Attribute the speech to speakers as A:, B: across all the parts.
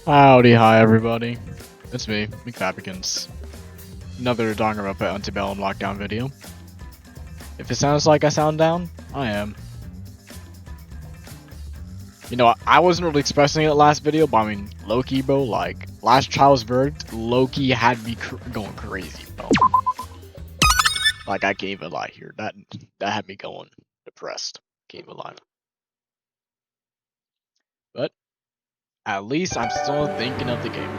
A: Howdy, hi everybody. It's me, McFabicans. Another Danganronpa Antebellum Lockdown video. If it sounds like I sound down, I am. You know, I wasn't really expressing it last video, but I mean, low-key, bro, like, last child's verdict, low-key had me going crazy, bro. Like, I can't even lie here. That had me going depressed. Can't even lie. But at least I'm still thinking of the game.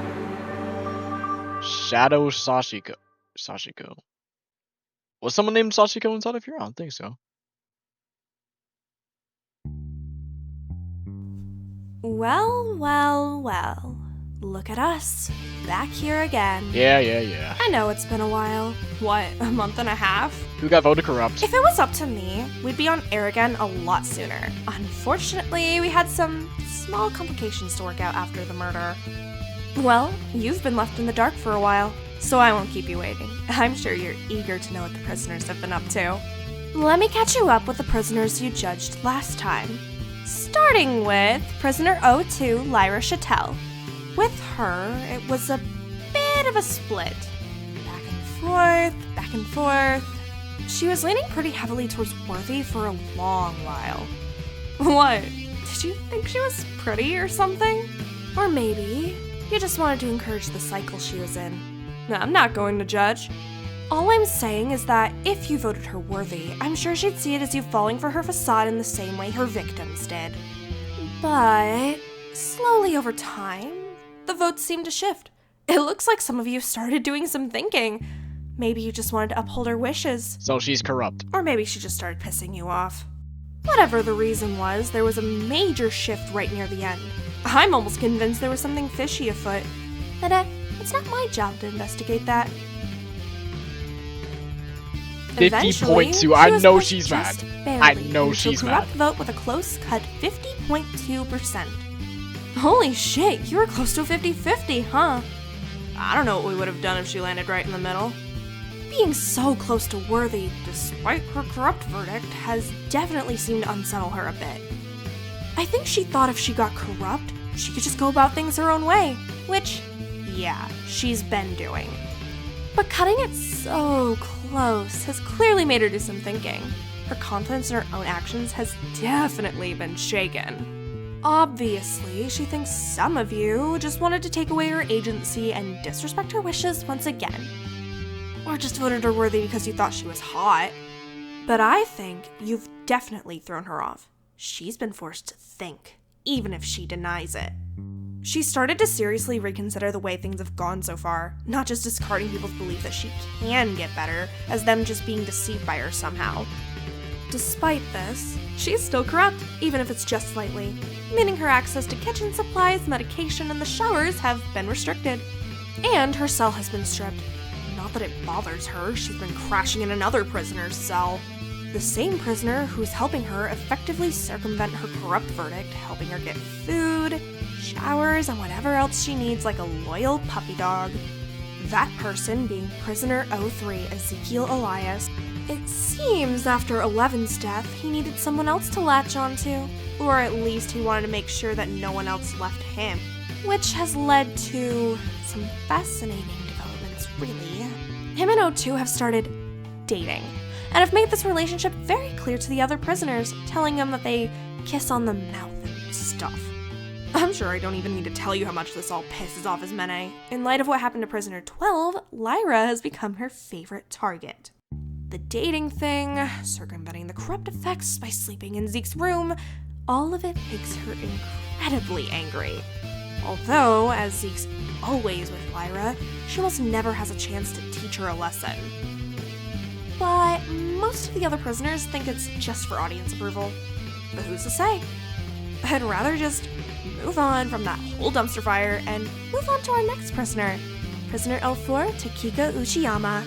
A: Shadow Sashiko. Was someone named Sashiko inside of here? I don't think so.
B: Well. Look at us. Back here again.
A: Yeah.
B: I know it's been a while. What, a month and a half?
A: Who got voted corrupt?
B: If it was up to me, we'd be on air again a lot sooner. Unfortunately, we had some small complications to work out after the murder. Well, you've been left in the dark for a while, so I won't keep you waiting. I'm sure you're eager to know what the prisoners have been up to. Let me catch you up with the prisoners you judged last time. Starting with prisoner 02, Lyra Chattel. With her, it was a bit of a split. Back and forth. She was leaning pretty heavily towards Worthy for a long while. What? Did you think she was pretty or something? Or maybe you just wanted to encourage the cycle she was in. I'm not going to judge. All I'm saying is that if you voted her worthy, I'm sure she'd see it as you falling for her facade in the same way her victims did. But slowly over time, the votes seemed to shift. It looks like some of you started doing some thinking. Maybe you just wanted to uphold her wishes.
A: So she's corrupt.
B: Or maybe she just started pissing you off. Whatever the reason was, there was a major shift right near the end. I'm almost convinced there was something fishy afoot. But it's not my job to investigate that.
A: 50.2. I know she's mad. I know she's mad.
B: Corrupt vote with a close cut 50.2%. Holy shit, you were close to a 50-50, huh? I don't know what we would have done if she landed right in the middle. Being so close to Worthy, despite her corrupt verdict, has definitely seemed to unsettle her a bit. I think she thought if she got corrupt, she could just go about things her own way, which, yeah, she's been doing. But cutting it so close has clearly made her do some thinking. Her confidence in her own actions has definitely been shaken. Obviously, she thinks some of you just wanted to take away her agency and disrespect her wishes once again. Or just voted her worthy because you thought she was hot. But I think you've definitely thrown her off. She's been forced to think, even if she denies it. She started to seriously reconsider the way things have gone so far, not just discarding people's belief that she can get better, as them just being deceived by her somehow. Despite this, she's still corrupt, even if it's just slightly, meaning her access to kitchen supplies, medication, and the showers have been restricted. And her cell has been stripped. Not that it bothers her, she's been crashing in another prisoner's cell. The same prisoner who's helping her effectively circumvent her corrupt verdict, helping her get food, showers, and whatever else she needs like a loyal puppy dog. That person being prisoner 03, Ezekiel Elias. It seems after 11's death, he needed someone else to latch onto, or at least he wanted to make sure that no one else left him, which has led to some fascinating developments, really. Him and 02 have started dating, and have made this relationship very clear to the other prisoners, telling them that they kiss on the mouth and stuff. I'm sure I don't even need to tell you how much this all pisses off Ismene. In light of what happened to prisoner 12, Lyra has become her favorite target. The dating thing, circumventing the corrupt effects by sleeping in Zeke's room, all of it makes her incredibly angry. Although, as Zeke's always with Lyra, she almost never has a chance to teach her a lesson. But most of the other prisoners think it's just for audience approval. But who's to say? I'd rather just move on from that whole dumpster fire and move on to our next prisoner. Prisoner 04, Takika Uchiyama.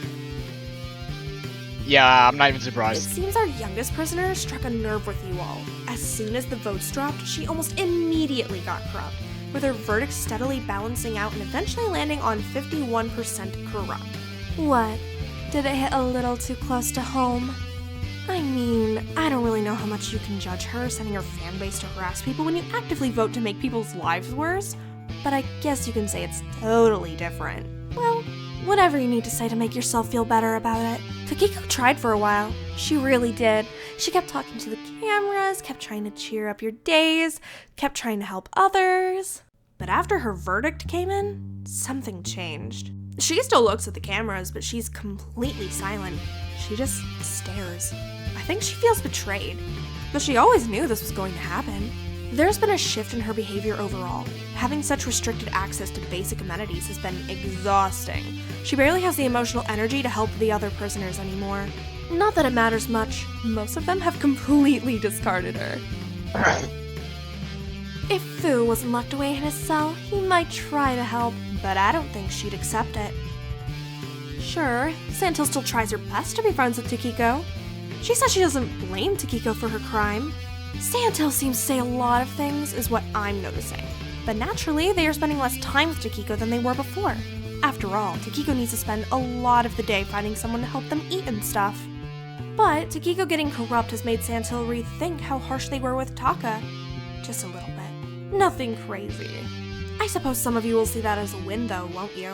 A: Yeah, I'm not even
B: It
A: surprised.
B: seems our youngest prisoner struck a nerve with you all. As soon as the votes dropped, she almost immediately got corrupt, with her verdict steadily balancing out and eventually landing on 51% corrupt. What? Did it hit a little too close to home? I mean, I don't really know how much you can judge her, sending her fan base to harass people when you actively vote to make people's lives worse, but I guess you can say it's totally different. Well, whatever you need to say to make yourself feel better about it. Takiko tried for a while. She really did. She kept talking to the cameras, kept trying to cheer up your days, kept trying to help others. But after her verdict came in, something changed. She still looks at the cameras, but she's completely silent. She just stares. I think she feels betrayed. But she always knew this was going to happen. There's been a shift in her behavior overall. Having such restricted access to basic amenities has been exhausting. She barely has the emotional energy to help the other prisoners anymore. Not that it matters much. Most of them have completely discarded her. If Fu wasn't locked away in his cell, he might try to help, but I don't think she'd accept it. Sure, Santil still tries her best to be friends with Takiko. She says she doesn't blame Takiko for her crime. Santil seems to say a lot of things, is what I'm noticing. But naturally, they are spending less time with Takiko than they were before. After all, Takiko needs to spend a lot of the day finding someone to help them eat and stuff. But Takiko getting corrupt has made Santil rethink how harsh they were with Taka. Just a little bit. Nothing crazy. I suppose some of you will see that as a win though, won't you?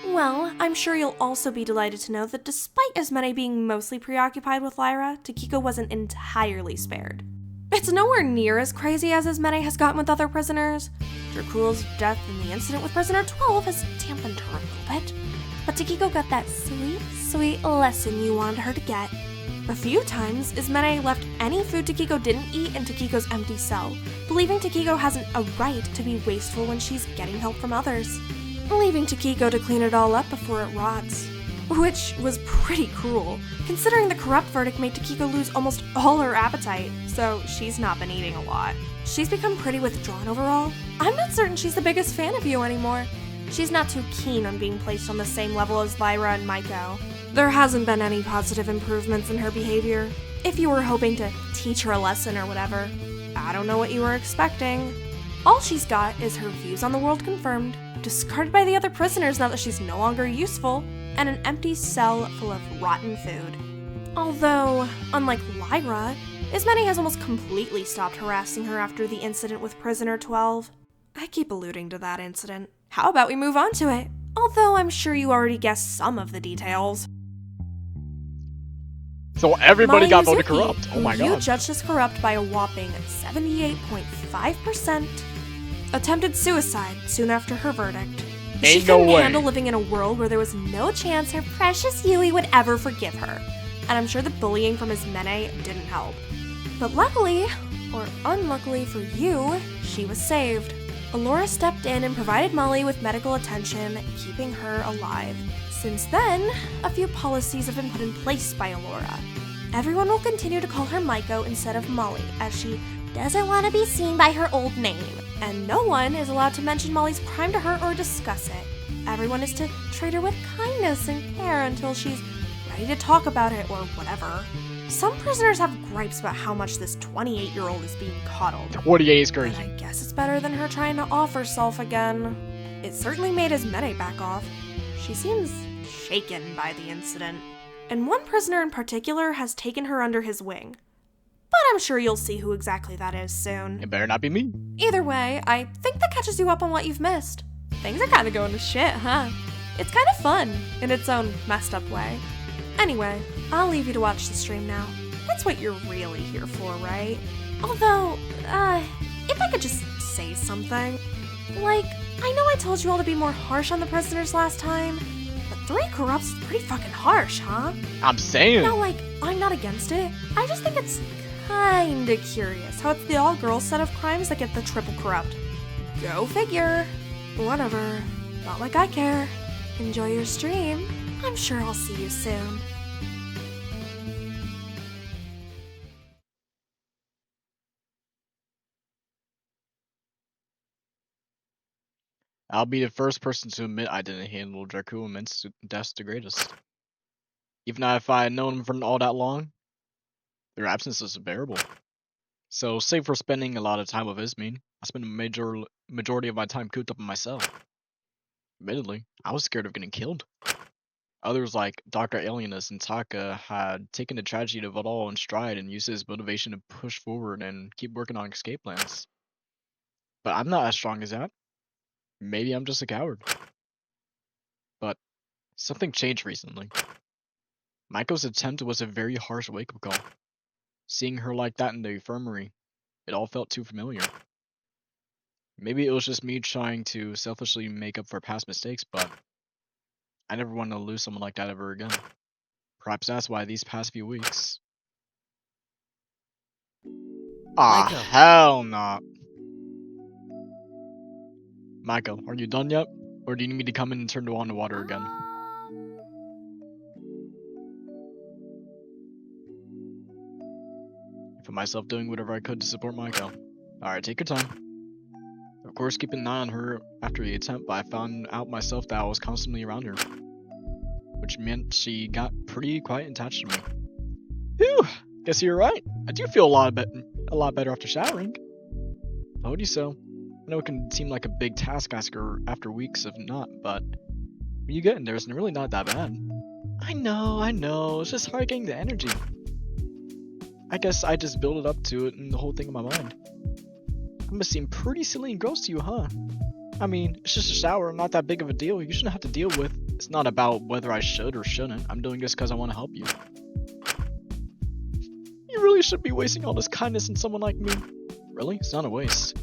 B: Well, I'm sure you'll also be delighted to know that despite Ismene being mostly preoccupied with Lyra, Takiko wasn't entirely spared. It's nowhere near as crazy as Ismene has gotten with other prisoners. Dracul's death in the incident with prisoner 12 has dampened her a little bit. But Takiko got that sweet, sweet lesson you wanted her to get. A few times, Ismene left any food Takiko didn't eat in Takiko's empty cell, believing Takiko hasn't a right to be wasteful when she's getting help from others. Leaving Takiko to clean it all up before it rots. Which was pretty cruel, considering the corrupt verdict made Takiko lose almost all her appetite, so she's not been eating a lot. She's become pretty withdrawn overall. I'm not certain she's the biggest fan of you anymore. She's not too keen on being placed on the same level as Lyra and Maiko. There hasn't been any positive improvements in her behavior. If you were hoping to teach her a lesson or whatever, I don't know what you were expecting. All she's got is her views on the world confirmed, discarded by the other prisoners now that she's no longer useful, and an empty cell full of rotten food. Although, unlike Lyra, Ismene has almost completely stopped harassing her after the incident with prisoner 12. I keep alluding to that incident. How about we move on to it? Although I'm sure you already guessed some of the details.
A: So everybody got voted
B: Momoyuzuki,
A: corrupt. Oh my
B: who you
A: god.
B: judged as corrupt by a whopping 78.5%, attempted suicide soon after her verdict. She
A: Ain't no
B: couldn't
A: way.
B: handle living in a world where there was no chance her precious Yui would ever forgive her. And I'm sure the bullying from Ismene didn't help. But luckily, or unluckily for you, she was saved. Allura stepped in and provided Molly with medical attention, keeping her alive. Since then, a few policies have been put in place by Allura. Everyone will continue to call her Maiko instead of Molly, as she doesn't want to be seen by her old name. And no one is allowed to mention Molly's crime to her or discuss it. Everyone is to treat her with kindness and care until she's ready to talk about it or whatever. Some prisoners have gripes about how much this 28-year-old is being coddled.
A: 48 is
B: But
A: crazy.
B: I guess it's better than her trying to off herself again. It certainly made Ismene back off. She seems shaken by the incident. And one prisoner in particular has taken her under his wing. But I'm sure you'll see who exactly that is soon.
A: It better not be me.
B: Either way, I think that catches you up on what you've missed. Things are kind of going to shit, huh? It's kind of fun, in its own messed up way. Anyway, I'll leave you to watch the stream now. That's what you're really here for, right? Although, if I could just say something. Like, I know I told you all to be more harsh on the prisoners last time, but 3 corrupts is pretty fucking harsh, huh?
A: I'm saying.
B: Now, like, I'm not against it. I just think it's kinda curious how it's the all-girls set of crimes that get the triple corrupt. Go figure. Whatever. Not like I care. Enjoy your stream. I'm sure I'll see you soon.
A: I'll be the first person to admit I didn't handle Dracul and Mint's deaths the greatest. Even if I had known them for all that long, their absence is unbearable. So, save for spending a lot of time with Ismene, I spent a majority of my time cooped up in myself. Admittedly, I was scared of getting killed. Others like Dr. Alienus and Taka had taken the tragedy of it all in stride and used it as motivation to push forward and keep working on escape plans. But I'm not as strong as that. Maybe I'm just a coward. But something changed recently. Maiko's attempt was a very harsh wake-up call. Seeing her like that in the infirmary, it all felt too familiar. Maybe it was just me trying to selfishly make up for past mistakes, but I never want to lose someone like that ever again. Perhaps that's why these past few weeks... Ah,
C: Maiko.
A: hell no. Maiko, are you done yet? Or do you need me to come in and turn on the water again? I found myself doing whatever I could to support Maiko. Alright, take your time. Of course, keep an eye on her after the attempt, but I found out myself that I was constantly around her. Which meant she got pretty quiet and attached to me. Phew! Guess you're right. I do feel a lot better after showering. Told you so. I know it can seem like a big task after weeks of not, but when you get in there, it's really not that bad. I know. It's just hard getting the energy. I guess I just build it up to it and the whole thing in my mind. I must seem pretty silly and gross to you, huh? I mean, it's just a shower, not that big of a deal. You shouldn't have to deal with. It's not about whether I should or shouldn't. I'm doing this because I want to help you. You really should be wasting all this kindness on someone like me. Really? It's not a waste.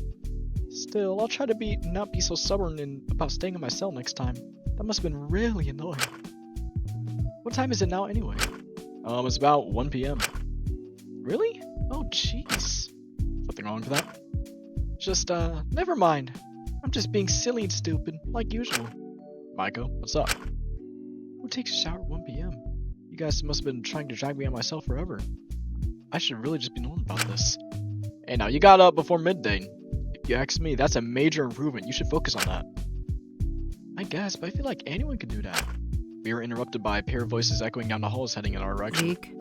A: Still, I'll try to not be so stubborn about staying in my cell next time. That must have been really annoying. What time is it now anyway? It's about 1 p.m. Really? Oh, jeez. Something wrong with that? Just, never mind. I'm just being silly and stupid, like usual. Maiko, what's up? Who takes a shower at 1 p.m.? You guys must have been trying to drag me on myself forever. I should really just be knowing about this. Hey, now, you got up before midday. If you ask me, that's a major improvement. You should focus on that. I guess, but I feel like anyone can do that. We were interrupted by a pair of voices echoing down the halls heading in our direction.
C: Zeke.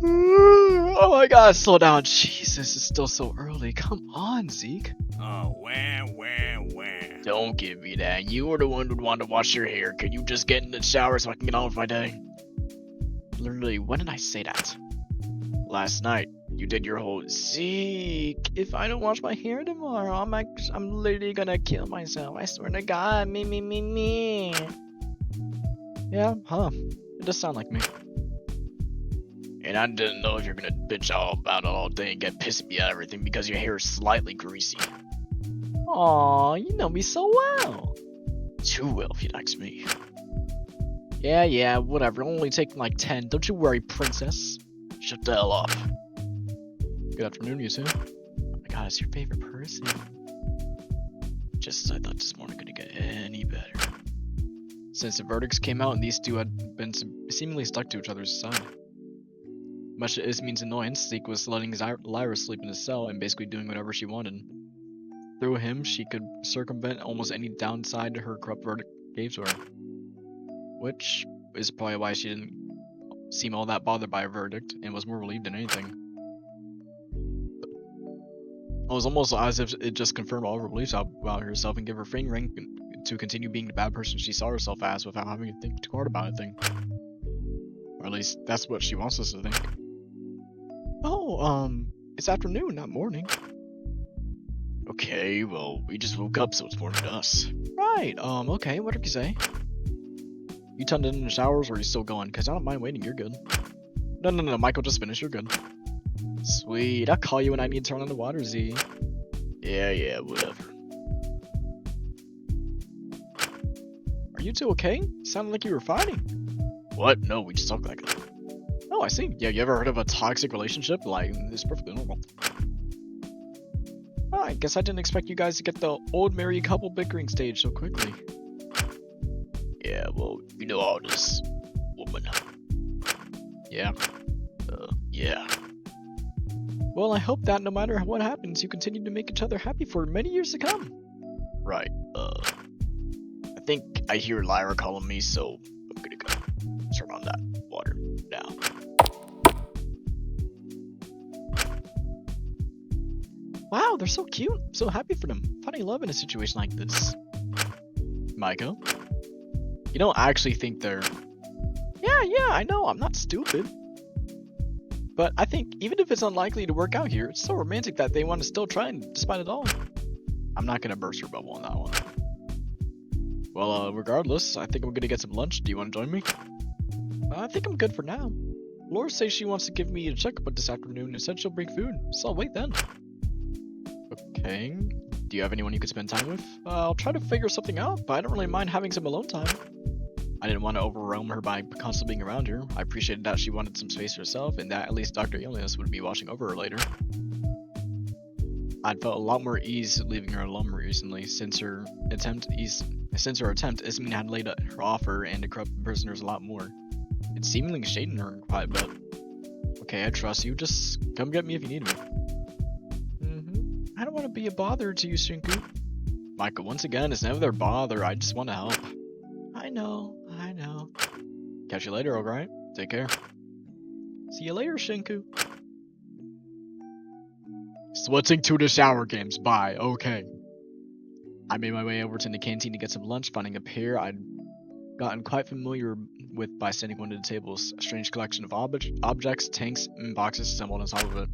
A: Oh my god, slow down. Jesus, it's still so early. Come on, Zeke.
D: Oh, wah.
A: Don't give me that. You were the one who'd want to wash your hair. Can you just get in the shower so I can get on with my day? Literally, when did I say that? Last night. You did your whole Zeke. If I don't wash my hair tomorrow, I'm literally gonna kill myself. I swear to God. Me. Yeah, huh. It does sound like me. And I didn't know if you're gonna bitch all about it all day and get pissed at me at everything because your hair is slightly greasy. Aw, you know me so well. Too well, if you'd ask me. Yeah, whatever. It'll only take like 10. Don't you worry, princess. Shut the hell up. Good afternoon, you two. Oh my god, it's your favorite person. Just as I thought this morning couldn't get any better. Since the verdicts came out and these two had been seemingly stuck to each other's side. Much to Ismin's annoyance, Zeke was letting Lyra sleep in his cell and basically doing whatever she wanted. Through him, she could circumvent almost any downside her corrupt verdict gave to her. Which is probably why she didn't seem all that bothered by her verdict and was more relieved than anything. It was almost as if it just confirmed all her beliefs about herself and gave her free rein to continue being the bad person she saw herself as without having to think too hard about anything. Or at least that's what she wants us to think. Oh, it's afternoon, not morning. Okay, well, we just woke up, so it's morning to us. Right, okay, whatever you say. You turned in the showers, or are you still going? Because I don't mind waiting, you're good. No, Michael just finished, you're good. Sweet, I'll call you when I need to turn on the water, Z. Yeah, whatever. Are you two okay? Sounded like you were fighting. What? No, we just talk like that. Oh, I see. Yeah, you ever heard of a toxic relationship? Like, it's perfectly normal. Oh, I guess I didn't expect you guys to get the old married couple bickering stage so quickly. Yeah, well, you know all this, woman. Yeah. Yeah. Well, I hope that no matter what happens, you continue to make each other happy for many years to come. Right, I think I hear Lyra calling me, so I'm gonna go turn on that water now. Wow, they're so cute. I'm so happy for them. Finding love in a situation like this. Maiko? You don't actually think they're... Yeah, I know, I'm not stupid. But I think even if it's unlikely to work out here, it's so romantic that they want to still try despite it all. I'm not gonna burst your bubble on that one. Well, regardless, I think I'm gonna get some lunch. Do you want to join me? I think I'm good for now. Laura says she wants to give me a checkup this afternoon and said she'll bring food, so I'll wait then. Okay. Do you have anyone you could spend time with? I'll try to figure something out, but I don't really mind having some alone time. I didn't want to overwhelm her by constantly being around her. I appreciated that she wanted some space for herself, and that at least Dr. Alias would be watching over her later. I'd felt a lot more ease leaving her alone recently, since her attempt, Ismene had laid her offer and to corrupt prisoners a lot more. It's seemingly shading her quite a bit. Okay, I trust you. Just come get me if you need me. I don't want to be a bother to you, Shinku. Michael, once again, it's never their bother. I just want to help. I know. Catch you later, alright? Take care. See you later, Shinku. Switching to the shower games. Bye. Okay. I made my way over to the canteen to get some lunch, finding a pair I'd gotten quite familiar with by standing one of the tables. A strange collection of objects, tanks, and boxes assembled on top of it.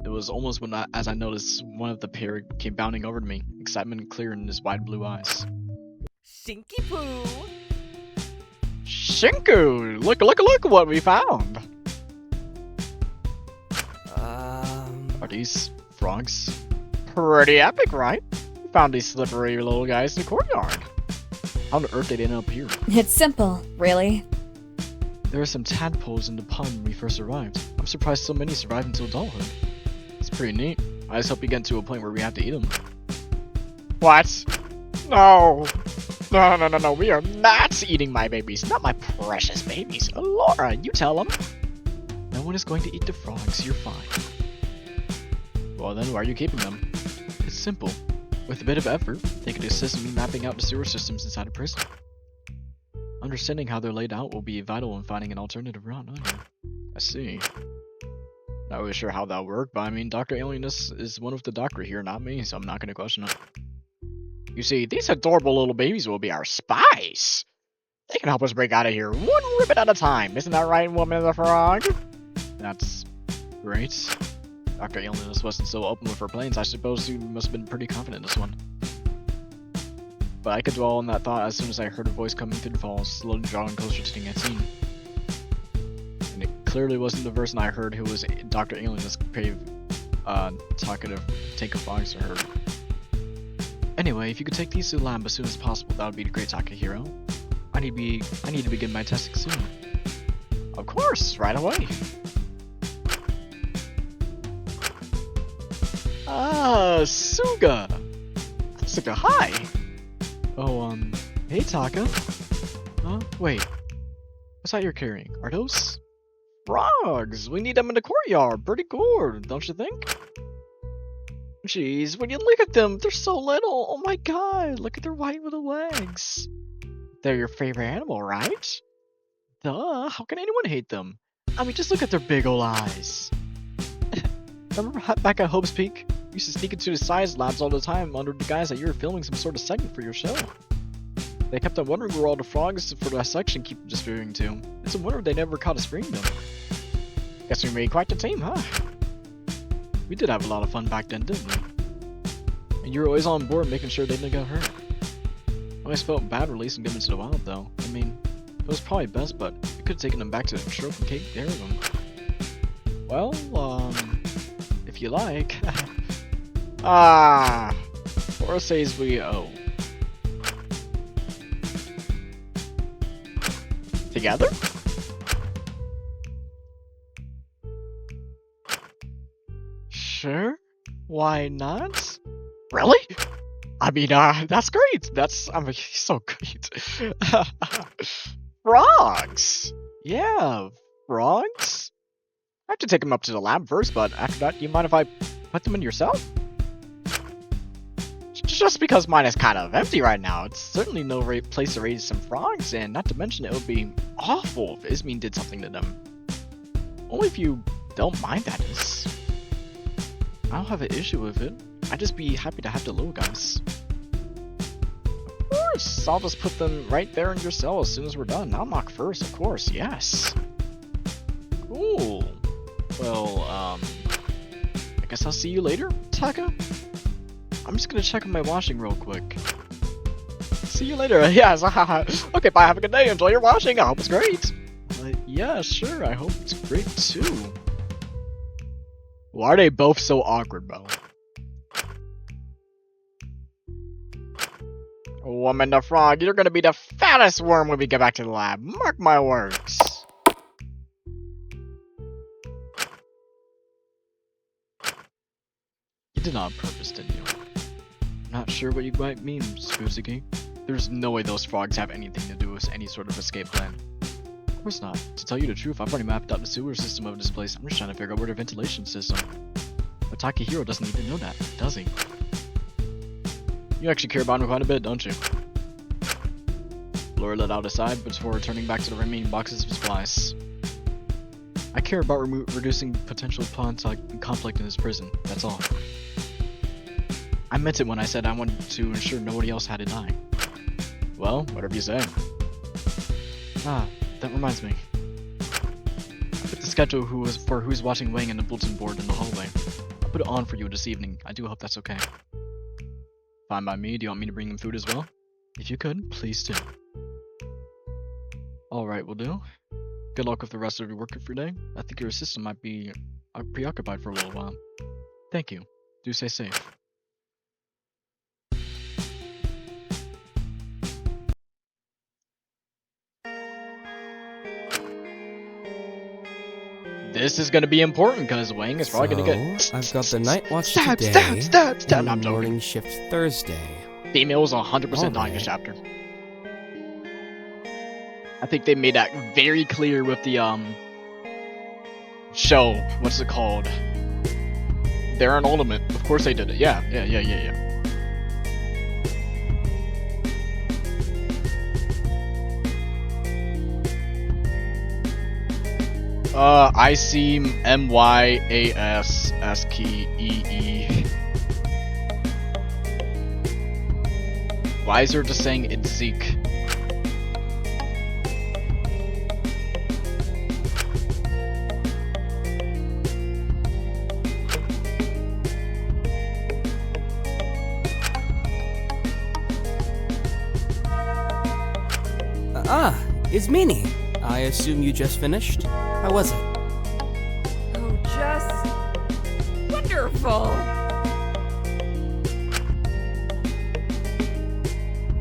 A: It was almost as I noticed one of the pair came bounding over to me, excitement clear in his wide blue eyes.
C: Shinky Poo!
A: Shinku! Look what we found! Are these frogs? Pretty epic, right? We found these slippery little guys in the courtyard. How on earth did they end up here?
D: It's simple, really.
A: There were some tadpoles in the pond when we first arrived. I'm surprised so many survived until adulthood. It's pretty neat. I just hope we get to a point where we have to eat them. What? No. No. We are not eating my babies. Not my precious babies. Laura, you tell them. No one is going to eat the frogs. You're fine. Well then, why are you keeping them? It's simple. With a bit of effort, they could assist in me mapping out the sewer systems inside a prison. Understanding how they're laid out will be vital in finding an alternative route. I see. Not really sure how that worked, but I mean, Dr. Alienus is one of the doctor here, not me, so I'm not going to question it. You see, these adorable little babies will be our spies. They can help us break out of here one ribbon at a time. Isn't that right, Woman of the Frog? That's great. Dr. Alienus wasn't so open with her plans. I suppose you must have been pretty confident in this one. But I could dwell on that thought as soon as I heard a voice coming through the falls, slowly drawing closer to the canteen. And it clearly wasn't the person I heard who was Dr. Alienus talkative take a fox to her. Anyway, if you could take these to the lab as soon as possible, that would be great, Takahiro. I need to begin my testing soon. Of course, right away. Suga! Suga, hi! Oh, hey Taka. Wait. What's that you're carrying? Are those frogs? We need them in the courtyard. Pretty cool, don't you think? Jeez, when you look at them, they're so little. Oh my god, look at their white little legs. They're your favorite animal, right? Duh, how can anyone hate them? I mean, just look at their big ol' eyes. Remember back at Hope's Peak? You used to sneak into the science labs all the time under the guise that you were filming some sort of segment for your show. They kept on wondering where all the frogs for that section keep disappearing to. It's a wonder they never caught us bringing them. Guess we made quite the team, huh? We did have a lot of fun back then, didn't we? And you were always on board making sure they didn't get hurt. I always felt bad releasing them into the wild, though. I mean, it was probably best, but we could have taken them back to the Trope and Cake Dairy Room. Well, if you like. Or says we owe. Together? Sure. Why not? Really? I mean, that's great. So great. Frogs! Yeah, frogs? I have to take them up to the lab first, but after that, do you mind if I put them in yourself? Just because mine is kind of empty right now, it's certainly no place to raise some frogs, and not to mention it would be awful if Ismene did something to them. Only if you don't mind, that is. I don't have an issue with it. I'd just be happy to have the little guys. Of course, I'll just put them right there in your cell as soon as we're done. I'll knock first, of course, yes. Cool. Well, I guess I'll see you later, Taka? I'm just gonna check on my washing real quick. See you later. Yes. Okay, bye. Have a good day. Enjoy your washing. I hope it's great. Yeah, sure. I hope it's great too. Why are they both so awkward, bro? Woman the frog, you're gonna be the fattest worm when we get back to the lab. Mark my words. You did not on purpose, didn't you? Not sure what you might mean, Suzuki. There's no way those frogs have anything to do with any sort of escape plan. Of course not. To tell you the truth, I've already mapped out the sewer system of this place. I'm just trying to figure out where the ventilation system. But Takahiro doesn't even know that, does he? You actually care about him quite a bit, don't you? Laura let out a sigh before returning back to the remaining boxes of supplies. I care about reducing potential conflict in this prison, that's all. I meant it when I said I wanted to ensure nobody else had to die. Well, whatever you say. Ah, that reminds me. I put the schedule for who's watching Wang in the bulletin board in the hallway. I'll put it on for you this evening. I do hope that's okay. Fine by me. Do you want me to bring them food as well? If you could, please do. Alright, will do. Good luck with the rest of your work for today. I think your assistant might be preoccupied for a little while. Thank you. Do stay safe. This is gonna be important because Wang is probably gonna get.
E: I've got the night watch
A: Stab,
E: today.
A: stab.
E: And
A: I'm
E: the
A: joking.
E: morning shift Thursday.
A: Females 100% dying this chapter. I think they made that very clear with the show. What's it called? They're an ultimate. Of course they did it. Yeah. I see MYASSKEE. Why is there just saying it's Zeke?
E: It's Minnie. I assume you just finished? How was it?
C: Oh, just wonderful.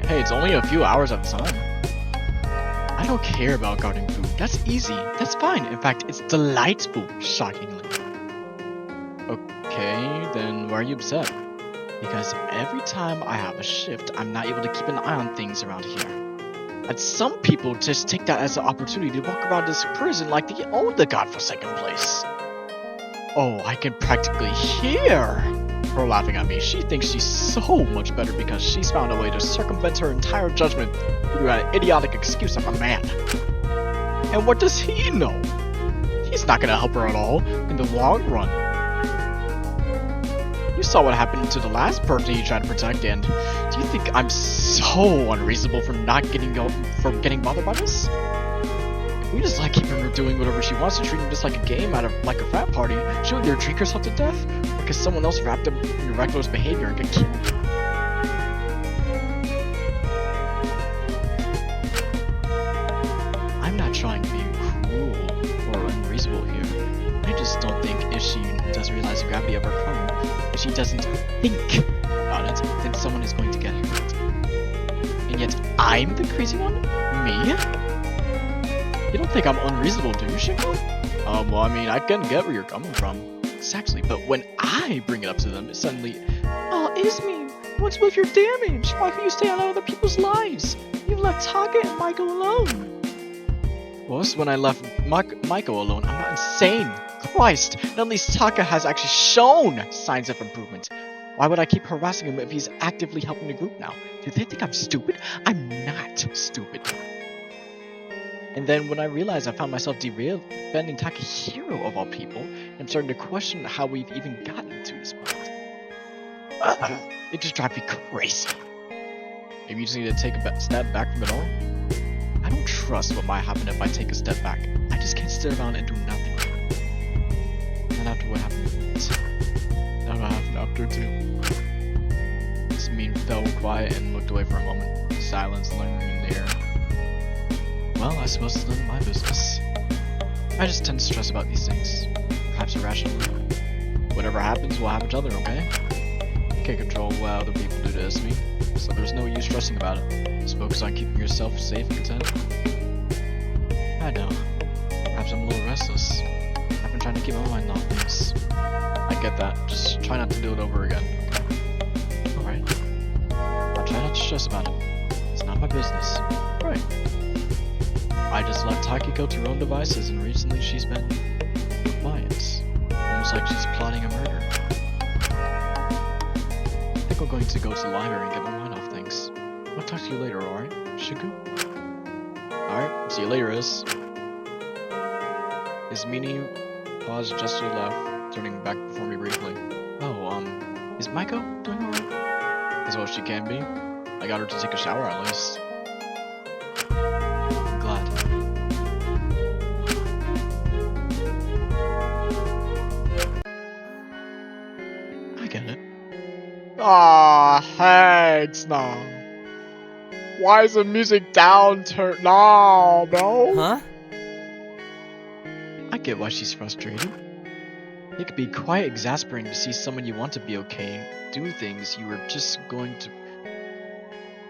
A: Hey, it's only a few hours at a time. I don't care about guarding food. That's easy. That's fine. In fact, it's delightful, shockingly. Okay, then why are you upset? Because every time I have a shift, I'm not able to keep an eye on things around here. And some people just take that as an opportunity to walk around this prison like they own the godforsaken place. Oh, I can practically hear her laughing at me. She thinks she's so much better because she's found a way to circumvent her entire judgment through that idiotic excuse of a man. And what does he know? He's not gonna help her at all in the long run. You saw what happened to the last person he tried to protect, and do you think I'm so unreasonable for not getting bothered by this? If we just like keeping her doing whatever she wants and treating this like a game like a frat party, she'll either drink herself to death, or because someone else wrapped up in reckless behavior and get killed. I'm not trying to be cruel or unreasonable here. I just don't think if she does realize the gravity of her crime, if she doesn't think about it, then someone is going to get hurt. And yet, I'm the crazy one? Me? You don't think I'm unreasonable, do you, Shingo? Well, I mean, I can get where you're coming from. Exactly, but when I bring it up to them, it's suddenly, oh, Izumi, what's with your damage? Why can't you stay out of other people's lives? You left Taka and Michael alone. Well, when I left Michael alone, I'm not insane. Christ, and at least Taka has actually shown signs of improvement. Why would I keep harassing him if he's actively helping the group now? Do they think I'm stupid? I'm not stupid. And then when I realized I found myself defending Takahiro of all people, I'm starting to question how we've even gotten to this point. It just drives me crazy. Maybe you just need to take a step back from it all? I don't trust what might happen if I take a step back. I just can't sit around and do nothing. Not after what happened to me. Not what happened after too. Min fell quiet and looked away for a moment. Silence lingering in the air. Well, I suppose it's none of my business. I just tend to stress about these things. Perhaps irrationally. Whatever happens will happen to other, okay? You can't control what other people do to us, me. So there's no use stressing about it. Just focus on keeping yourself safe and content. I know. Perhaps I'm a little restless. I've been trying to keep my mind off things. I get that. Just try not to do it over again. Okay? Alright. I'll try not to stress about it. It's not my business. Right. I just left Takiko to her own devices, and recently she's been quiet. Almost like she's plotting a murder. I think I'm going to go to the library and get my mind off things. I'll talk to you later, alright? Shiku? Alright, see you later, Is Mini paused just to the left, turning back before me briefly. Oh, is Maiko doing alright? As well as she can be. I got her to take a shower at least. I'm glad. I get it. Ah, thanks, no. Why is the music down? No, bro.
E: Huh?
A: I get why she's frustrated. It could be quite exasperating to see someone you want to be okay do things you were just going to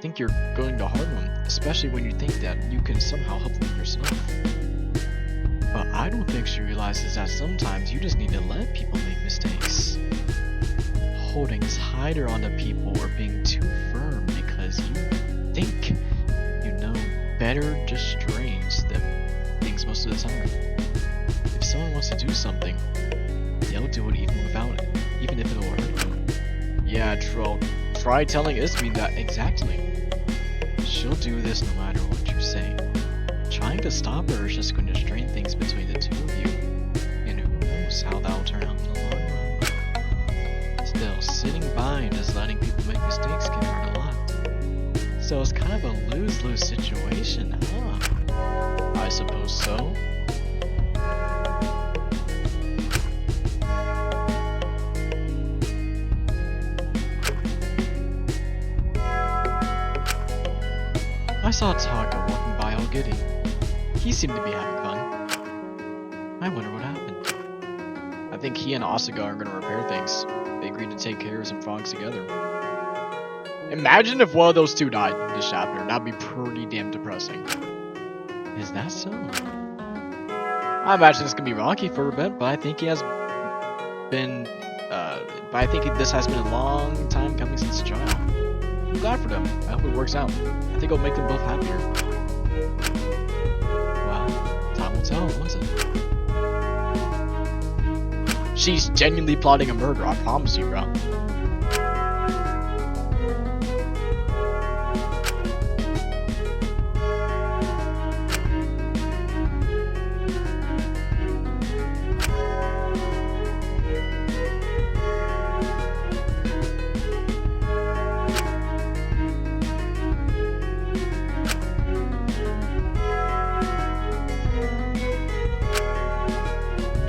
A: think you're going to harm them, especially when you think that you can somehow help them yourself. But I don't think she realizes that sometimes you just need to let people make mistakes. Holding tighter onto people or being too firm because you think you know better just strains them things most of the time. If someone wants to do something, they'll do it even without it, even if it'll hurt them. Yeah, troll. Try telling Ismi that exactly. She'll do this no matter what you say. Trying to stop her is just going to strain things between the two of you. And who knows how that'll turn out in the long run. Still, sitting by and just letting people make mistakes can hurt a lot. So it's kind of a lose-lose situation, huh? I suppose so. I saw Taka walking by all giddy. He seemed to be having fun. I wonder what happened. I think he and Asuga are gonna repair things. They agreed to take care of some frogs together. Imagine if one of those two died in this chapter. That'd be pretty damn depressing. Is that so? I imagine this can be rocky for a bit, but I think he has been. But I think this has been a long time coming since the trial. I'm glad for them. I hope it works out. I think it'll make them both happier. Well, time will tell, won't it? She's genuinely plotting a murder, I promise you, bro.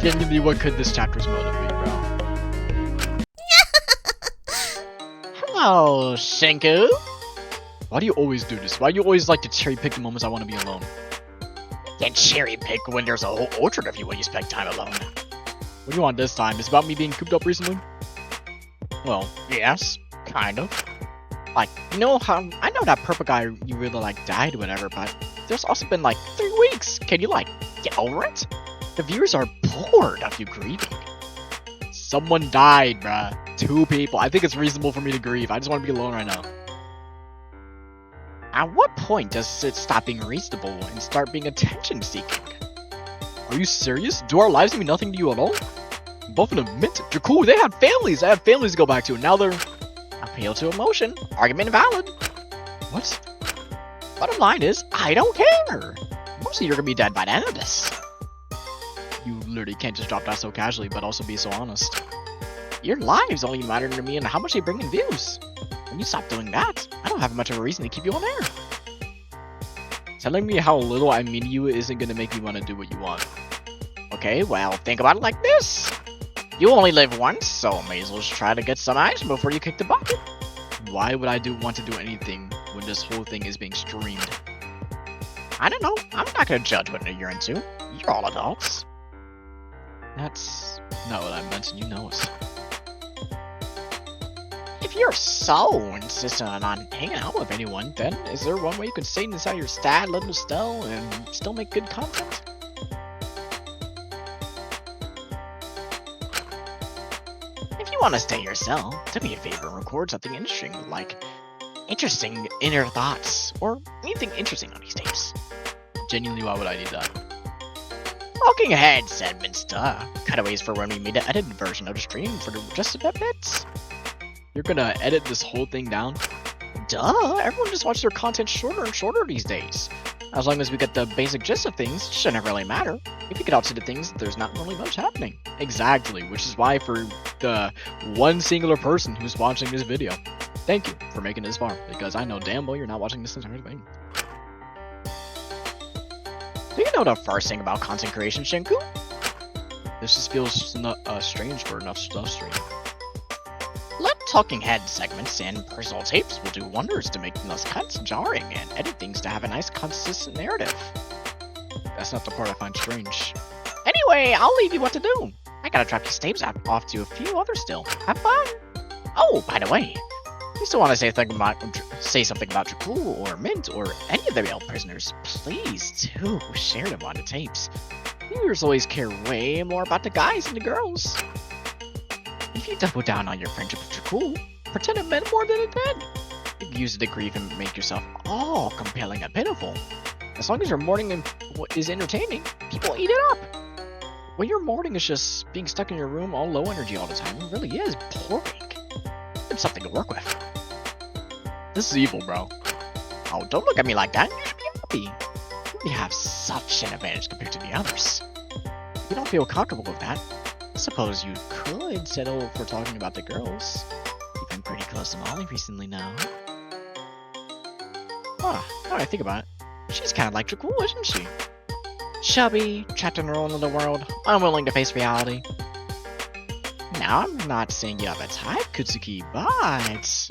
A: Genuinely, what could this chapter's motive be, bro? Hello, Shinku. Why do you always do this? Why do you always like to cherry pick the moments I want to be alone? Then cherry pick when there's a whole orchard of you when you spend time alone. What do you want this time? Is it about me being cooped up recently? Well, yes, kind of. Like, you know how I know that purple guy you really like died or whatever, but there's also been like 3 weeks. Can you like get over it? The viewers are bored of you grieving. Someone died, bruh. 2 people. I think it's reasonable for me to grieve. I just want to be alone right now. At what point does it stop being reasonable and start being attention-seeking? Are you serious? Do our lives mean nothing to you at all? Both of them admit you're cool. They have families. They have families to go back to, and now they're appeal to emotion. Argument valid. What? Bottom line is, I don't care. Mostly you're gonna be dead by the end of this. You literally can't just drop that so casually, but also be so honest. Your lives only matter to me and how much they bring in views. When you stop doing that, I don't have much of a reason to keep you on air. Telling me how little I mean to you isn't gonna make me want to do what you want. Okay, well, think about it like this. You only live once, so may as well just try to get some action before you kick the bucket. Why would I want to do anything when this whole thing is being streamed? I don't know. I'm not gonna judge what you're into. You're all adults. That's not what I meant, and you know it. If you're so insistent on hanging out with anyone, then is there one way you can stay inside your sad little cell and still make good content? If you want to stay in your cell, do me a favor and record something interesting, like interesting inner thoughts, or anything interesting on these tapes. Genuinely, why would I need that? Talking ahead segments, duh. Cutaways for when we made an edited version of the stream for just a bit. You're gonna edit this whole thing down? Duh, everyone just watches their content shorter and shorter these days. As long as we get the basic gist of things, it shouldn't really matter. If we get out to the things, there's not really much happening. Exactly, which is why for the one singular person who's watching this video, thank you for making it this far, because I know damn well you're not watching this entire thing. Do you know the first thing about content creation, Shinku? This just feels strange for enough stuff stream. Let talking head segments and personal tapes will do wonders to make those cuts jarring and edit things to have a nice consistent narrative. That's not the part I find strange. Anyway, I'll leave you what to do. I gotta drop these tapes off to a few others still. Have fun! Oh, by the way, if you still want to say something about Dracul or Mint or any of the male prisoners, please do share them on the tapes. Viewers always care way more about the guys than the girls. If you double down on your friendship with Dracul, pretend it meant more than it did. You can use it to grieve and make yourself all compelling and pitiful. As long as your mourning is entertaining, people eat it up. When your mourning is just being stuck in your room all low energy all the time, it really is boring. It's something to work with. This is evil, bro. Oh, don't look at me like that. You should be happy. You have such an advantage compared to the others. If you don't feel comfortable with that, I suppose you could settle for talking about the girls. You've been pretty close to Molly recently now. Ah, now I think about it, she's kind of like Dracul, isn't she? Chubby, trapped in her own little world, unwilling to face reality. Now, I'm not saying you have a type, Kutsuki, but...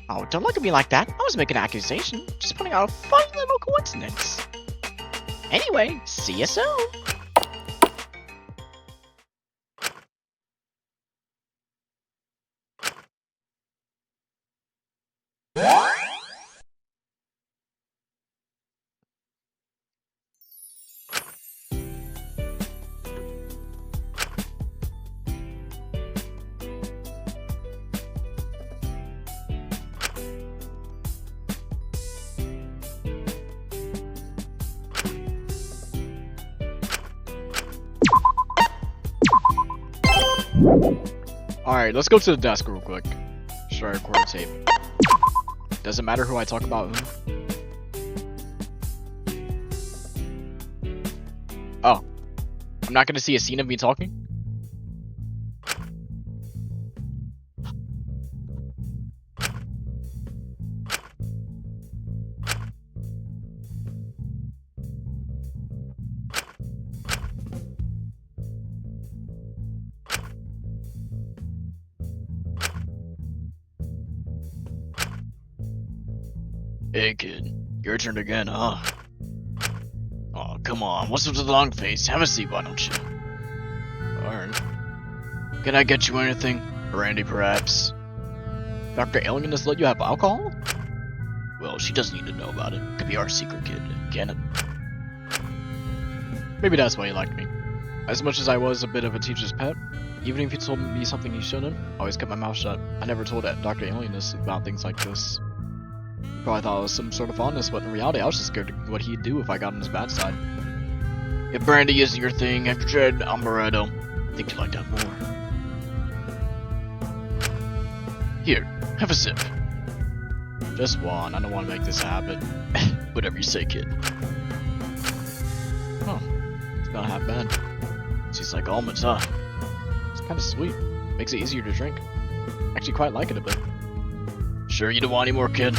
A: Oh, don't look at me like that. I was making an accusation. Just pointing out a funny little coincidence. Anyway, see you soon. Alright, let's go to the desk real quick. Should I record a tape? Does it matter who I talk about who? Oh. I'm not gonna see a scene of me talking? Hey kid, your turn again, huh? Oh, come on, what's with the long face? Have a seat, why don't you? Alright. Can I get you anything? Brandy, perhaps? Dr. Alien has let you have alcohol? Well, she doesn't need to know about it. Could be our secret, kid, can it? Maybe that's why you liked me. As much as I was a bit of a teacher's pet, even if you told me something you shouldn't, I always kept my mouth shut. I never told Dr. Alienness about things like this. Probably thought it was some sort of fondness, but in reality I was just scared of what he'd do if I got on his bad side. If brandy isn't your thing, after Jed, Amaretto, I think you like that more. Here, have a sip. Just one, I don't want to make this a habit. Whatever you say, kid. Huh, it's not half bad. Tastes like almonds, huh? It's kind of sweet. Makes it easier to drink. Actually quite like it a bit. Sure you don't want any more, kid?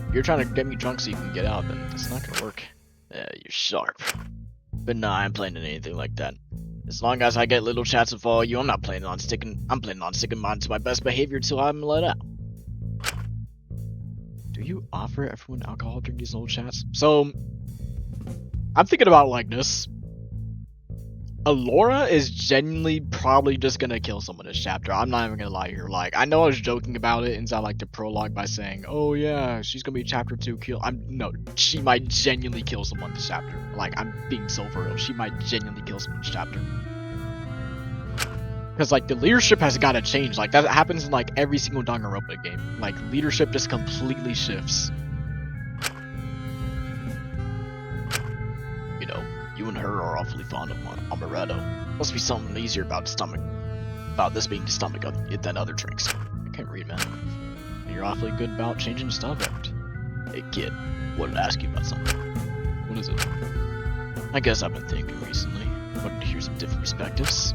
A: If you're trying to get me drunk so you can get out, then it's not gonna work. You're sharp. But nah, I ain't planning anything like that. As long as I get little chats of all you, I'm planning on sticking mine to my best behavior till I'm let out. Do you offer everyone alcohol during these little chats? So, I'm thinking about it like this. Alora is genuinely probably just gonna kill someone this chapter. I'm not even gonna lie here. Like, I know I was joking about it inside like the prologue by saying, oh yeah, she's gonna be chapter 2 kill. No, she might genuinely kill someone this chapter. Like, I'm being so for real. She might genuinely kill someone this chapter. Because like the leadership has gotta change. Like that happens in like every single Danganronpa game. Like leadership just completely shifts. You know, you and her are awfully fond of amaretto. Must be something easier about this being the stomach than other drinks. I can't read, man. And you're awfully good about changing the subject. Hey kid, wanted to ask you about something. What is it? I guess I've been thinking recently. Wanted to hear some different perspectives.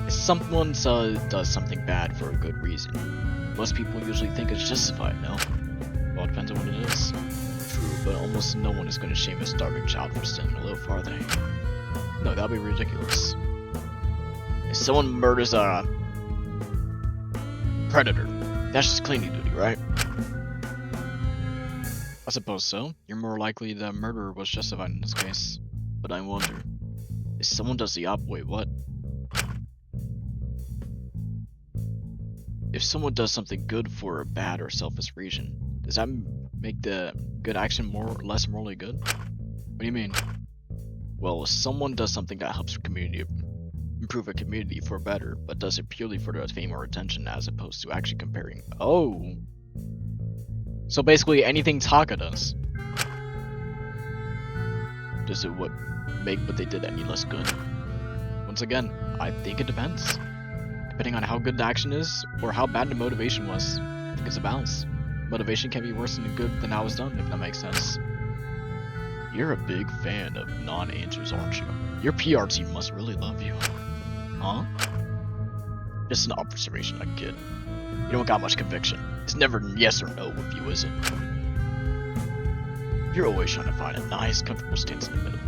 A: If someone does something bad for a good reason, most people usually think it's justified, no? Well, it depends on what it is. True, but almost no one is going to shame a starving child for stealing a loaf, are they? No, that'd be ridiculous. If someone murders a predator, that's just cleaning duty, right? I suppose so. You're more likely the murderer was justified in this case. But I wonder, if someone does the wait, what? If someone does something good for a bad or selfish reason, does that make the good action more or less morally good? What do you mean? Well, if someone does something that helps improve a community for better, but does it purely for the fame or attention as opposed to actually comparing. Oh. So basically anything Taka does. Does it make what they did any less good? Once again, I think it depends. Depending on how good the action is, or how bad the motivation was, I think it's a balance. Motivation can be worse than good than how it was done, if that makes sense. You're a big fan of non-answers, aren't you? Your PR team must really love you. Huh? Just an observation, like kid. You don't got much conviction. It's never yes or no with you, is it? You're always trying to find a nice, comfortable stance in the middle.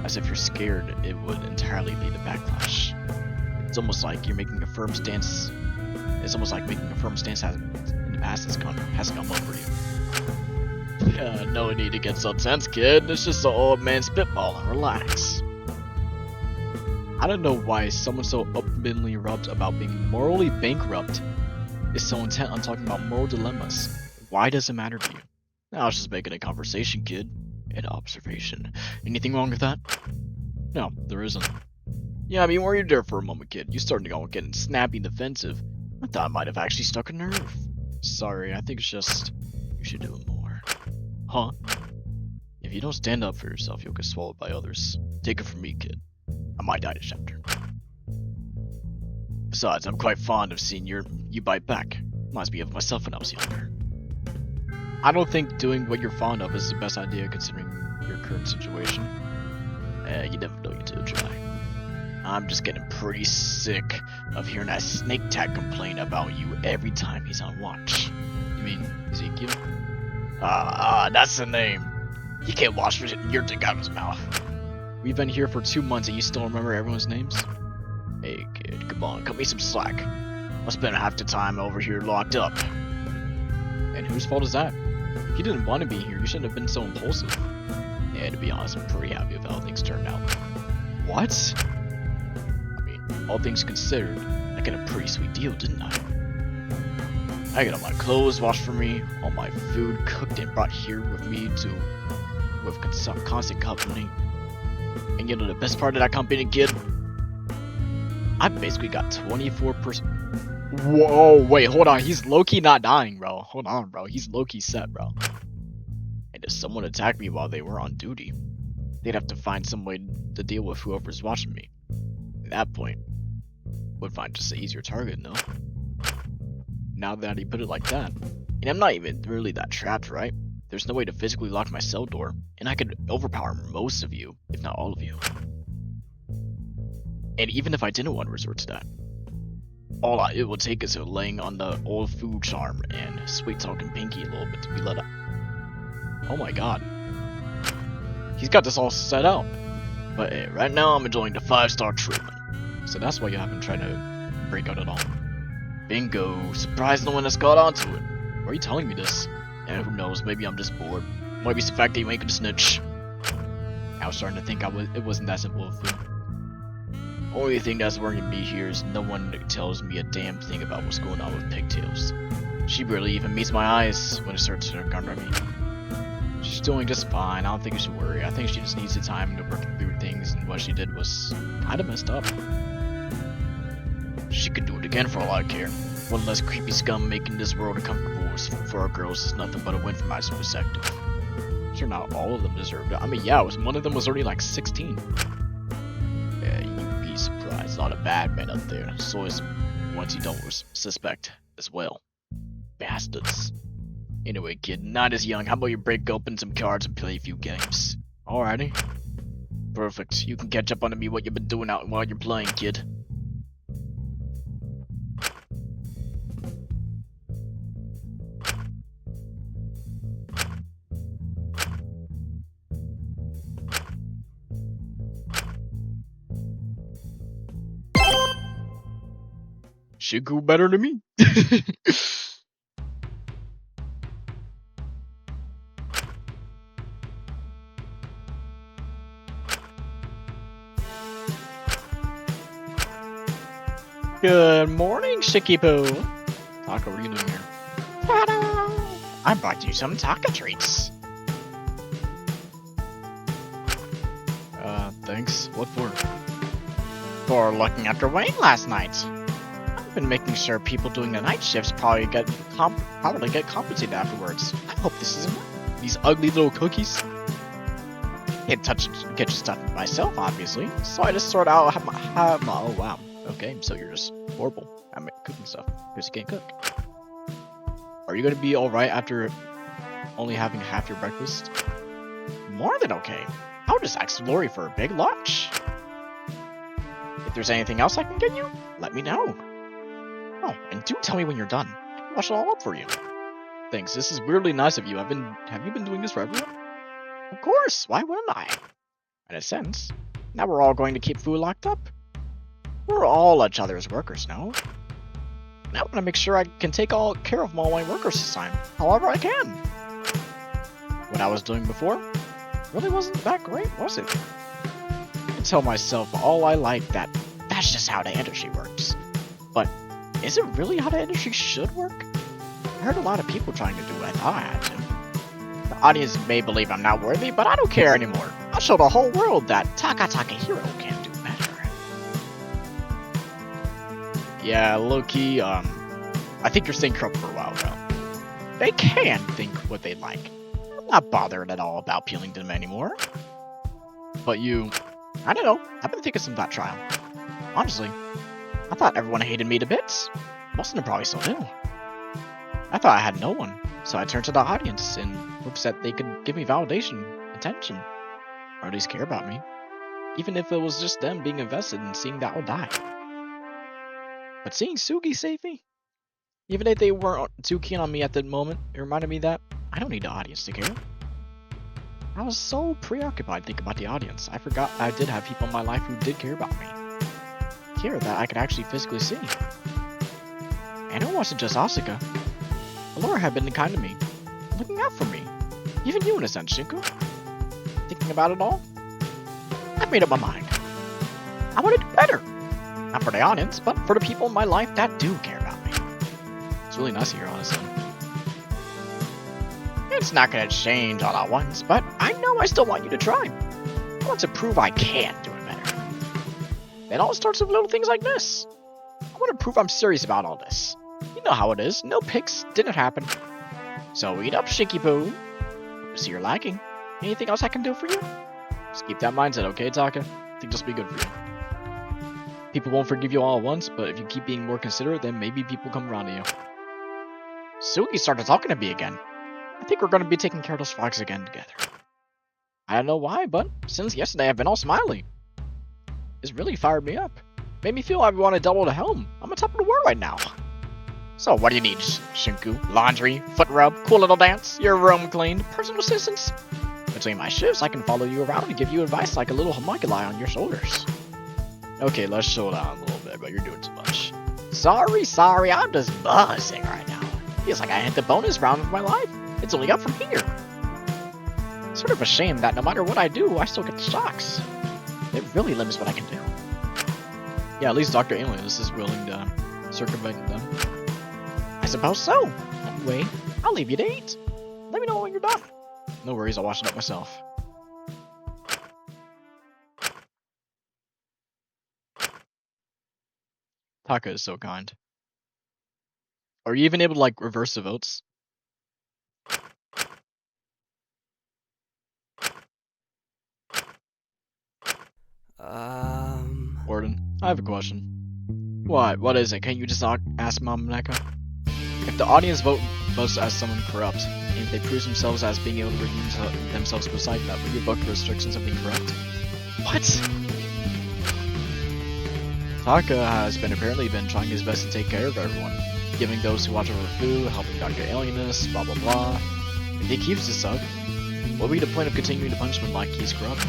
A: As if you're scared it would entirely lead to backlash. It's almost like you're making a firm stance. It's almost like making a firm stance in the past has come over you. Yeah, no need to get so tense, kid. It's just an old man spitballing. Relax. I don't know why someone so openly rubbed about being morally bankrupt is so intent on talking about moral dilemmas. Why does it matter to you? I was just making a conversation, kid. An observation. Anything wrong with that? No, there isn't. Yeah, I mean, were you there for a moment, kid? You started to go getting snappy and defensive. I thought I might have actually stuck a nerve. Sorry, I think it's just you should do it more. Huh? If you don't stand up for yourself, you'll get swallowed by others. Take it from me, kid. I might die this chapter. Besides, I'm quite fond of seeing you bite back. Reminds me of myself when I was younger. I don't think doing what you're fond of is the best idea considering your current situation. You never know until you try. I'm just getting pretty sick of hearing that snake tag complain about you every time he's on watch. You mean Ezekiel? That's the name. He can't wash your dick out of his mouth. We've been here for 2 months and you still remember everyone's names? Hey kid, come on, cut me some slack. I spent half the time over here locked up. And whose fault is that? If you didn't want to be here, you shouldn't have been so impulsive. Yeah, to be honest, I'm pretty happy with how things turned out. What? I mean, all things considered, I got a pretty sweet deal, didn't I? I got all my clothes washed for me, all my food cooked and brought here with me with constant company. And you know the best part of that company, kid? I basically got 24%. Whoa, wait, hold on. He's low-key not dying, bro. Hold on, bro. He's low-key set, bro. And if someone attacked me while they were on duty, they'd have to find some way to deal with whoever's watching me. At that point, would find just an easier target, no? Now that he put it like that, and I'm not even really that trapped, right? There's no way to physically lock my cell door, and I could overpower most of you, if not all of you. And even if I didn't want to resort to that, all it would take is a laying on the old food charm and sweet talking Pinky a little bit to be let up. Oh my god. He's got this all set out. But hey, right now I'm enjoying the 5-star treatment. So that's why you haven't tried to break out at all. Bingo! Surprised no one has got onto it. Why are you telling me this? And who knows, maybe I'm just bored. Maybe it's the fact that you ain't gonna snitch. I was starting to think it wasn't that simple of a thing. Only thing that's worrying me here is no one tells me a damn thing about what's going on with Pigtails. She barely even meets my eyes when it starts to gun at me. She's doing just fine, I don't think you should worry. I think she just needs the time to work through things, and what she did was kinda messed up. She could do it again for all I care. One less creepy scum making this world a comfortable for our girls is nothing but a win from my perspective. Sure, not all of them deserved it. I mean, yeah, one of them was already like 16. Yeah, you'd be surprised. A lot of bad men out there. So is ones you don't suspect as well. Bastards. Anyway, kid, not as young. How about you break open some cards and play a few games? Alrighty. Perfect. You can catch up on me what you've been doing out while you're playing, kid. Shiku better than me. Good morning, Shikipo. Taka, what are you doing here? Ta-da! I brought you some Taka treats. Thanks. What for? For looking after Wayne last night. I've been making sure people doing the night shifts probably get compensated afterwards. I hope this isn't these ugly little cookies. Can't get your stuff myself, obviously. So I just sort out oh wow. Okay, so you're just horrible at cooking stuff because you can't cook. Are you gonna be alright after only having half your breakfast? More than okay. I'll just ask Lori for a big lunch. If there's anything else I can get you, let me know. Oh, and do tell me when you're done. I'll wash it all up for you. Thanks, this is weirdly nice of you. Have you been doing this for everyone? Of course, why wouldn't I? In a sense, now we're all going to keep food locked up. We're all each other's workers, no? And I want to make sure I can take all care of all my workers this time, however I can. What I was doing before really wasn't that great, was it? I tell myself all I like that that's just how the industry works. But is it really how the industry should work? I heard a lot of people trying to do what I thought I had to. The audience may believe I'm not worthy, but I don't care anymore. I'll show the whole world that Taka Hero can do better. Yeah, low-key, I think you're staying corrupt for a while now. They can think what they like. I'm not bothered at all about appealing to them anymore. But I don't know, I've been thinking some of that trial. Honestly, I thought everyone hated me to bits. Most of them probably still do. I thought I had no one, so I turned to the audience in hopes that they could give me validation, attention, or at least care about me. Even if it was just them being invested in seeing that I would die. But seeing Sugi save me, even if they weren't too keen on me at the moment, it reminded me that I don't need the audience to care. I was so preoccupied thinking about the audience, I forgot I did have people in my life who did care about me. Care that I could actually physically see. And it wasn't just Asuka. Laura had been kind to me, looking out for me. Even you in a sense, Shinku. Thinking about it all, I've made up my mind. I want to do better. Not for the audience, but for the people in my life that do care about me. It's really nice here, honestly. It's not gonna change all at once, but I know I still want you to try. I want to prove I can do it better. It all starts with little things like this. I want to prove I'm serious about all this. You know how it is. No pics. Didn't happen. So eat up, Shinky Poo. See you're lacking. Anything else I can do for you? Just keep that mindset, okay, Taka? I think this will be good for you. People won't forgive you all at once, but if you keep being more considerate, then maybe people come around to you. Sugi started talking to me again. I think we're going to be taking care of those frogs again together. I don't know why, but since yesterday I've been all smiley. It's really fired me up. Made me feel I want to double the helm. I'm on top of the world right now. So what do you need, Shinku? Laundry, foot rub, cool little dance, your room cleaned, personal assistance? Between my shifts, I can follow you around and give you advice like a little homunculi on your shoulders. Okay, let's slow down a little bit, but you're doing too much. Sorry, I'm just buzzing right now. Feels like I hit the bonus round of my life. It's only up from here. Sort of a shame that no matter what I do, I still get the shocks. It really limits what I can do. Yeah, at least Dr. Alienus is willing to circumvent them. I suppose so. Anyway, I'll leave you to eat. Let me know when you're done. No worries, I'll wash it up myself. Taka is so kind. Are you even able to like reverse the votes? Gordon, I have a question. What is it? Can't you just not ask Mama Neko? If the audience votes as someone corrupt, and if they prove themselves as being able to redeem themselves beside that, will you invoke the restrictions of being corrupt? What? Taka has apparently been trying his best to take care of everyone, giving those who watch over food, helping Dr. Alienus, blah blah blah. If he keeps this up, what will be the point of continuing to punish him like he's corrupt?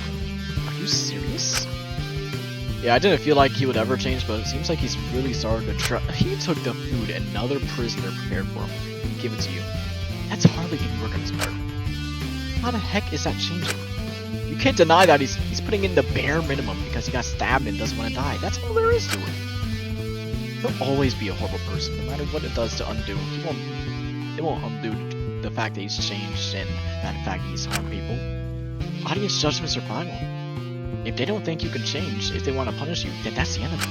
A: Are you serious? Yeah, I didn't feel like he would ever change, but it seems like he's really starting to try. He took the food another prisoner prepared for him and gave it to you. That's hardly any work on his part. How the heck is that changing? You can't deny that he's putting in the bare minimum because he got stabbed and doesn't want to die. That's all there is to it. He'll always be a horrible person, no matter what it does to undo. It won't undo the fact that he's changed and that in fact he's harmed people. Audience judgments are final. If they don't think you can change, if they want to punish you, then that's the end of it.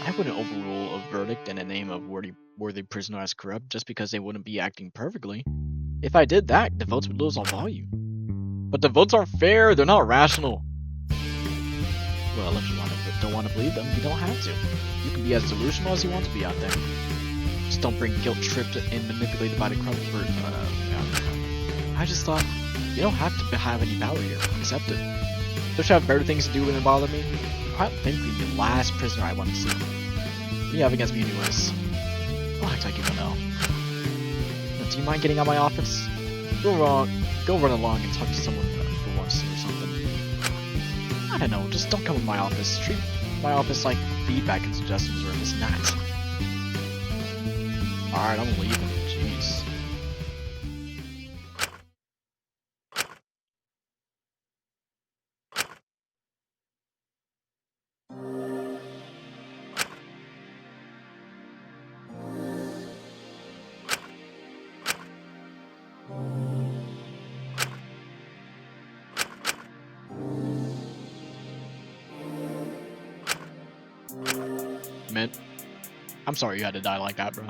A: I wouldn't overrule a verdict in the name of worthy prisoner as corrupt just because they wouldn't be acting perfectly. If I did that, the votes would lose all value. But the votes aren't fair, they're not rational. Well, if you don't want to believe them, you don't have to. You can be as delusional as you want to be out there. Just don't bring guilt tripped and manipulated by the corrupt I just thought, you don't have to have any power here. Accept it. Don't you have better things to do than bother me? You're quite frankly the last prisoner I want to see. What do you have against me anyways? I'll act like you don't know. Do you mind getting out of my office? Go run along and talk to someone for once or something. I don't know, just don't come to my office. Treat my office like feedback and suggestions room. It's not. Alright, I'm leaving. Jeez. Mint. I'm sorry you had to die like that, bro.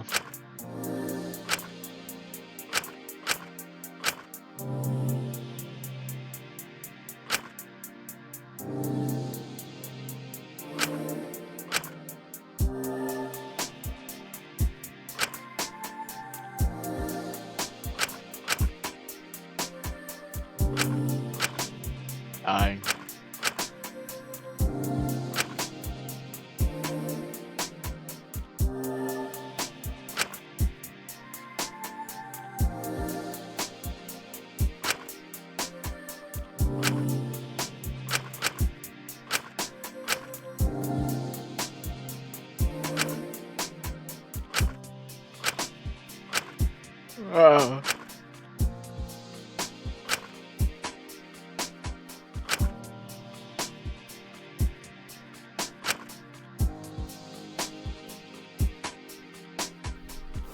A: Dying.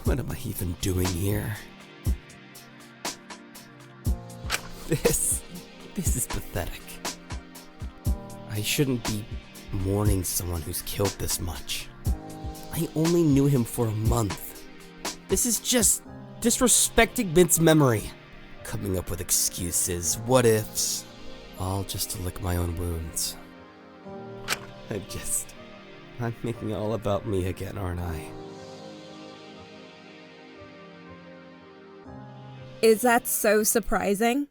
E: What am I even doing here? This is pathetic. I shouldn't be mourning someone who's killed this much. I only knew him for a month. This is just disrespecting Mint's memory. Coming up with excuses, what ifs, all just to lick my own wounds. I'm making it all about me again, aren't I?
C: Is that so surprising?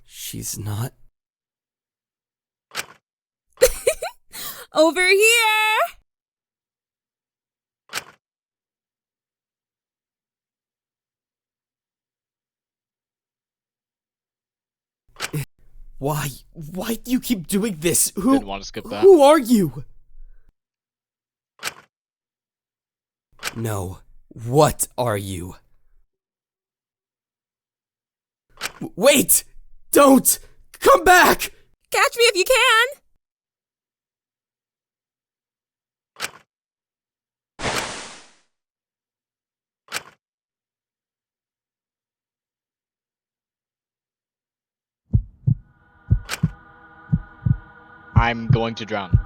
E: She's not.
C: Over here!
E: Why? Why do you keep doing this?
A: Didn't want to skip that.
E: Who are you? No. What are you? Wait! Don't! Come back!
C: Catch me if you can!
A: I'm going to drown.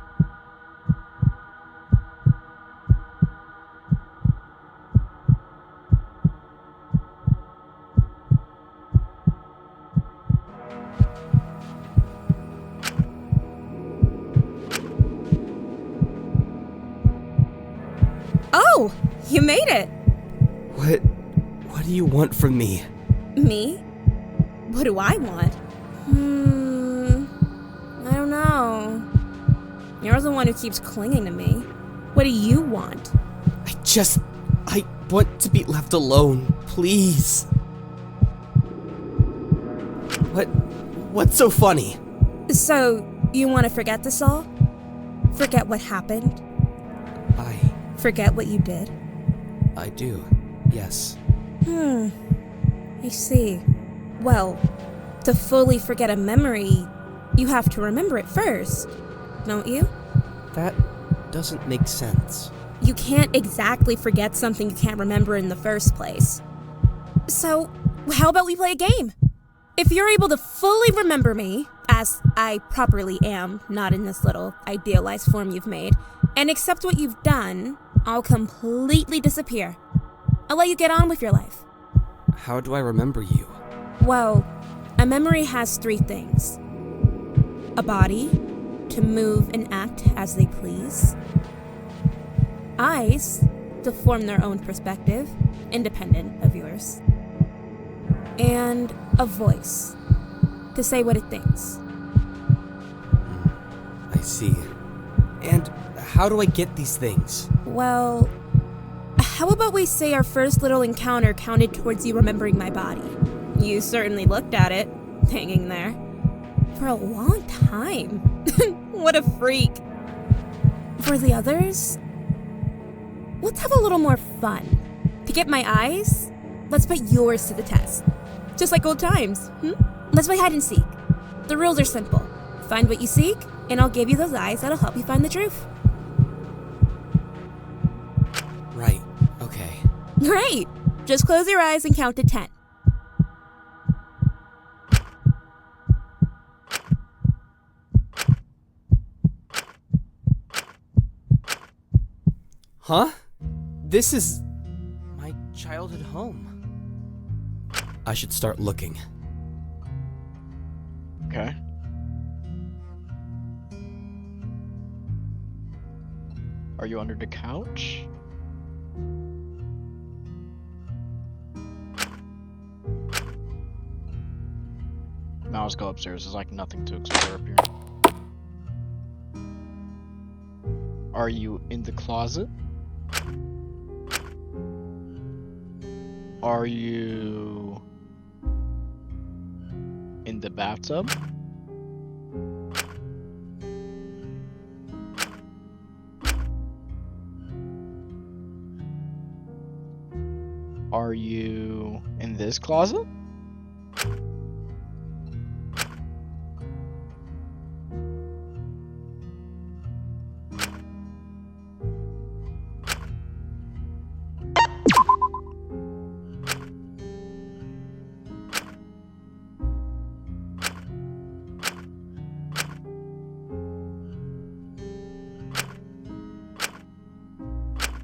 C: Oh, you made it!
E: What do you want from me?
C: Me? What do I want? I don't know. You're the one who keeps clinging to me. What do you want?
E: I want to be left alone, please. What's so funny?
C: So, you want to forget this all? Forget what happened? Forget what you did?
E: I do, yes.
C: I see. Well, to fully forget a memory, you have to remember it first, don't you?
E: That doesn't make sense.
C: You can't exactly forget something you can't remember in the first place. So, how about we play a game? If you're able to fully remember me, as I properly am, not in this little idealized form you've made, and accept what you've done, I'll completely disappear. I'll let you get on with your life.
E: How do I remember you?
C: Well, a memory has 3 things. A body, to move and act as they please. Eyes, to form their own perspective, independent of yours. And a voice, to say what it thinks.
E: I see. And how do I get these things?
C: Well, how about we say our first little encounter counted towards you remembering my body? You certainly looked at it, hanging there, for a long time. What a freak. For the others, let's have a little more fun. To get my eyes, let's put yours to the test. Just like old times, Let's play hide and seek. The rules are simple. Find what you seek, and I'll give you those eyes that'll help you find the truth.
E: Right, okay.
C: Great! Just close your eyes and count to 10.
E: Huh? This is my childhood home. I should start looking.
A: Okay. Are you under the couch? Now let's go upstairs. There's like nothing to explore up here. Are you in the closet? Are you in the bathtub? Are you in this closet?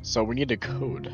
A: So we need a code.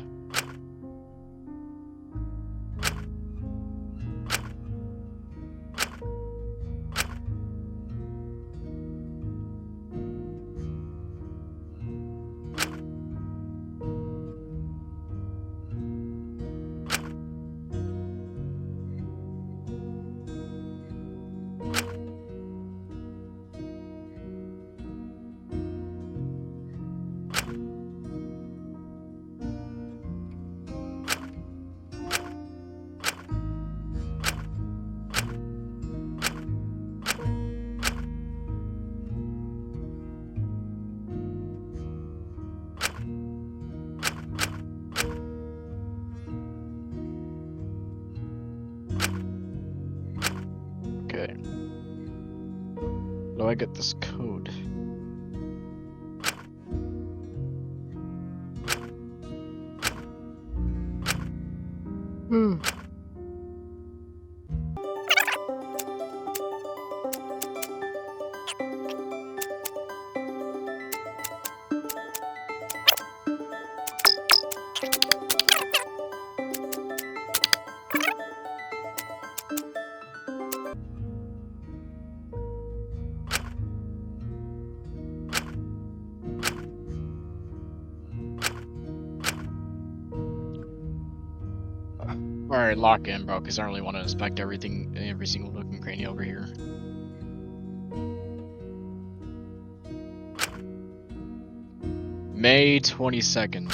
A: Alright. How do I get this code? Alright, lock in, bro, because I really want to inspect everything, every single nook and cranny over here. May 22nd.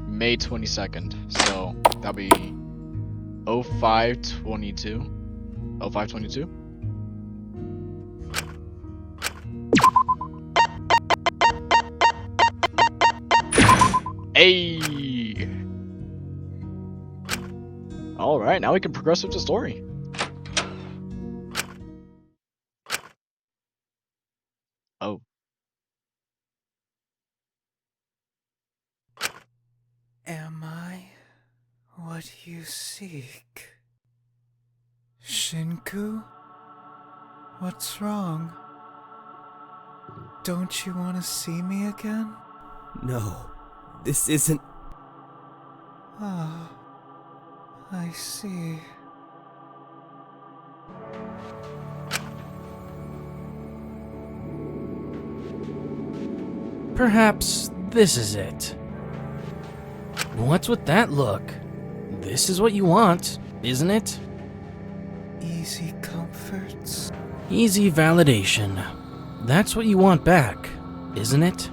A: May 22nd. So that'll be 0522. 0522? Hey! Alright, now we can progress with the story. Oh.
F: Am I what you seek? Shinku? What's wrong? Don't you want to see me again?
E: No, this isn't.
F: Ah, I see.
G: Perhaps this is it. What's with that look? This is what you want, isn't it?
F: Easy comforts.
G: Easy validation. That's what you want back, isn't it?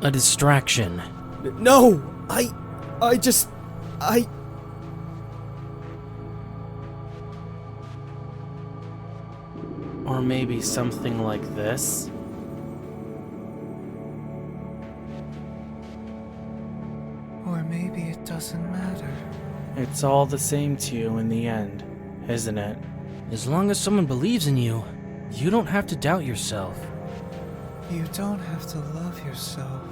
G: A distraction.
E: No!
G: Or maybe something like this?
F: Or maybe it doesn't matter.
G: It's all the same to you in the end, isn't it? As long as someone believes in you, you don't have to doubt yourself.
F: You don't have to love yourself.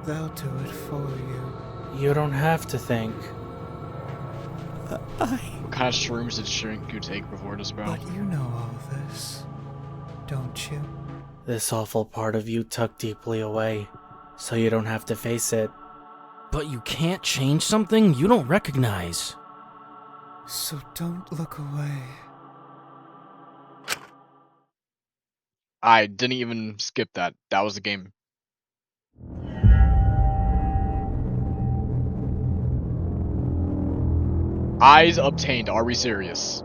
F: They'll do it for you.
G: You don't have to think.
A: What kind of shrooms did Shinku take before this, bro?
F: But you know all this, don't you?
G: This awful part of you tucked deeply away, so you don't have to face it. But you can't change something you don't recognize.
F: So don't look away.
A: I didn't even skip that. That was the game. Eyes obtained. Are we serious?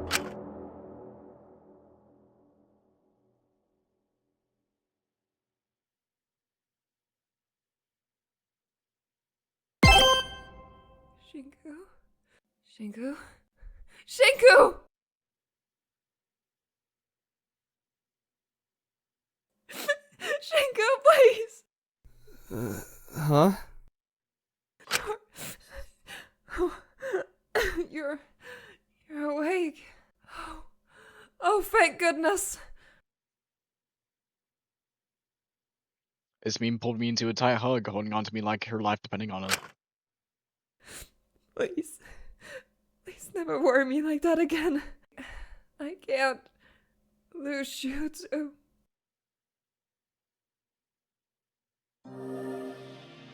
B: Shinku? Shinku? Shinku! Shinku, please!
E: Huh?
B: You're awake. Oh, thank goodness.
A: This meme pulled me into a tight hug, holding on to me like her life depending on it.
B: Please never worry me like that again. I can't lose you too.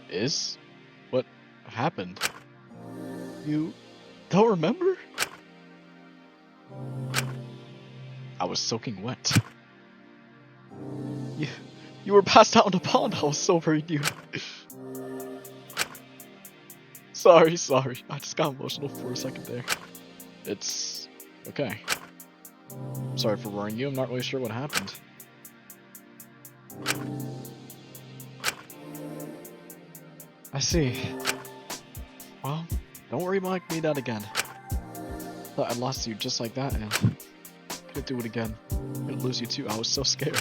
A: Is? What happened? You don't remember? I was soaking wet. You were passed out in the pond. I was so worried you. Sorry. I just got emotional for a second there. It's okay. I'm sorry for worrying you. I'm not really sure what happened. I see. Well, don't worry about me that again. Thought I lost you just like that and couldn't do it again. I'd lose you too. I was so scared.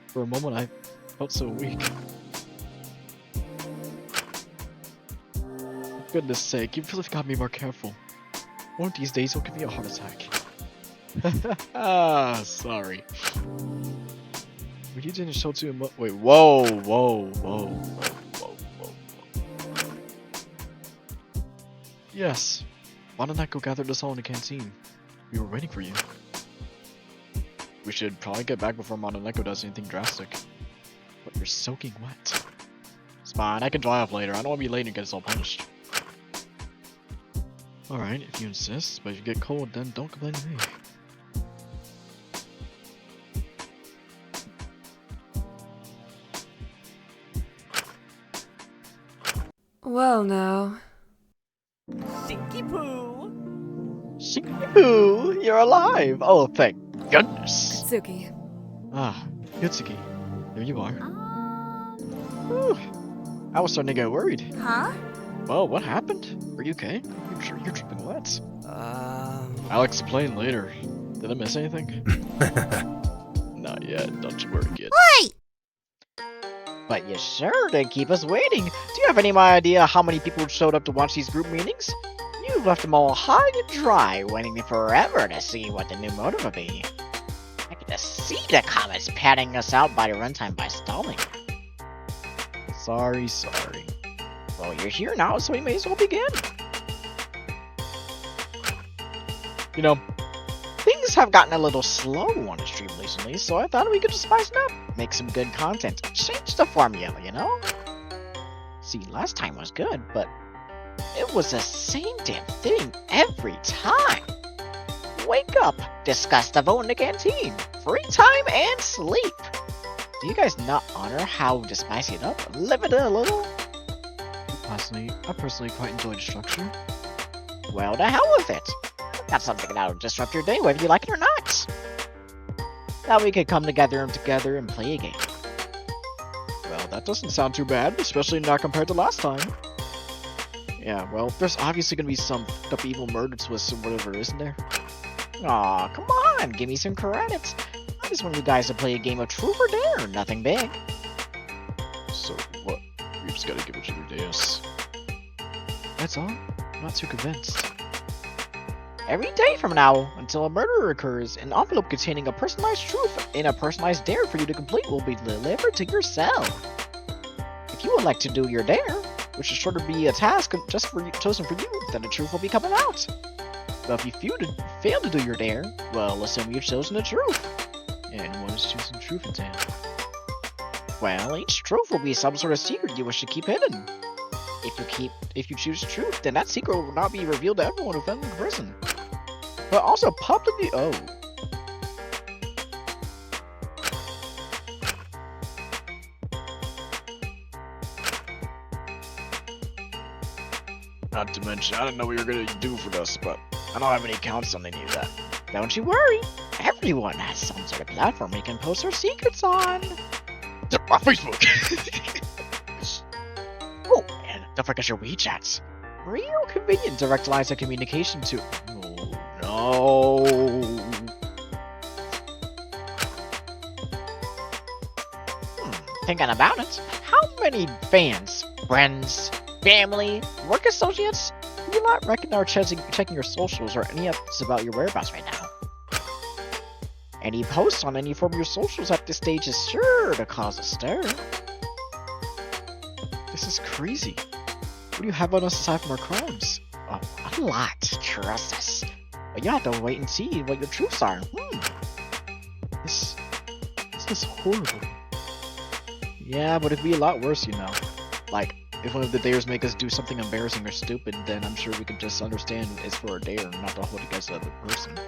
A: For a moment I felt so weak. Goodness sake, you've really got to be more careful. One of these days, you'll give me a heart attack. Ah, sorry. But you didn't show too much. Wait, whoa. Yes, Mononeko gathered us all in the canteen. We were waiting for you. We should probably get back before Mononeko does anything drastic. But you're soaking wet. It's fine, I can dry off later. I don't want to be late and get us all punished. Alright, if you insist, but if you get cold, then don't complain to me.
H: Well, now.
A: Shinky Poo, you're alive! Oh, thank goodness!
H: Suki.
A: Ah, Yutsuki, there you are. Whew. I was starting to get worried.
C: Huh?
A: Well, what happened? Are you okay? You're dripping wet. I'll explain later. Did I miss anything? Not yet, don't you worry, kid.
C: Wait!
I: But you sure did keep us waiting. Do you have any idea how many people showed up to watch these group meetings? You left them all high and dry, waiting forever to see what the new motive would be. I could just see the comments patting us out by the runtime by stalling.
A: Sorry.
I: Well, you're here now, so we may as well begin. You know, things have gotten a little slow on the stream recently, so I thought we could just spice it up. Make some good content. Change the formula, you know? See, last time was good, but it was the same damn thing every time. Wake up, discuss the vote in the canteen, free time, and sleep. Do you guys not honor how to spice it up? Live it a little?
A: I personally quite enjoy the structure.
I: Well, the hell with it. That's something that'll disrupt your day whether you like it or not. Now we could come together and play a game.
A: Well, that doesn't sound too bad, especially not compared to last time. Yeah, well, there's obviously gonna be some f***ed up evil murder twist or whatever, isn't there?
I: Aw, come on, give me some credits. I just want you guys to play a game of truth or dare, nothing big.
A: So, what? We just gotta give each other days. That's all? I'm not too convinced.
I: Every day from now, until a murder occurs, an envelope containing a personalized truth and a personalized dare for you to complete will be delivered to your cell. If you would like to do your dare, which is sure to be a task just chosen for you, then the truth will be coming out. But if you fail to do your dare, well, assume you've chosen the truth.
A: And what does choosing truth entail?
I: Well, each truth will be some sort of secret you wish to keep hidden. If you choose truth, then that secret will not be revealed to everyone who found in prison. But also publicly. Oh.
A: Not to mention, I don't know what you're gonna do for this, but I don't have any accounts on any of that.
I: Don't you worry. Everyone has some sort of platform we can post our secrets on.
A: On Facebook!
I: Oh, and don't forget your WeChats. Real convenient direct lines of communication to... Oh, no. Thinking about it, how many fans, friends, family, work associates do you not reckon are checking your socials or any updates about your whereabouts right now? Any posts on any form of your socials at this stage is sure to cause a stir.
A: This is crazy. What do you have on us aside from our crimes?
I: Oh, a lot, trust us. But you have to wait and see what your truths are.
A: This is horrible.
I: Yeah, but it'd be a lot worse, you know. Like, if one of the dares make us do something embarrassing or stupid, then I'm sure we could just understand it's for a dare, not to hold against the other person.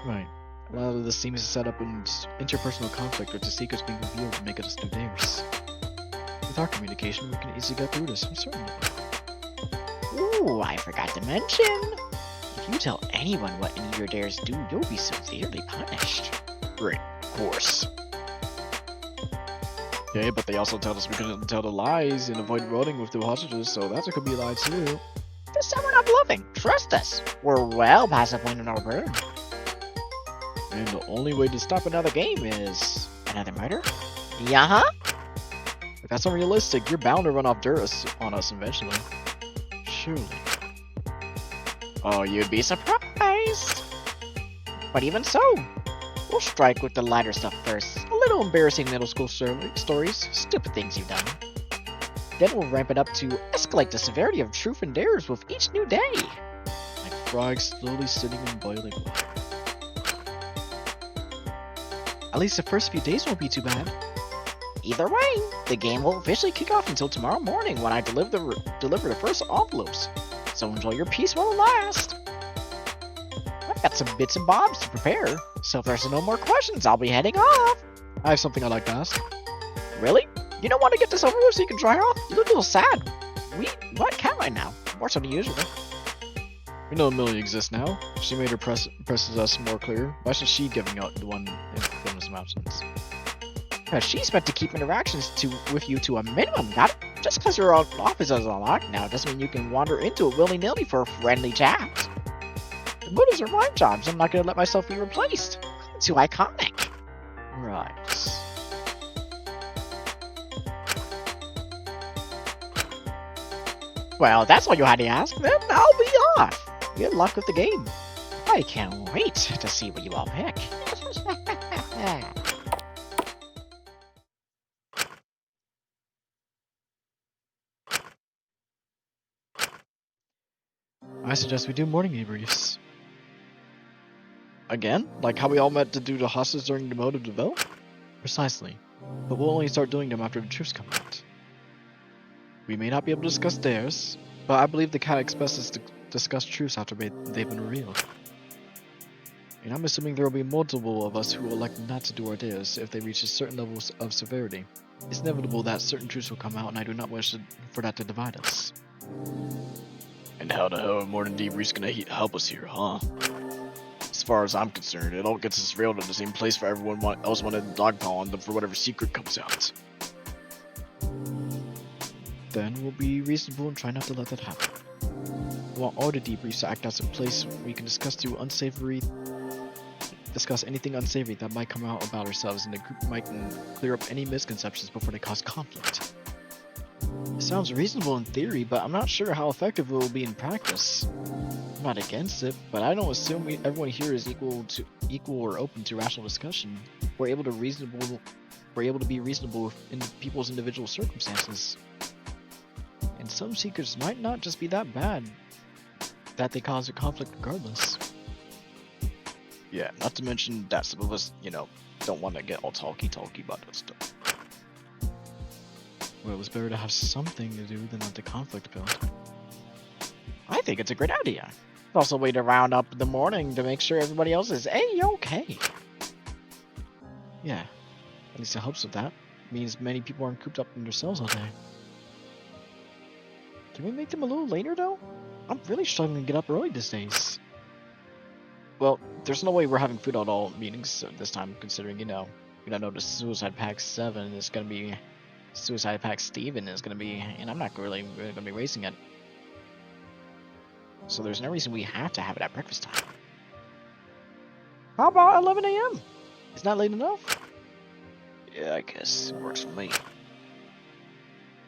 A: Right. A lot of this seems to set up an interpersonal conflict with the secrets being revealed to make us do dares. With our communication, we can easily get through this, I'm certain.
I: Ooh, I forgot to mention. If you tell anyone what any of your dares do, you'll be severely punished.
A: Great, of course. Okay, but they also tell us we couldn't tell the lies and avoid voting with the hostages, so that could be a lie too.
I: This time we're not bluffing. Trust us. We're well past the point in our burn.
A: And the only way to stop another game is...
I: Another murder? Yeah-huh?
A: If that's unrealistic, you're bound to run off dirt on us eventually. surely.
I: Oh, you'd be surprised. But even so, we'll strike with the lighter stuff first. A little embarrassing middle school stories, stupid things you've done. Then we'll ramp it up to escalate the severity of truth and dares with each new day.
A: Like frogs slowly sitting in boiling water. At least the first few days won't be too bad.
I: Either way, the game will officially kick off until tomorrow morning when I deliver the first envelopes. So enjoy your peace while it lasts. I've got some bits and bobs to prepare, so if there's no more questions, I'll be heading off.
A: I have something I'd like to ask.
I: Really? You don't want to get this over with so you can dry off? You look a little sad. What cat right now? More so than usual.
A: We know Millie exists now. She made her presses us more clear. Why should she giving out the one in some absence?
I: Because she's meant to keep interactions with you to a minimum, got it? Just because your office is unlocked now doesn't mean you can wander into it willy-nilly for a friendly chat. The motives are my jobs. I'm not going to let myself be replaced. I'm too iconic.
A: Right.
I: Well, that's all you had to ask. Then I'll be off. Good luck with the game. I can't wait to see what you all pick.
A: I suggest we do morning debriefs. Again? Like how we all met to do the hostage during the mode of develop? Precisely. But we'll only start doing them after the truths come out. We may not be able to discuss theirs, but I believe the cat expects us to discuss truths after they've been revealed. And I'm assuming there will be multiple of us who will elect not to do our theirs if they reach a certain level of severity. It's inevitable that certain truths will come out, and I do not wish for that to divide us. And how the hell are morning debriefs gonna help us here, huh? As far as I'm concerned, it all gets us railed in the same place for everyone else wanted to dogpile on them for whatever secret comes out. Then we'll be reasonable and try not to let that happen. We want all the debriefs to act as a place we can discuss anything unsavory that might come out about ourselves, and the group might clear up any misconceptions before they cause conflict. It sounds reasonable in theory, but I'm not sure how effective it will be in practice. I'm not against it, but I don't assume everyone here is equal or open to rational discussion. We're able to be reasonable in people's individual circumstances. And some secrets might not just be that bad that they cause a conflict regardless. Yeah, not to mention that some of us, don't want to get all talky about that stuff. Well, it was better to have something to do than let the conflict build.
I: I think it's a great idea. It's also a way to round up in the morning to make sure everybody else is A-okay.
A: Yeah, at least it helps with that. It means many people aren't cooped up in their cells all day.
I: Can we make them a little later, though?
A: I'm really struggling to get up early these days.
I: Well, there's no way we're having food at all meetings this time, considering, we don't know the Suicide Pack 7 is going to be... Suicide Pack Steven is going to be... And I'm not really going to be racing it. So there's no reason we have to have it at breakfast time. How about 11 a.m.? Isn't that late enough?
A: Yeah, I guess it works for me.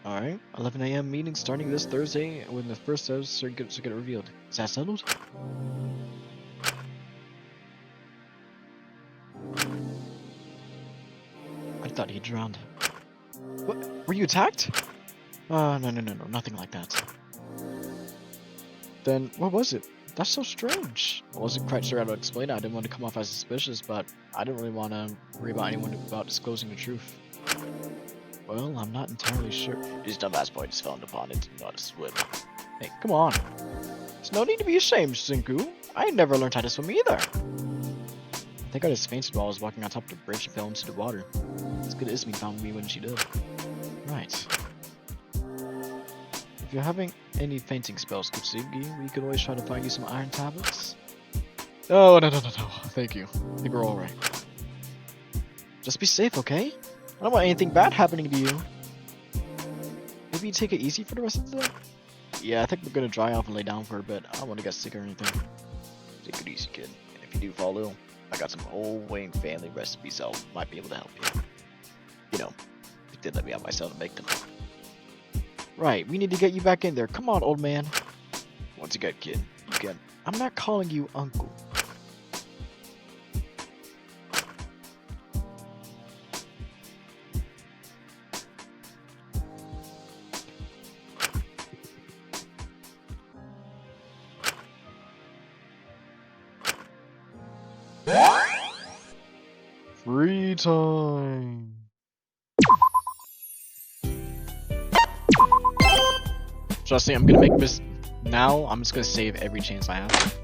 A: Alright, 11 a.m. meeting starting this Thursday when the first circuits get revealed. Is that settled? I thought he drowned. What? Were you attacked? No, nothing like that. Then, what was it? That's so strange. I wasn't quite sure how to explain it. I didn't want to come off as suspicious, but I didn't really want to worry about anyone about disclosing the truth. Well, I'm not entirely sure. His dumbass boy just fell upon it and not to swim. Hey, come on. There's no need to be ashamed, Shinku. I never learned how to swim either. I think I just fainted while I was walking on top of the bridge and fell into the water. It's good Ismi found me when she did. Right. If you're having any fainting spells, Kutsugi, we could always try to find you some iron tablets. Oh, no. Thank you. I think we're alright. Just be safe, okay? I don't want anything bad happening to you. Maybe you take it easy for the rest of the day? Yeah, I think we're gonna dry off and lay down for a bit. I don't want to get sick or anything. Take it easy, kid. And if you do fall ill, I got some old Wayne family recipes I might be able to help you. You did let me out my cell to make them. Right, we need to get you back in there. Come on, old man. Once again, kid. Again, I'm not calling you uncle. Free time. Trust me, I'm gonna make this now. I'm just gonna save every chance I have.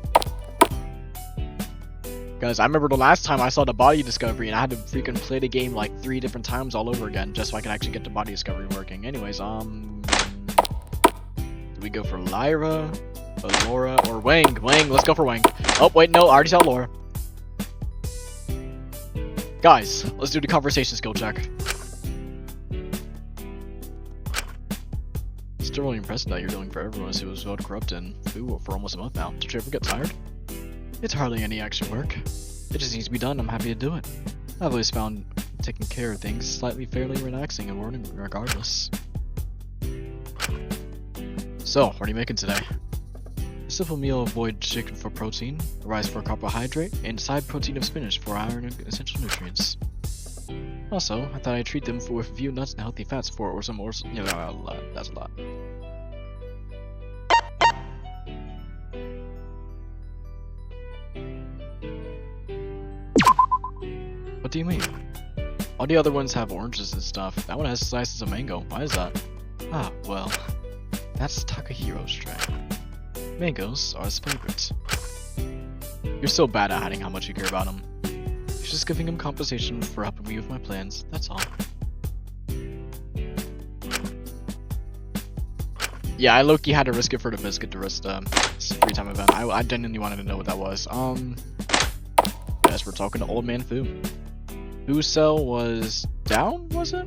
A: Guys, I remember the last time I saw the body discovery and I had to freaking play the game like 3 different times all over again just so I could actually get the body discovery working. Anyways, do we go for Lyra, Laura, or Wang? Wang, let's go for Wang. Oh, wait, no, I already saw Laura. Guys, let's do the conversation skill check. Still really impressed that you're doing for everyone who was so corrupt and foo for almost a month now. Did you ever get tired? It's hardly any extra work. It just needs to be done. I'm happy to do it. I've always found taking care of things slightly fairly relaxing and rewarding regardless. So, what are you making today? A simple meal of boiled chicken for protein, rice for carbohydrate, and side protein of spinach for iron and essential nutrients. Also, I thought I'd treat them with a few nuts and healthy fats for some more. You know, that's a lot. What do you mean? All the other ones have oranges and stuff. That one has slices of mango. Why is that? Ah, well, that's Takahiro's trait. Mangoes are his favorite. You're so bad at hiding how much you care about him. You're just giving him compensation for helping me with my plans, that's all. Yeah, I low-key had to risk it for the biscuit to risk the free time event. I genuinely wanted to know what that was. Guess we're talking to Old Man Fu. Fu's cell was down, was it?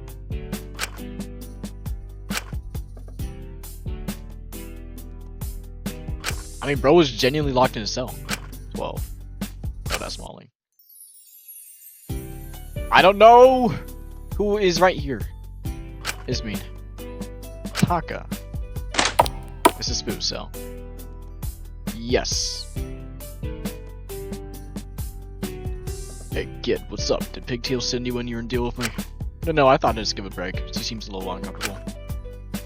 A: I mean, bro was genuinely locked in his cell. 12. Oh, that's Molly. I don't know who is right here. It's me. Taka. This is Fu's cell. Yes. Hey, kid, what's up? Did Pigtail send you when you were in deal with me? No, I thought I'd just give a break. She seems a little uncomfortable.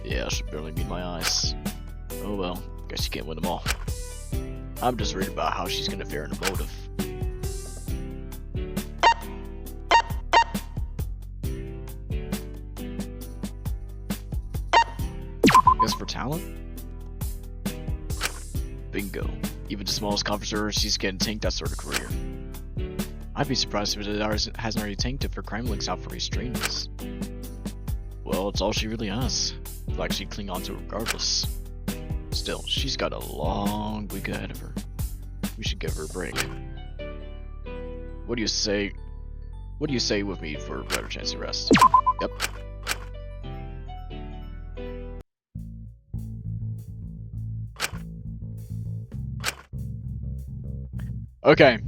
A: Yeah, I should barely meet my eyes. Oh well, guess you can't win them all. I'm just worried about how she's gonna fare in the motive. Guess for talent? Bingo. Even the smallest officer, she's getting tanked that sort of career. I'd be surprised if it hasn't already tanked it for crime links out for restraints. Well, it's all she really has. Like she'd cling on to it regardless. Still, she's got a long week ahead of her. We should give her a break. What do you say? What do you say with me for a better chance to rest? Yep. Okay.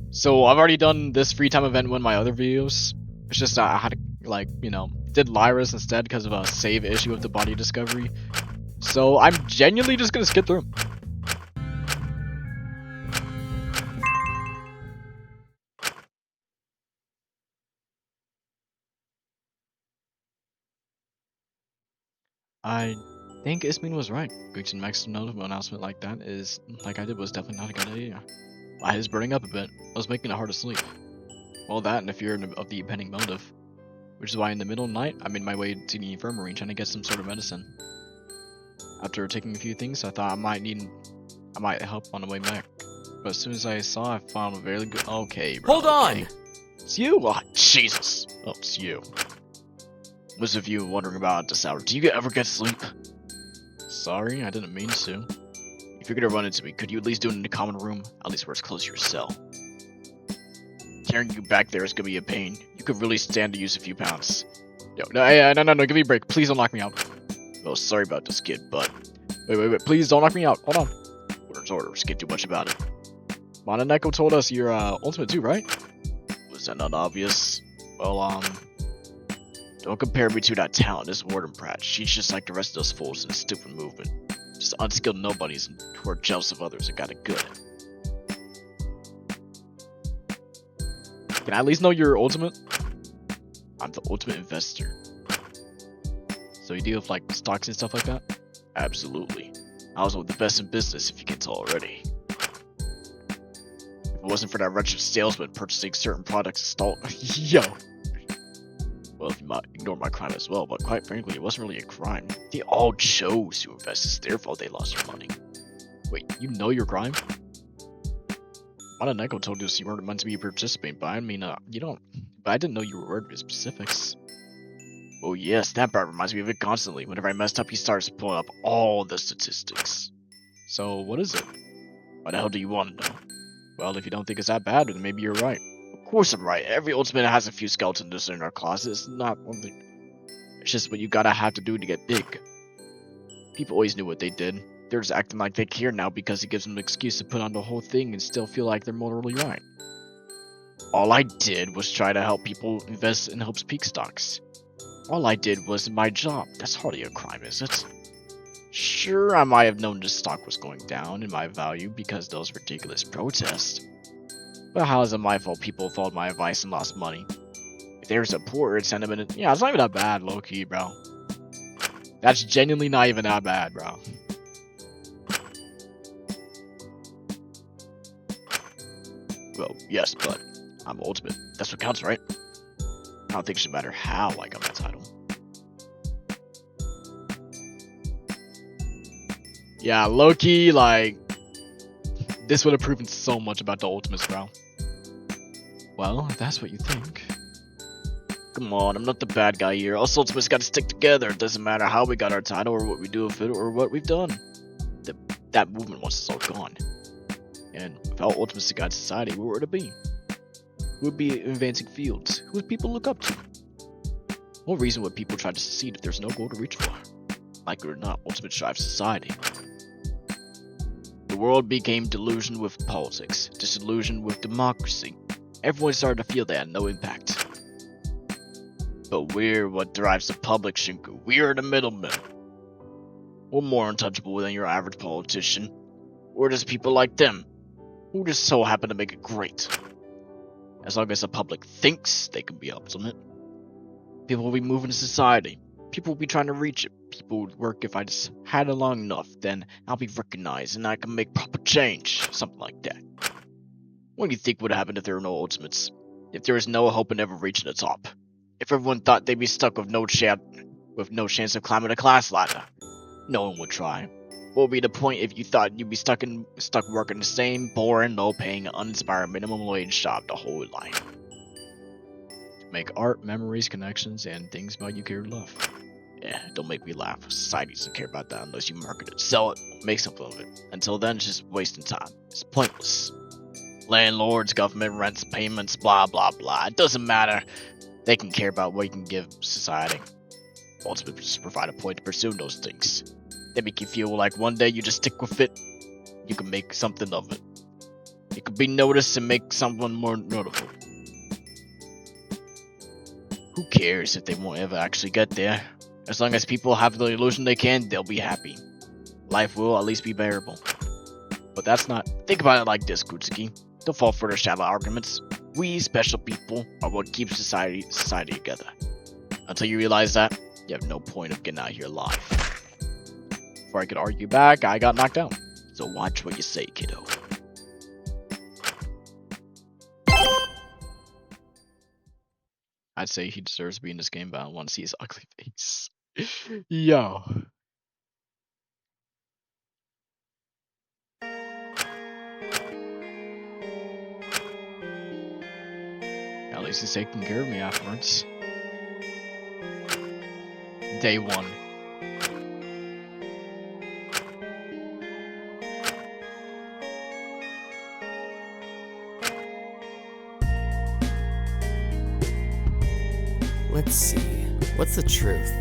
A: So I've already done this free time event in one of my other videos. It's just I had to, like, you know, did Lyra's instead because of a save issue with the body discovery. So I'm genuinely just gonna skip through them. I think Ismin was right. Reaching maximum notable announcement like that is, like I did, was definitely not a good idea. My head is burning up a bit. I was making it hard to sleep. Well, that and the fear of the impending motive. Which is why in the middle of the night, I made my way to the infirmary trying to get some sort of medicine. After taking a few things, I thought I might help on the way back. But as soon as I saw, I found a very good. Okay, bro.
E: Hold on!
A: It's you? Oh, Jesus. Oh, it's you. Most of you wondering about this hour. Do you ever get sleep? Sorry, I didn't mean to. If you're gonna run into me, could you at least do it in the common room? At least where it's close to your cell. Carrying you back there is gonna be a pain. You could really stand to use a few pounds. No, give me a break. Please don't knock me out. Oh, sorry about this, kid, but... Wait, please don't knock me out. Hold on. Orders, can't do much about it. Mononeko told us you're, ultimate too, right? Was that not obvious? Well, don't compare me to that talentless warden brat. She's just like the rest of those fools in stupid movement. Just unskilled nobodies who are jealous of others and got it good. Can I at least know your ultimate? I'm the ultimate investor. So you deal with like stocks and stuff like that? Absolutely. I was one of the best in business, if you can tell already. If it wasn't for that wretched salesman purchasing certain products installed. Yo! Well, if you might ignore my crime as well, but quite frankly, it wasn't really a crime. They all chose to invest. It's their fault they lost their money. Wait, you know your crime? Neko told us you weren't meant to be participating, but I mean, you don't. But I didn't know you were aware of the specifics. Oh yes, that part reminds me of it constantly. Whenever I messed up, he starts pulling up all the statistics. So, what is it? Why the hell do you want to know? Well, if you don't think it's that bad, then maybe you're right. Of course I'm right. Every ultimate has a few skeletons in our closet. It's not one thing. It's just what you gotta have to do to get big. People always knew what they did. They're just acting like they care now because it gives them an excuse to put on the whole thing and still feel like they're morally right. All I did was try to help people invest in Hope's Peak stocks. All I did was my job. That's hardly a crime, is it? Sure, I might have known the stock was going down in my value because of those ridiculous protests. But how is it my fault people followed my advice and lost money? If there's a poor sentiment, yeah, it's not even that bad, low-key, bro. That's genuinely not even that bad, bro. Well, yes, but I'm ultimate. That's what counts, right? I don't think it should matter how I got that title. Yeah, low-key, like, this would have proven so much about the ultimates, bro. Well, if that's what you think. Come on, I'm not the bad guy here. Us ultimates gotta stick together. It doesn't matter how we got our title or what we do with it or what we've done. That movement once it's all gone. And without ultimates to guide society, where would it be? Who would be advancing fields? Who would people look up to? What reason would people try to succeed if there's no goal to reach for? Like it or not, ultimates drive society. The world became delusioned with politics, disillusioned with democracy. Everyone started to feel they had no impact. But we're what drives the public, Shinku. We're the middlemen. We're more untouchable than your average politician. We're just people like them, who just so happen to make it great. As long as the public thinks they can be ultimate, people will be moving to society. People will be trying to reach it. People would work if I just had it long enough, then I'll be recognized and I can make proper change. Something like that. What do you think would happen if there were no ultimates? If there was no hope in ever reaching the top? If everyone thought they'd be stuck with no chance of climbing the class ladder? No one would try. What would be the point if you thought you'd be stuck working the same boring, low-paying, uninspired minimum wage job the whole life? Make art, memories, connections, and things about you care to love. Yeah, don't make me laugh. Society doesn't care about that unless you market it, sell it, make something of it. Until then, it's just wasting time. It's pointless. Landlords, government, rents, payments, blah blah blah. It doesn't matter. They can care about what you can give society. Ultimately, just provide a point to pursue those things. They make you feel like one day you just stick with it. You can make something of it. You can be noticed and make someone more notable. Who cares if they won't ever actually get there? As long as people have the illusion they can, they'll be happy. Life will at least be bearable. But that's not... Think about it like this, Kutsuki. Don't fall for the shallow arguments. We special people are what keeps society together. Until you realize that, you have no point of getting out of here alive. Before I could argue back, I got knocked out. So watch what you say, kiddo. I'd say he deserves to be in this game, but I don't want to see his ugly face. Yo. At least he's taking care of me afterwards. Day 1.
E: Let's see. What's the truth?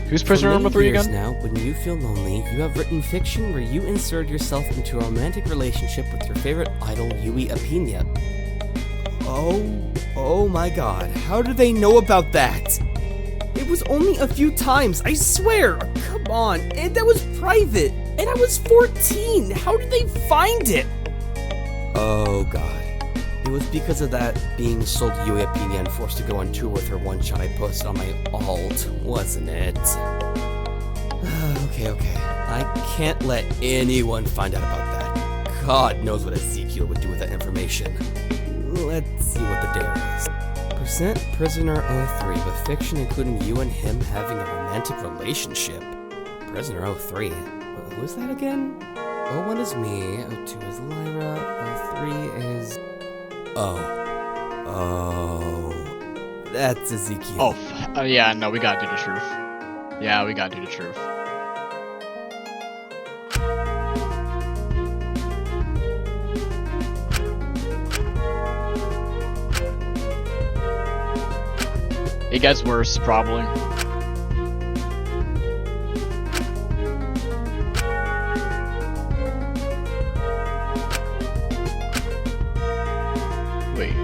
A: Who's prisoner number 3 again?
E: Now, when you feel lonely, you have written fiction where you insert yourself into a romantic relationship with your favorite idol, Yui Apina. Oh my god, how do they know about that? It was only a few times, I swear! Come on, and that was private! And I was 14! How did they find it? Oh god. It was because of that being sold to Yuya Pina and forced to go on tour with her one shot I posted on my alt, wasn't it? Okay. I can't let anyone find out about that. God knows what Ezekiel would do with that information. Let's see what the dare is. Present Prisoner 03 with fiction including you and him having a romantic relationship. Prisoner 03? Who is that again? 01 is me, 02 is Lyra, 03 is... Oh, that's Ezekiel.
A: Oh, yeah, no, we gotta do the truth. Yeah, we gotta do the truth. It gets worse, probably. Wait,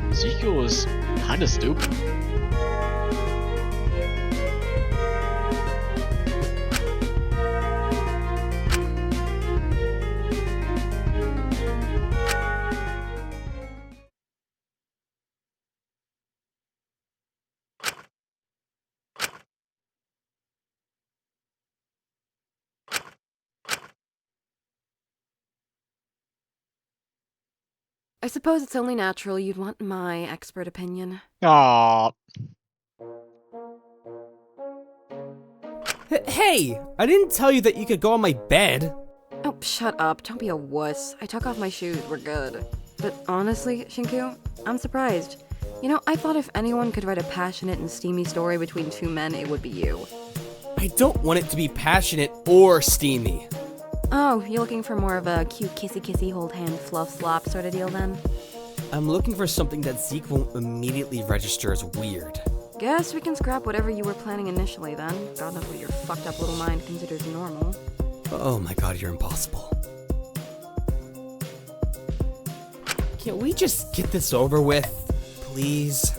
A: Ezekiel was kinda stupid.
H: I suppose it's only natural you'd want my expert opinion.
A: Aww.
E: Hey! I didn't tell you that you could go on my bed!
H: Oh, shut up. Don't be a wuss. I took off my shoes. We're good. But honestly, Shinku, I'm surprised. You know, I thought if anyone could write a passionate and steamy story between two men, it would be you.
E: I don't want it to be passionate or steamy.
H: Oh, you're looking for more of a cute kissy hold hand fluff slop sort of deal then?
E: I'm looking for something that Zeke won't immediately register as weird.
H: Guess we can scrap whatever you were planning initially then. God knows what your fucked up little mind considers normal.
E: Oh my god, you're impossible. Can't we just get this over with, please?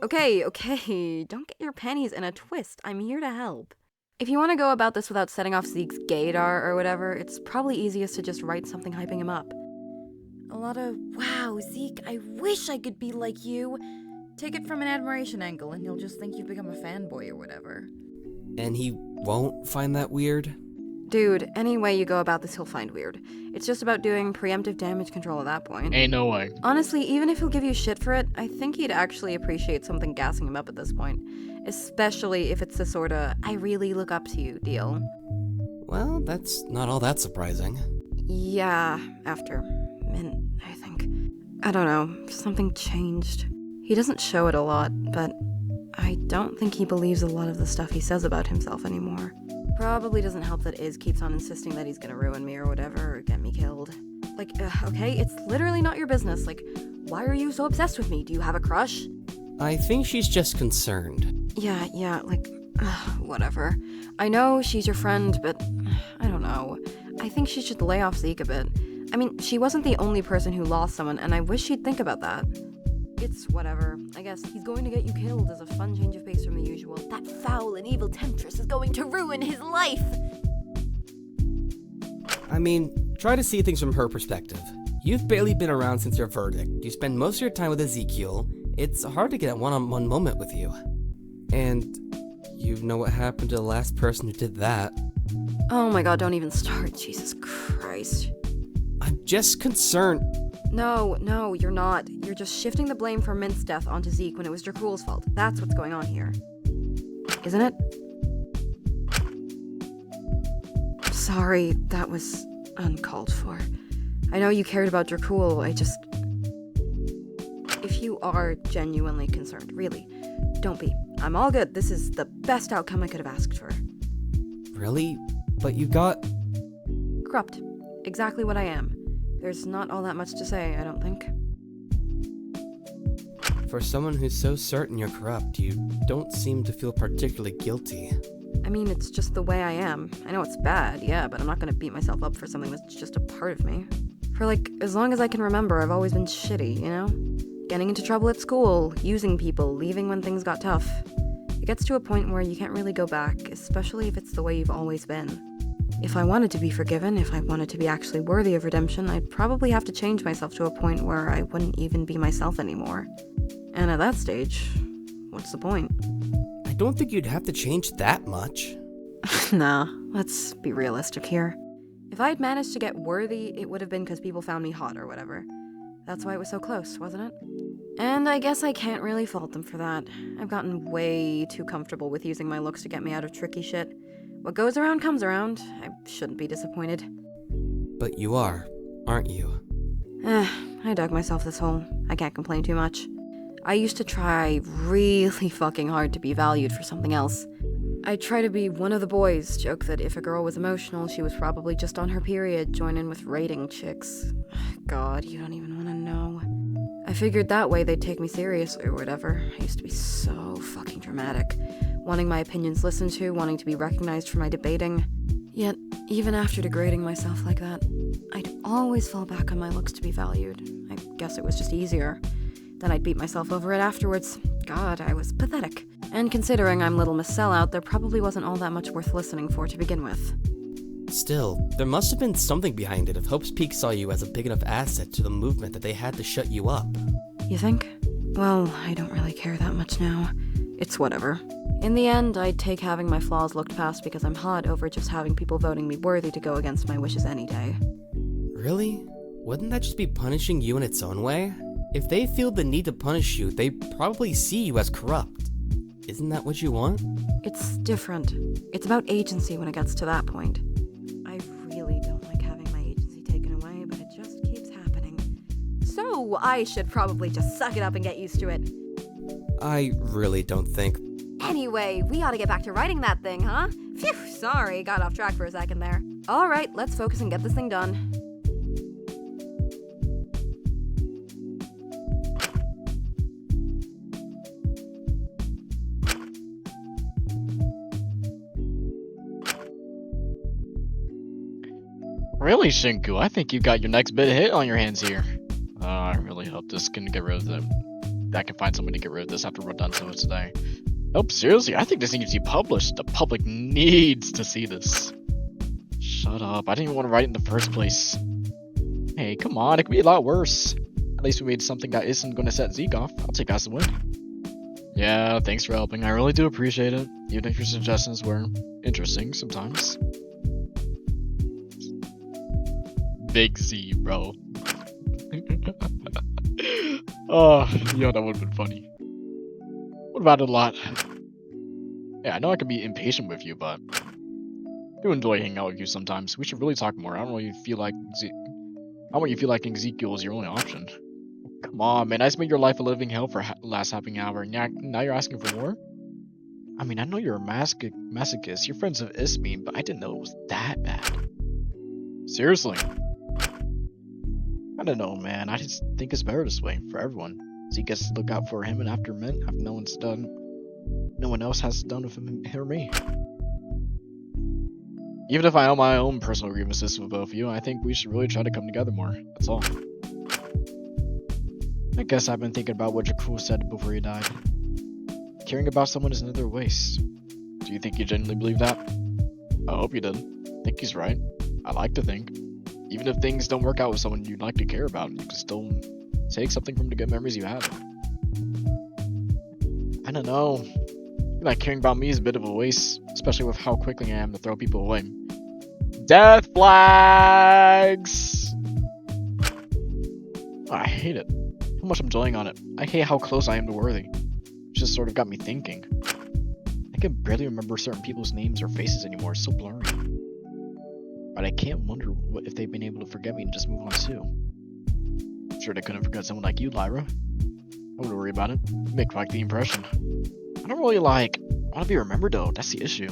H: Okay, don't get your panties in a twist. I'm here to help. If you want to go about this without setting off Zeke's gaydar or whatever, it's probably easiest to just write something hyping him up. A lot of, wow, Zeke, I wish I could be like you. Take it from an admiration angle and he'll just think you've become a fanboy or whatever.
E: And he won't find that weird?
H: Dude, any way you go about this he'll find weird. It's just about doing preemptive damage control at that point.
A: Ain't no way.
H: Honestly, even if he'll give you shit for it, I think he'd actually appreciate something gassing him up at this point. Especially if it's a sorta, I really look up to you deal.
E: Well, that's not all that surprising.
H: Yeah, after a minute, I think. I don't know, something changed. He doesn't show it a lot, but I don't think he believes a lot of the stuff he says about himself anymore. Probably doesn't help that Iz keeps on insisting that he's gonna ruin me or whatever, or get me killed. Like, okay, it's literally not your business. Like, why are you so obsessed with me? Do you have a crush?
E: I think she's just concerned.
H: Yeah, like, whatever. I know she's your friend, but I don't know. I think she should lay off Zeke a bit. I mean, she wasn't the only person who lost someone, and I wish she'd think about that. It's whatever. I guess he's going to get you killed as a fun change of pace from the usual. That foul and evil temptress is going to ruin his life!
E: I mean, try to see things from her perspective. You've barely been around since your verdict. You spend most of your time with Ezekiel. It's hard to get a one-on-one moment with you. And you know what happened to the last person who did that.
H: Oh my god, don't even start. Jesus Christ.
E: I'm just concerned.
H: No, you're not. You're just shifting the blame for Mint's death onto Zeke when it was Dracul's fault. That's what's going on here. Isn't it? Sorry, that was uncalled for. I know you cared about Dracul, If you are genuinely concerned, really, don't be. I'm all good. This is the best outcome I could have asked for.
E: Really? But you got...
H: Corrupt. Exactly what I am. There's not all that much to say, I don't think.
E: For someone who's so certain you're corrupt, you don't seem to feel particularly guilty.
H: I mean, it's just the way I am. I know it's bad, yeah, but I'm not gonna beat myself up for something that's just a part of me. For like, as long as I can remember, I've always been shitty, you know? Getting into trouble at school, using people, leaving when things got tough. It gets to a point where you can't really go back, especially if it's the way you've always been. If I wanted to be forgiven, if I wanted to be actually worthy of redemption, I'd probably have to change myself to a point where I wouldn't even be myself anymore. And at that stage, what's the point?
E: I don't think you'd have to change that much.
H: Nah, let's be realistic here. If I'd managed to get worthy, it would have been because people found me hot or whatever. That's why it was so close, wasn't it? And I guess I can't really fault them for that. I've gotten way too comfortable with using my looks to get me out of tricky shit. What goes around comes around. I shouldn't be disappointed.
E: But you are, aren't you?
H: I dug myself this hole. I can't complain too much. I used to try really fucking hard to be valued for something else. I'd try to be one of the boys, joke that if a girl was emotional, she was probably just on her period, join in with rating chicks. God, you don't even want to know. I figured that way they'd take me seriously or whatever. I used to be so fucking dramatic. Wanting my opinions listened to, wanting to be recognized for my debating. Yet, even after degrading myself like that, I'd always fall back on my looks to be valued. I guess it was just easier. Then I'd beat myself over it afterwards. God, I was pathetic. And considering I'm Little Miss Sellout, there probably wasn't all that much worth listening for to begin with.
E: Still, there must have been something behind it if Hope's Peak saw you as a big enough asset to the movement that they had to shut you up.
H: You think? Well, I don't really care that much now. It's whatever. In the end, I'd take having my flaws looked past because I'm hot over just having people voting me worthy to go against my wishes any day.
E: Really? Wouldn't that just be punishing you in its own way? If they feel the need to punish you, they probably see you as corrupt. Isn't that what you want?
H: It's different. It's about agency when it gets to that point. I really don't like having my agency taken away, but it just keeps happening. So I should probably just suck it up and get used to it.
E: I really don't think.
H: Anyway, we ought to get back to writing that thing, huh? Phew, sorry, got off track for a second there. Alright, let's focus and get this thing done.
A: Really, Shinku? I think you got your next bit hit on your hands here. I really hope this can get rid of them. I can find someone to get rid of this after we're done so today. Nope, seriously, I think this needs to be published. The public needs to see this. Shut up, I didn't even want to write it in the first place. Hey, come on, it could be a lot worse. At least we made something that isn't going to set Zeke off. I'll take us to win. Yeah, thanks for helping. I really do appreciate it. Even if your suggestions were interesting sometimes. Big Z, bro. Oh, yeah, that would have been funny. What about it a lot? Yeah, I know I can be impatient with you, but I do enjoy hanging out with you sometimes. We should really talk more. I don't want you to feel like Ezekiel is your only option. Come on, man. I just made your life a living hell for last half an hour, and now you're asking for more? I mean, I know you're a masochist. You're friends with Ismene, but I didn't know it was that bad. Seriously. I don't know, man. I just think it's better this way for everyone. Zeke gets to look out for him and after men after no one else has done with him or me. Even if I own my own personal grievances with both of you, I think we should really try to come together more. That's all. I guess I've been thinking about what Jakul said before he died. Caring about someone is another waste. Do you think you genuinely believe that? I hope you did. I think he's right. I like to think. Even if things don't work out with someone you'd like to care about, you can still take something from the good memories you had. I don't know. Not caring about me is a bit of a waste, especially with how quickly I am to throw people away. Death flags! Oh, I hate it. How much I'm dwelling on it. I hate how close I am to Worthy. It just sort of got me thinking. I can barely remember certain people's names or faces anymore. It's so blurry. But I can't wonder if they've been able to forget me and just move on too. I'm sure they couldn't forget someone like you, Lyra. I wouldn't worry about it. You make quite the impression. I don't really want to be remembered though. That's the issue.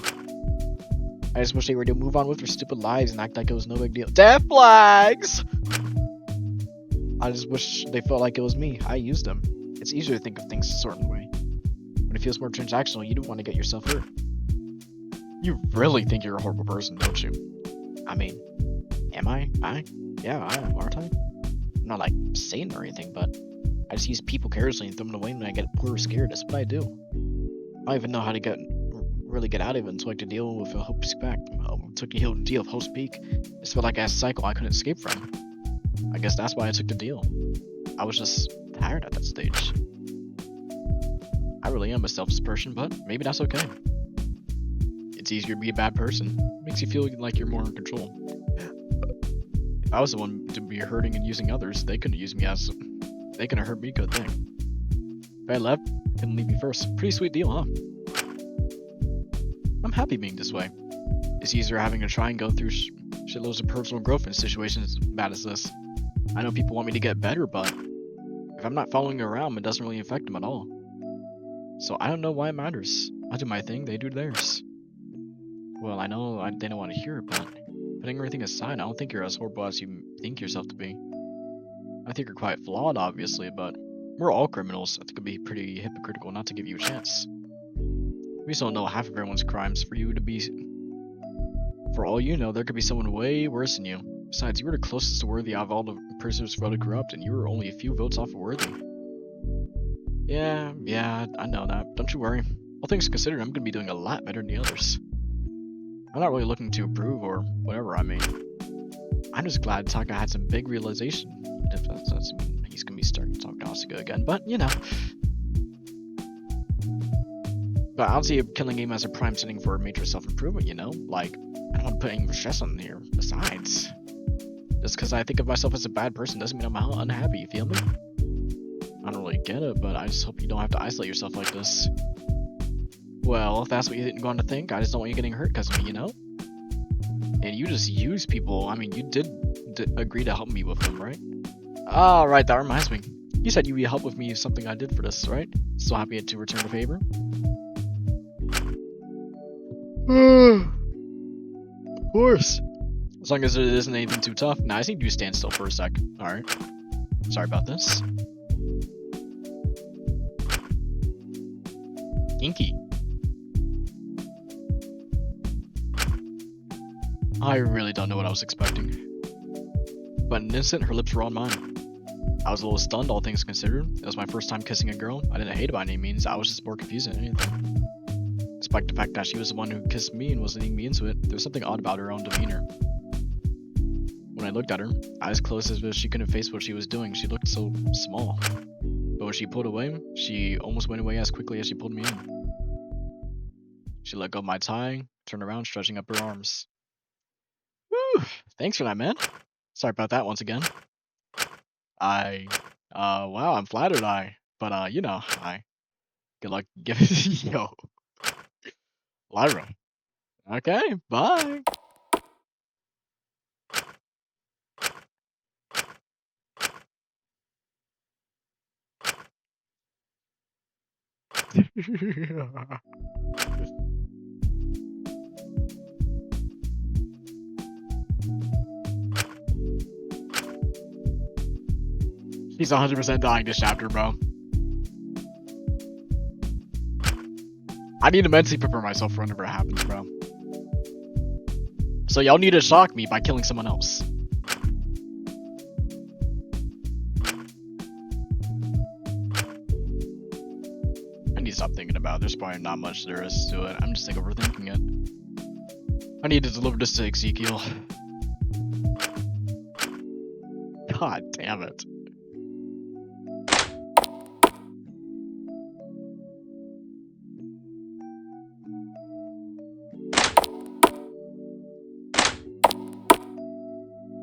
A: I just wish they were to move on with their stupid lives and act like it was no big deal. Death flags! I just wish they felt like it was me. I used them. It's easier to think of things a certain way. When it feels more transactional, you don't want to get yourself hurt. You really think you're a horrible person, don't you? I mean, am I? Yeah, I am, aren't I? I'm not like Satan or anything, but I just use people carelessly and throw them away when I get poor or scared. That's what I do. I don't even know how to really get out of it until I had to deal with a Hope's Peak. Took the deal of Hope's Peak. It felt like a cycle I couldn't escape from. I guess that's why I took the deal. I was just tired at that stage. I really am a selfish person, but maybe that's okay. It's easier to be a bad person. It makes you feel like you're more in control. If I was the one to be hurting and using others, they couldn't use me as... They couldn't hurt me, good thing. If I left, couldn't leave me first. Pretty sweet deal, huh? I'm happy being this way. It's easier having to try and go through shitloads of personal growth in situations as bad as this. I know people want me to get better, but if I'm not following around, it doesn't really affect them at all. So I don't know why it matters. I do my thing, they do theirs. Well, I know they don't want to hear it, but putting everything aside, I don't think you're as horrible as you think yourself to be. I think you're quite flawed, obviously, but we're all criminals. I think it'd be pretty hypocritical not to give you a chance. We still don't know half of everyone's crimes for you to be... For all you know, there could be someone way worse than you. Besides, you were the closest to Worthy out of all the prisoners voted corrupt, and you were only a few votes off of Worthy. Yeah, I know that. Don't you worry. All things considered, I'm gonna be doing a lot better than the others. I'm not really looking to improve or whatever, I mean. I'm just glad Taka had some big realization. If that's he's gonna be starting to talk to Asuka again, but you know. But I don't see a killing game as a prime setting for a major self-improvement, you know? Like, I don't want to put any stress on here. Besides, just because I think of myself as a bad person doesn't mean I'm unhappy, you feel me? I don't really get it, but I just hope you don't have to isolate yourself like this. Well, if that's what you're going to think, I just don't want you getting hurt because of me, you know? And you just use people. I mean, you did agree to help me with them, right? Ah, right, that reminds me. You said you would help with me with something I did for this, right? So happy to return the favor. Of course. As long as it isn't anything too tough. Nah, I think you stand still for a sec. Alright. Sorry about this. Inky. I really don't know what I was expecting. But in an instant, her lips were on mine. I was a little stunned, all things considered. It was my first time kissing a girl. I didn't hate it by any means, I was just more confused than anything. Despite the fact that she was the one who kissed me and was leading me into it, there was something odd about her own demeanor. When I looked at her, eyes closed as if she couldn't face what she was doing, she looked so small. But when she pulled away, she almost went away as quickly as she pulled me in. She let go of my tie, turned around, stretching up her arms. Whew, thanks for that, man. Sorry about that once again. Wow, I'm flattered, but, you know, good luck giving, yo. Lyra. Okay, bye. He's 100% dying this chapter, bro. I need to mentally prepare myself for whenever it happens, bro. So y'all need to shock me by killing someone else. I need to stop thinking about it. There's probably not much there is to it. I'm just like overthinking it. I need to deliver this to Ezekiel. God damn it.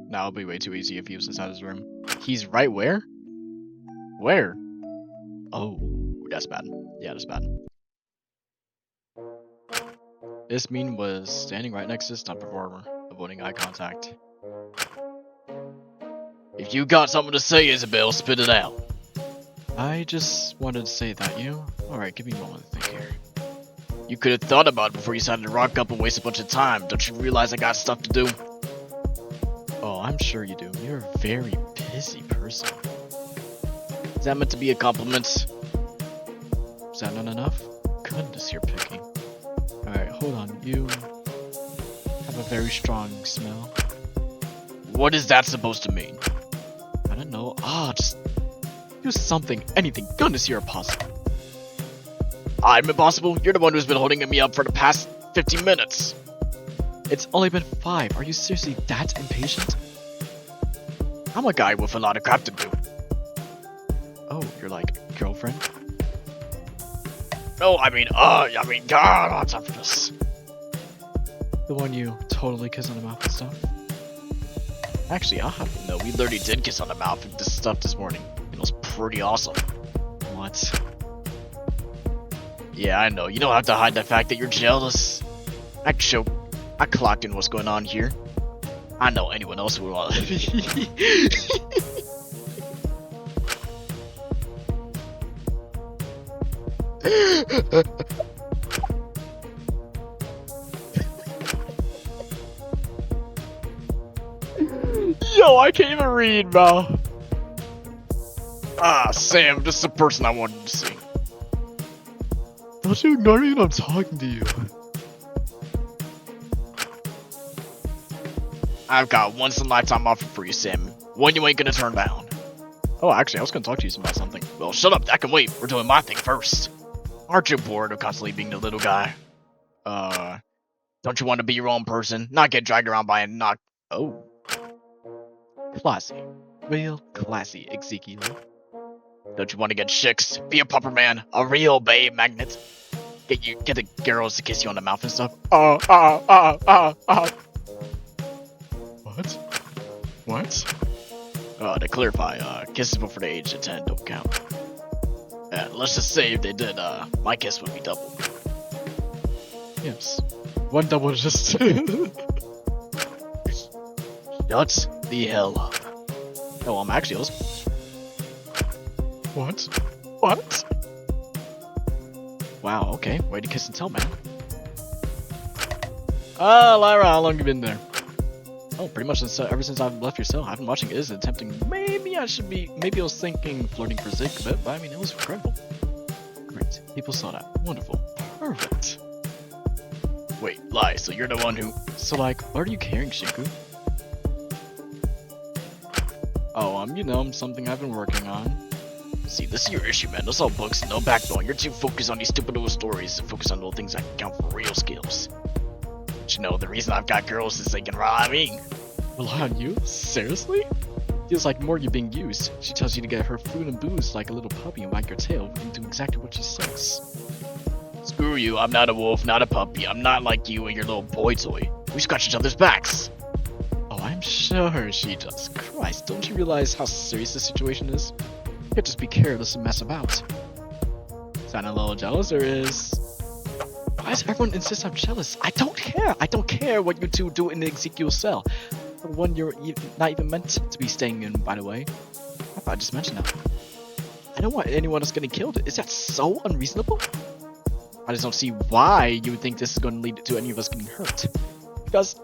A: Now it'll be way too easy if he was inside his room. He's right where? Where? Oh, that's bad. Yeah, that's bad. This mean was standing right next to the stunt performer, avoiding eye contact. If you got something to say, Isabel, spit it out. I just wanted to say that you... Alright, give me a moment to think here. You could have thought about it before you decided to rock up and waste a bunch of time. Don't you realize I got stuff to do? Oh, I'm sure you do. You're a very busy person. Is that meant to be a compliment? Is that not enough? Goodness, you're picky. Alright, hold on. You have a very strong smell. What is that supposed to mean? I don't know. Just do something, anything. Goodness, you're impossible. I'm impossible? You're the one who's been holding me up for the past 15 minutes. It's only been 5. Are you seriously that impatient? I'm a guy with a lot of crap to do. Oh, you're like girlfriend? No, I mean, God, I don't have time for this. The one you totally kiss on the mouth and stuff? Actually, I'll have to know, we literally did kiss on the mouth and this stuff this morning. It was pretty awesome. What? Yeah, I know, you don't have to hide the fact that you're jealous. I clocked in what's going on here. I know anyone else would want Yo, I can't even read, bro. Sam, this is the person I wanted to see. Don't you ignore me when I'm talking to you. I've got once in a lifetime offer for you, Sam. One you ain't gonna turn down. Oh, actually, I was gonna talk to you about something. Well, shut up, that can wait. We're doing my thing first. Aren't you bored of constantly being the little guy? Don't you want to be your own person? Not get dragged around by a knock. Oh. Classy. Real classy, Ezekiel. Don't you want to get chicks? Be a proper man. A real babe magnet. Get the girls to kiss you on the mouth and stuff. What? To clarify, kisses before the age of 10 don't count. Let's just say if they did, my kiss would be double. Yes. One double is just... Shut the hell up. Oh, I'm actually... What? Wow, okay. Way to kiss and tell, man. Lyra, how long have you been there? Oh, pretty much ever since I've left your cell. I've been watching Is attempting. Maybe I was thinking flirting for Zeke a bit, but I mean, it was incredible. Great. People saw that. Wonderful. Perfect. Wait, lie, so you're the one who... So, like, what are you carrying, Shinku? Oh, something I've been working on. See, this is your issue, man. Those all books and no backbone. You're too focused on these stupid little stories and focus on little things that can count for real skills. But you know, the reason I've got girls is they can rely on me. Rely on you? Seriously? Feels like more you're being used. She tells you to get her food and booze like a little puppy and wag your tail and do exactly what she says. Screw you, I'm not a wolf, not a puppy. I'm not like you and your little boy toy. We scratch each other's backs. Oh, I'm sure she does. Christ, don't you realize how serious this situation is? You can't just be careless and mess about. Sound a little jealous, or is... Why does everyone insist I'm jealous? I don't care. I don't care what you two do in the Ezekiel cell. The one you're not even meant to be staying in, by the way. I thought I just mentioned that. I don't want anyone else getting killed. Is that so unreasonable? I just don't see why you would think this is going to lead to any of us getting hurt. Because,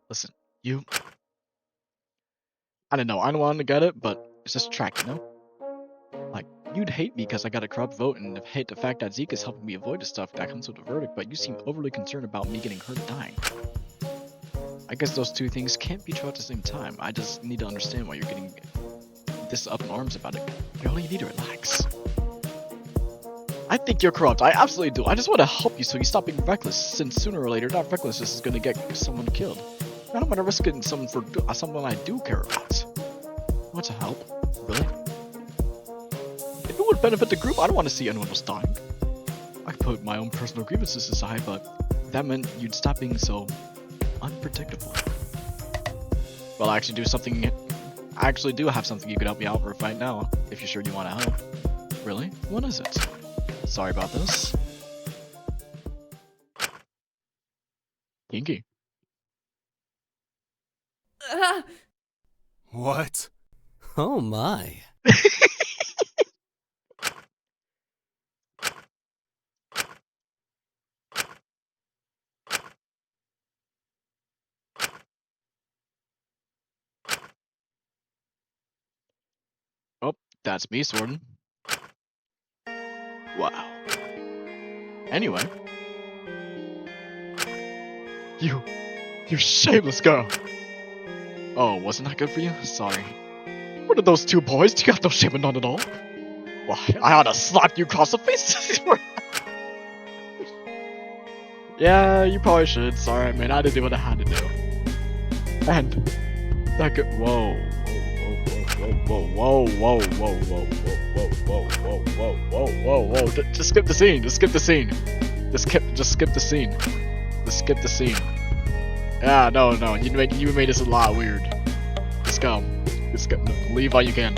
A: listen, you... I don't know, I don't want to get it, but it's just track, you know? Like, you'd hate me because I got a corrupt vote and hate the fact that Zeke is helping me avoid the stuff that comes with the verdict, but you seem overly concerned about me getting hurt or dying. I guess those two things can't be true at the same time. I just need to understand why you're getting this up in arms about it. You only need to relax. I think you're corrupt. I absolutely do. I just want to help you so you stop being reckless, since sooner or later that recklessness is going to get someone killed. I don't want to risk getting someone for someone I do care about. I want to help. Really? If it would benefit the group, I don't want to see anyone else dying. I put my own personal grievances aside, but that meant you'd stop being so unpredictable. Well, I actually do have something you could help me out with right now, if you're sure you want to help. Really? What is it? Sorry about this. Kinky.
F: What?
E: Oh my.
A: Oh, that's me, Sworden. Wow. Anyway. You shameless girl. Oh, wasn't that good for you? Sorry. What are those two boys? You got no shame in none at all. Why, I ought to slap you across the face. Yeah, you probably should. It's alright, man. I had to do what I had to do. And that good. Whoa. Whoa. Just skip the scene. Just skip the scene. Just skip the scene. Just skip the scene. Yeah, no. You made this a lot weird. Just go. Just go. No, leave while you can.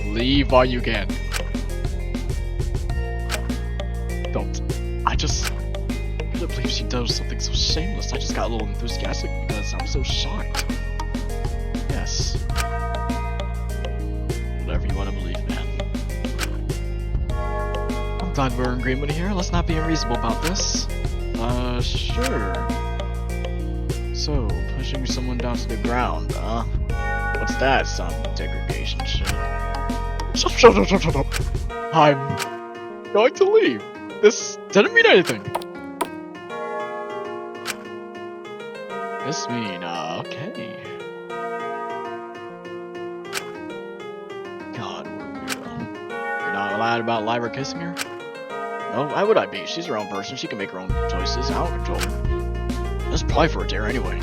A: Leave while you can. Don't. I couldn't believe she does something so shameless. I just got a little enthusiastic because I'm so shocked. Yes. Whatever you want to believe, man. I'm glad we're in agreement here. Let's not be unreasonable about this. Sure. So, pushing someone down to the ground, huh? What's that? Some degradation shit. Shut up. I'm going to leave. This didn't mean anything. This mean, okay. God, what a weirdo. You're not allowed about Lyra kissing her? No, why would I be? She's her own person. She can make her own choices. I don't control her. That's probably for a dare anyway.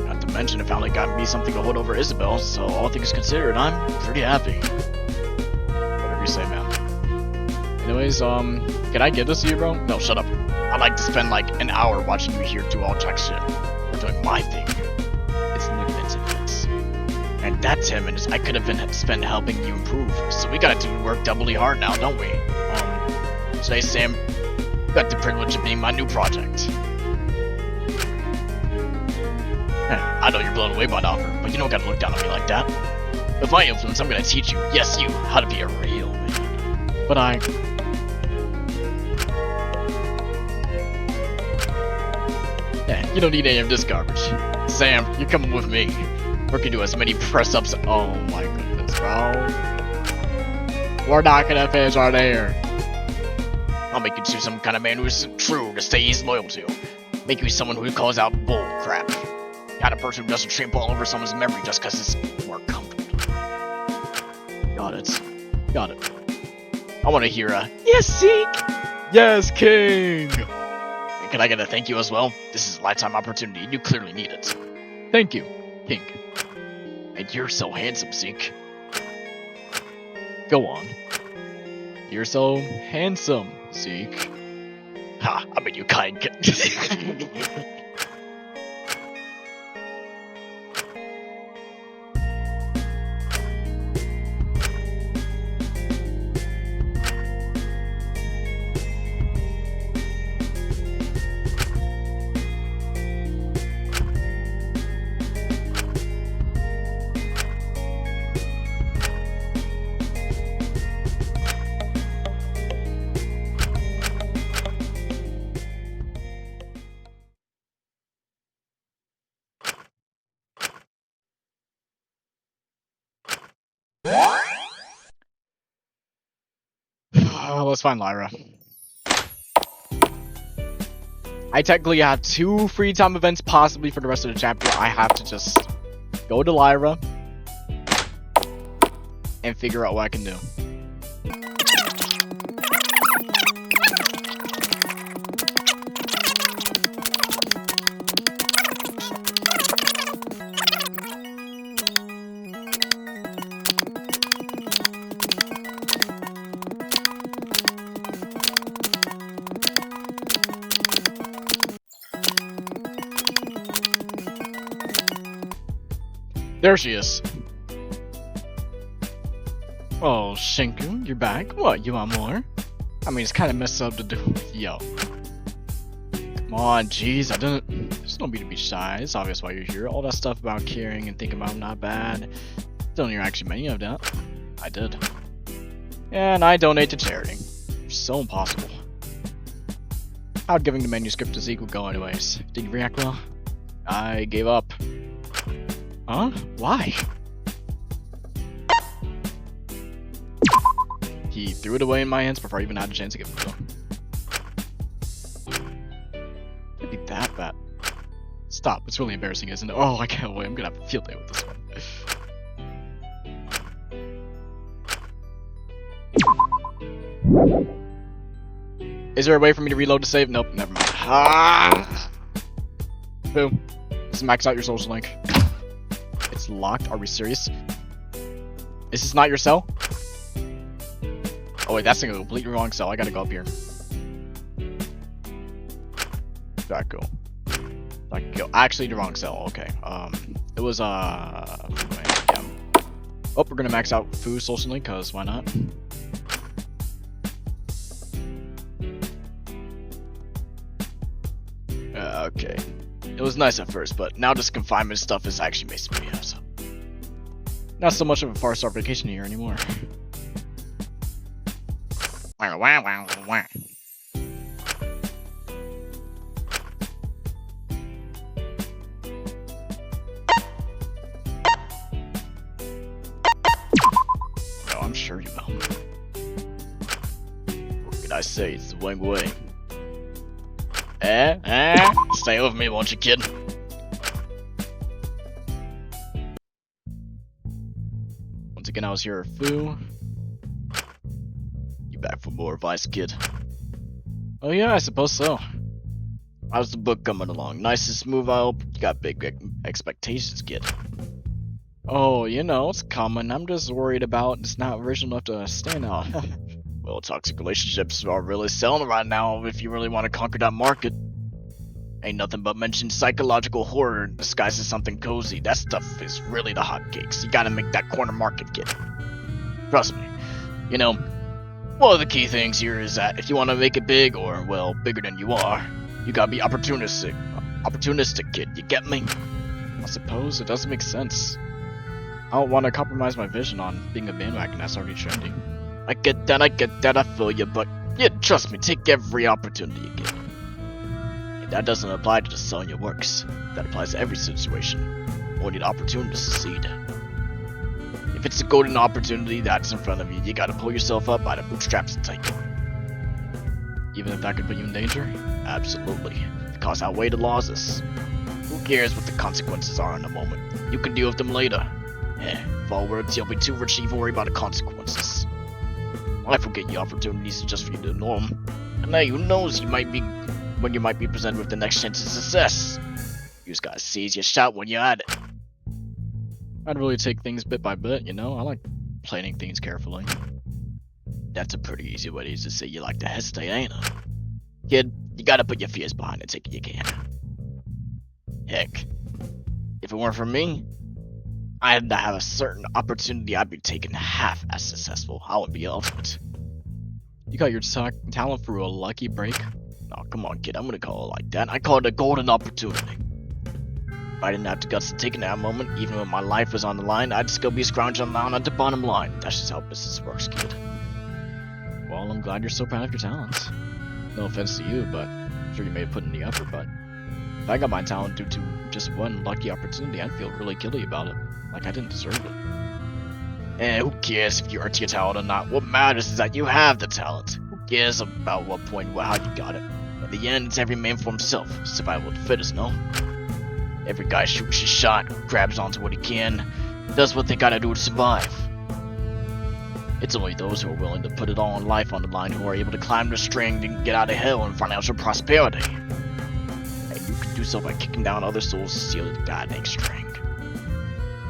A: Not to mention, it finally got me something to hold over Isabel, so all things considered, I'm pretty happy. Whatever you say, man. Anyways, can I give this to you, bro? No, shut up. I'd like to spend like an hour watching you here do all jack shit. We're doing my thing. It's limits and limits. And that's him, and I could have been spent helping you improve. So we gotta do work doubly hard now, don't we? Today, Sam, you got the privilege of being my new project. I know you're blown away by the offer, but you don't gotta look down on me like that. With my influence, I'm gonna teach you, yes you, how to be a real man. But you don't need any of this garbage. Sam, you're coming with me. We're gonna do as many press-ups. Oh my goodness, bro. We're not gonna finish our day. I'll make you into some kind of man who's true to stay he's loyal to. Make you someone who calls out bull crap. Not a person who doesn't trample all over someone's memory just because it's more comfortable. Got it. I want to hear a yes, Zeke! Yes, King! And can I get a thank you as well? This is a lifetime opportunity and you clearly need it. Thank you, King. And you're so handsome, Zeke. Go on. You're so handsome, Zeke. Ha, I mean you kind. Let's find Lyra. I technically have 2 free time events possibly for the rest of the chapter. I have to just go to Lyra and figure out what I can do. There she is. Oh, Shinku, you're back? What, you want more? I mean, it's kind of messed up to do with yo. Come on, jeez, there's no need to be shy. It's obvious why you're here. All that stuff about caring and thinking about not bad. Don't you actually many of that? I did. And I donate to charity. So impossible. How'd giving the manuscript to Zeke would go anyways? Did you react well? I gave up. Huh? Why? He threw it away in my hands before I even had a chance to give it to him. bat. Stop, it's really embarrassing, isn't it? Oh, I can't wait, I'm gonna have a field day with this one. Is there a way for me to reload to save? Nope, never mind. Ah! Boom. Just max out your social link. It's locked, are we serious? Is this not your cell? Oh wait, that's in a completely wrong cell. I gotta go up here. That go. That go. Actually, the wrong cell. Okay. It was yeah. Oh, we're gonna max out food socially, cause why not? Okay. It was nice at first, but now this confinement stuff is actually making me so. Not so much of a far-star vacation here anymore. Oh, I'm sure you will. What can I say? It's the wing way. Stay with me, won't you, kid? Once again, I was here, Foo. You back for more advice, kid? Oh yeah, I suppose so. How's the book coming along? Nice and smooth, I hope? You got big expectations, kid. Oh, you know, it's common. I'm just worried about it's not original enough to stand out. Well, toxic relationships are really selling right now if you really want to conquer that market. Ain't nothing but mentioned psychological horror disguised as something cozy. That stuff is really the hotcakes. You gotta make that corner market, kid. Trust me. You know, one of the key things here is that if you want to make it big, or, well, bigger than you are, you gotta be opportunistic. Opportunistic, kid. You get me? I suppose it doesn't make sense. I don't want to compromise my vision on being a bandwagon that's already trending. I get that, I feel you, but yeah, trust me, take every opportunity you get. And that doesn't apply to just selling your works. That applies to every situation. Only the opportunity to succeed. If it's a golden opportunity that's in front of you, you gotta pull yourself up by the bootstraps and take it. Even if that could put you in danger? Absolutely. The costs outweigh the losses. Who cares what the consequences are in the moment? You can deal with them later. If all words, you'll be too rich to even worry about the consequences. Life will get you opportunities just for you to ignore them. And now who knows when you might be presented with the next chance of success. You just gotta seize your shot when you're at it. I'd really take things bit by bit, you know? I like planning things carefully. That's a pretty easy way to say you like to hesitate, ain't it? Kid, you gotta put your fears behind it, take it you can. Heck, if it weren't for me, I had to have a certain opportunity I'd be taking half as successful. I would be ultimate. You got your talent through a lucky break? Oh, come on, kid, I'm gonna call it like that. I call it a golden opportunity. If I didn't have the guts to take in that moment, even when my life was on the line, I'd still be scrounging down at the bottom line. That's just how business works, kid. Well, I'm glad you're so proud of your talents. No offense to you, but I'm sure you may have put in the effort, but if I got my talent due to just one lucky opportunity, I'd feel really guilty about it. Like I didn't deserve it. Who cares if you earned your talent or not? What matters is that you have the talent. Who cares about what point, how you got it? In the end, it's every man for himself. Survival of the fittest, no? Every guy shoots his shot, grabs onto what he can, does what they gotta do to survive. It's only those who are willing to put it all in life on the line who are able to climb the string and get out of hell in financial prosperity. And you can do so by kicking down other souls to steal the goddamn string.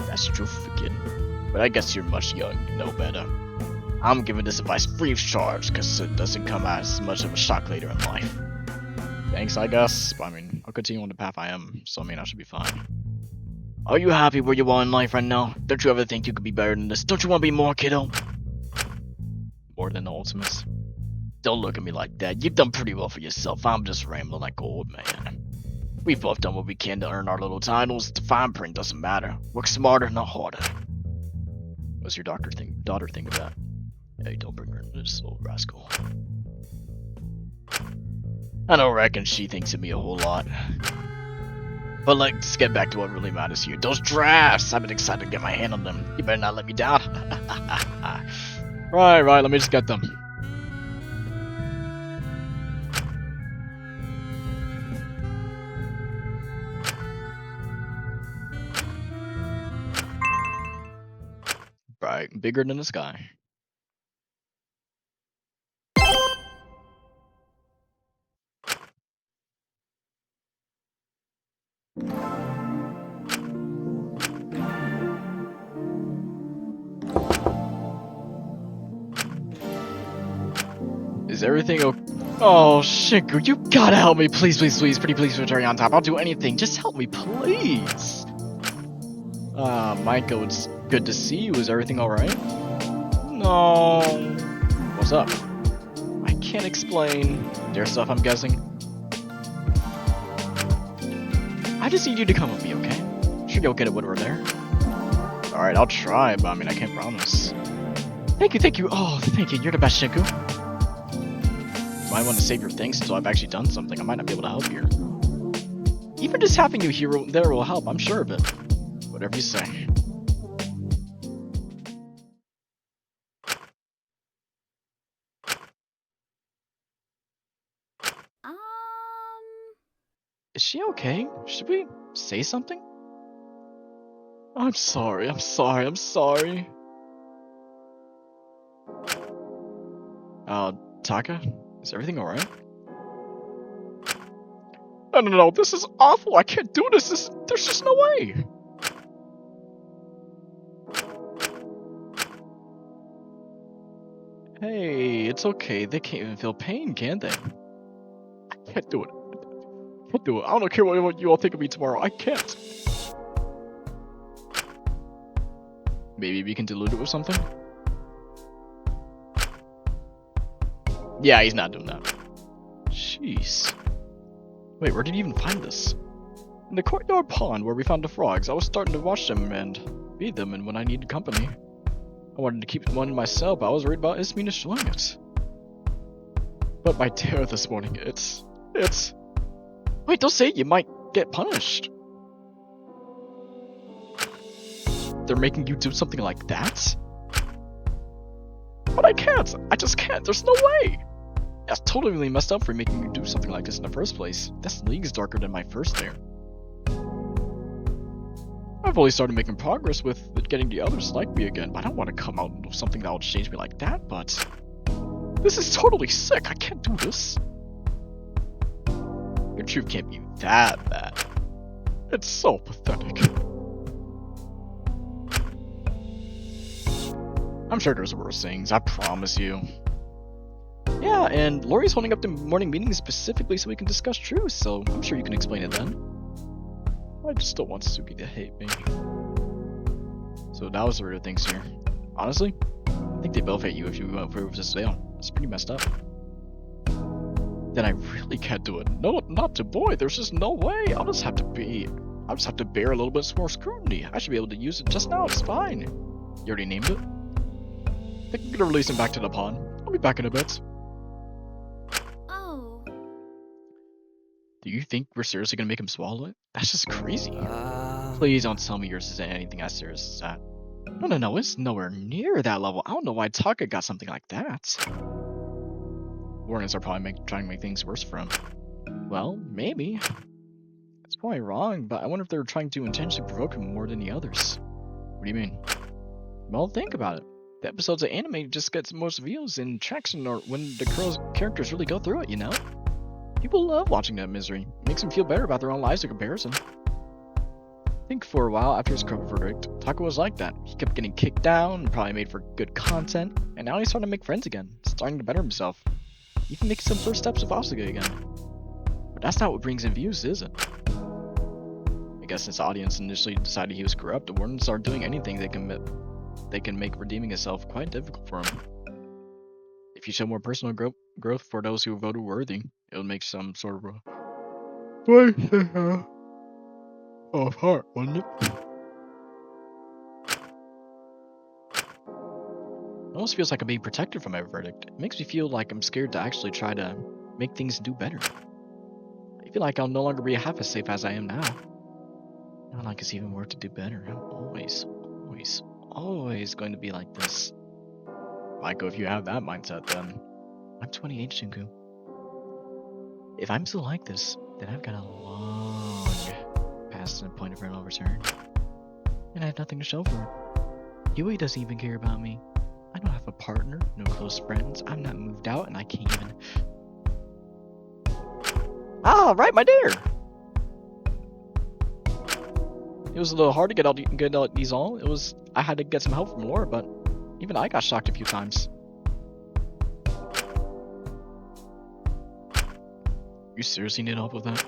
A: That's true for kid. But I guess you're much young to know better. I'm giving this advice free of charge because it doesn't come as much of a shock later in life. Thanks, I guess. I mean, I'll continue on the path I am, so I mean I should be fine. Are you happy where you are in life right now? Don't you ever think you could be better than this? Don't you want to be more, kiddo? More than the ultimates? Don't look at me like that. You've done pretty well for yourself. I'm just rambling like an old man. We've both done what we can to earn our little titles. The fine print doesn't matter. Work smarter, not harder. What's your daughter think of that? Hey, don't bring her into this little rascal. I don't reckon she thinks of me a whole lot. But let's get back to what really matters here. Those drafts! I've been excited to get my hand on them. You better not let me down. Right, let me just get them. Alright, bigger than the sky. Is everything okay? Oh, Shinku, you gotta help me. Please, please, please. Pretty please return on top. I'll do anything. Just help me, please. Micah, it's good to see you. Is everything alright? No. What's up? I can't explain. There's stuff, I'm guessing. I just need you to come with me, okay? Sure you'll get it when we're there. Alright, I'll try, but I mean, I can't promise. Thank you, thank you. Oh, thank you. You're the best, Shinku. You might want to save your thanks until I've actually done something. I might not be able to help here. Even just having you here there will help, I'm sure of it. Whatever you say. Is she okay? Should we say something? I'm sorry, I'm sorry, I'm sorry. Taka? Is everything alright? No, this is awful. I can't do this. There's just no way. Hey, it's okay. They can't even feel pain, can they? I can't do it. I can't do it. I don't care what you all think of me tomorrow. I can't. Maybe we can dilute it with something? Yeah, he's not doing that. Jeez. Wait, where did you even find this? In the courtyard pond where we found the frogs. I was starting to watch them and feed them, and when I needed company. I wanted to keep one myself, but I was worried about Ismene destroying it. But my terror this morning, it's... Wait, don't say it, you might get punished. They're making you do something like that? But I can't! I just can't, there's no way! That's totally really messed up for making you do something like this in the first place. This league's darker than my first there. I've only started making progress with getting the others to like me again, but I don't want to come out with something that will change me like that, but... This is totally sick, I can't do this. Your truth can't be that bad. It's so pathetic. I'm sure there's worse things, I promise you. Yeah, and Lori's holding up the morning meeting specifically so we can discuss truth, so I'm sure you can explain it then. I just don't want Suki to hate me. So that was the real things here. Honestly, I think they both hate you if you approve this veil. It's pretty messed up. Then I really can't do it. No, not to boy, there's just no way. I'll just have to bear a little bit more scrutiny. I should be able to use it just now, it's fine. You already named it? I think I'm gonna release him back to the pond. I'll be back in a bit.
C: Oh.
A: Do you think we're seriously gonna make him swallow it? That's just crazy. Please don't tell me yours isn't anything as serious as that. No, it's nowhere near that level. I don't know why Taka got something like that. Warnings are probably trying to make things worse for him. Well, maybe. It's probably wrong, but I wonder if they're trying to intentionally provoke him more than the others. What do you mean? Well, think about it. The episodes of anime just gets most views and traction or when the characters really go through it, you know? People love watching that misery. It makes them feel better about their own lives in comparison. I think for a while after his corrupt verdict, Taka was like that. He kept getting kicked down, probably made for good content, and now he's starting to make friends again, starting to better himself. Even making some first steps with Asuka again. But that's not what brings in views, is it? I guess since the audience initially decided he was corrupt, the Wardens are doing anything they can make redeeming himself quite difficult for him. If you show more personal growth for those who voted worthy, it would make some sort of of heart, wouldn't it? It almost feels like I'm being protected from my verdict. It makes me feel like I'm scared to actually try to make things do better. I feel like I'll no longer be half as safe as I am now. Not like it's even worth to do better. I'm always going to be like this. Michael, if you have that mindset, then I'm 28, Shinku. If I'm still like this, then I've got a long past the point of no return, and I have nothing to show for it. Yui doesn't even care about me. I don't have a partner, no close friends. I'm not moved out, and I can't even. Ah, right, my dear. It was a little hard to get all these all. I had to get some help from Laura, but even I got shocked a few times. You seriously need help with that?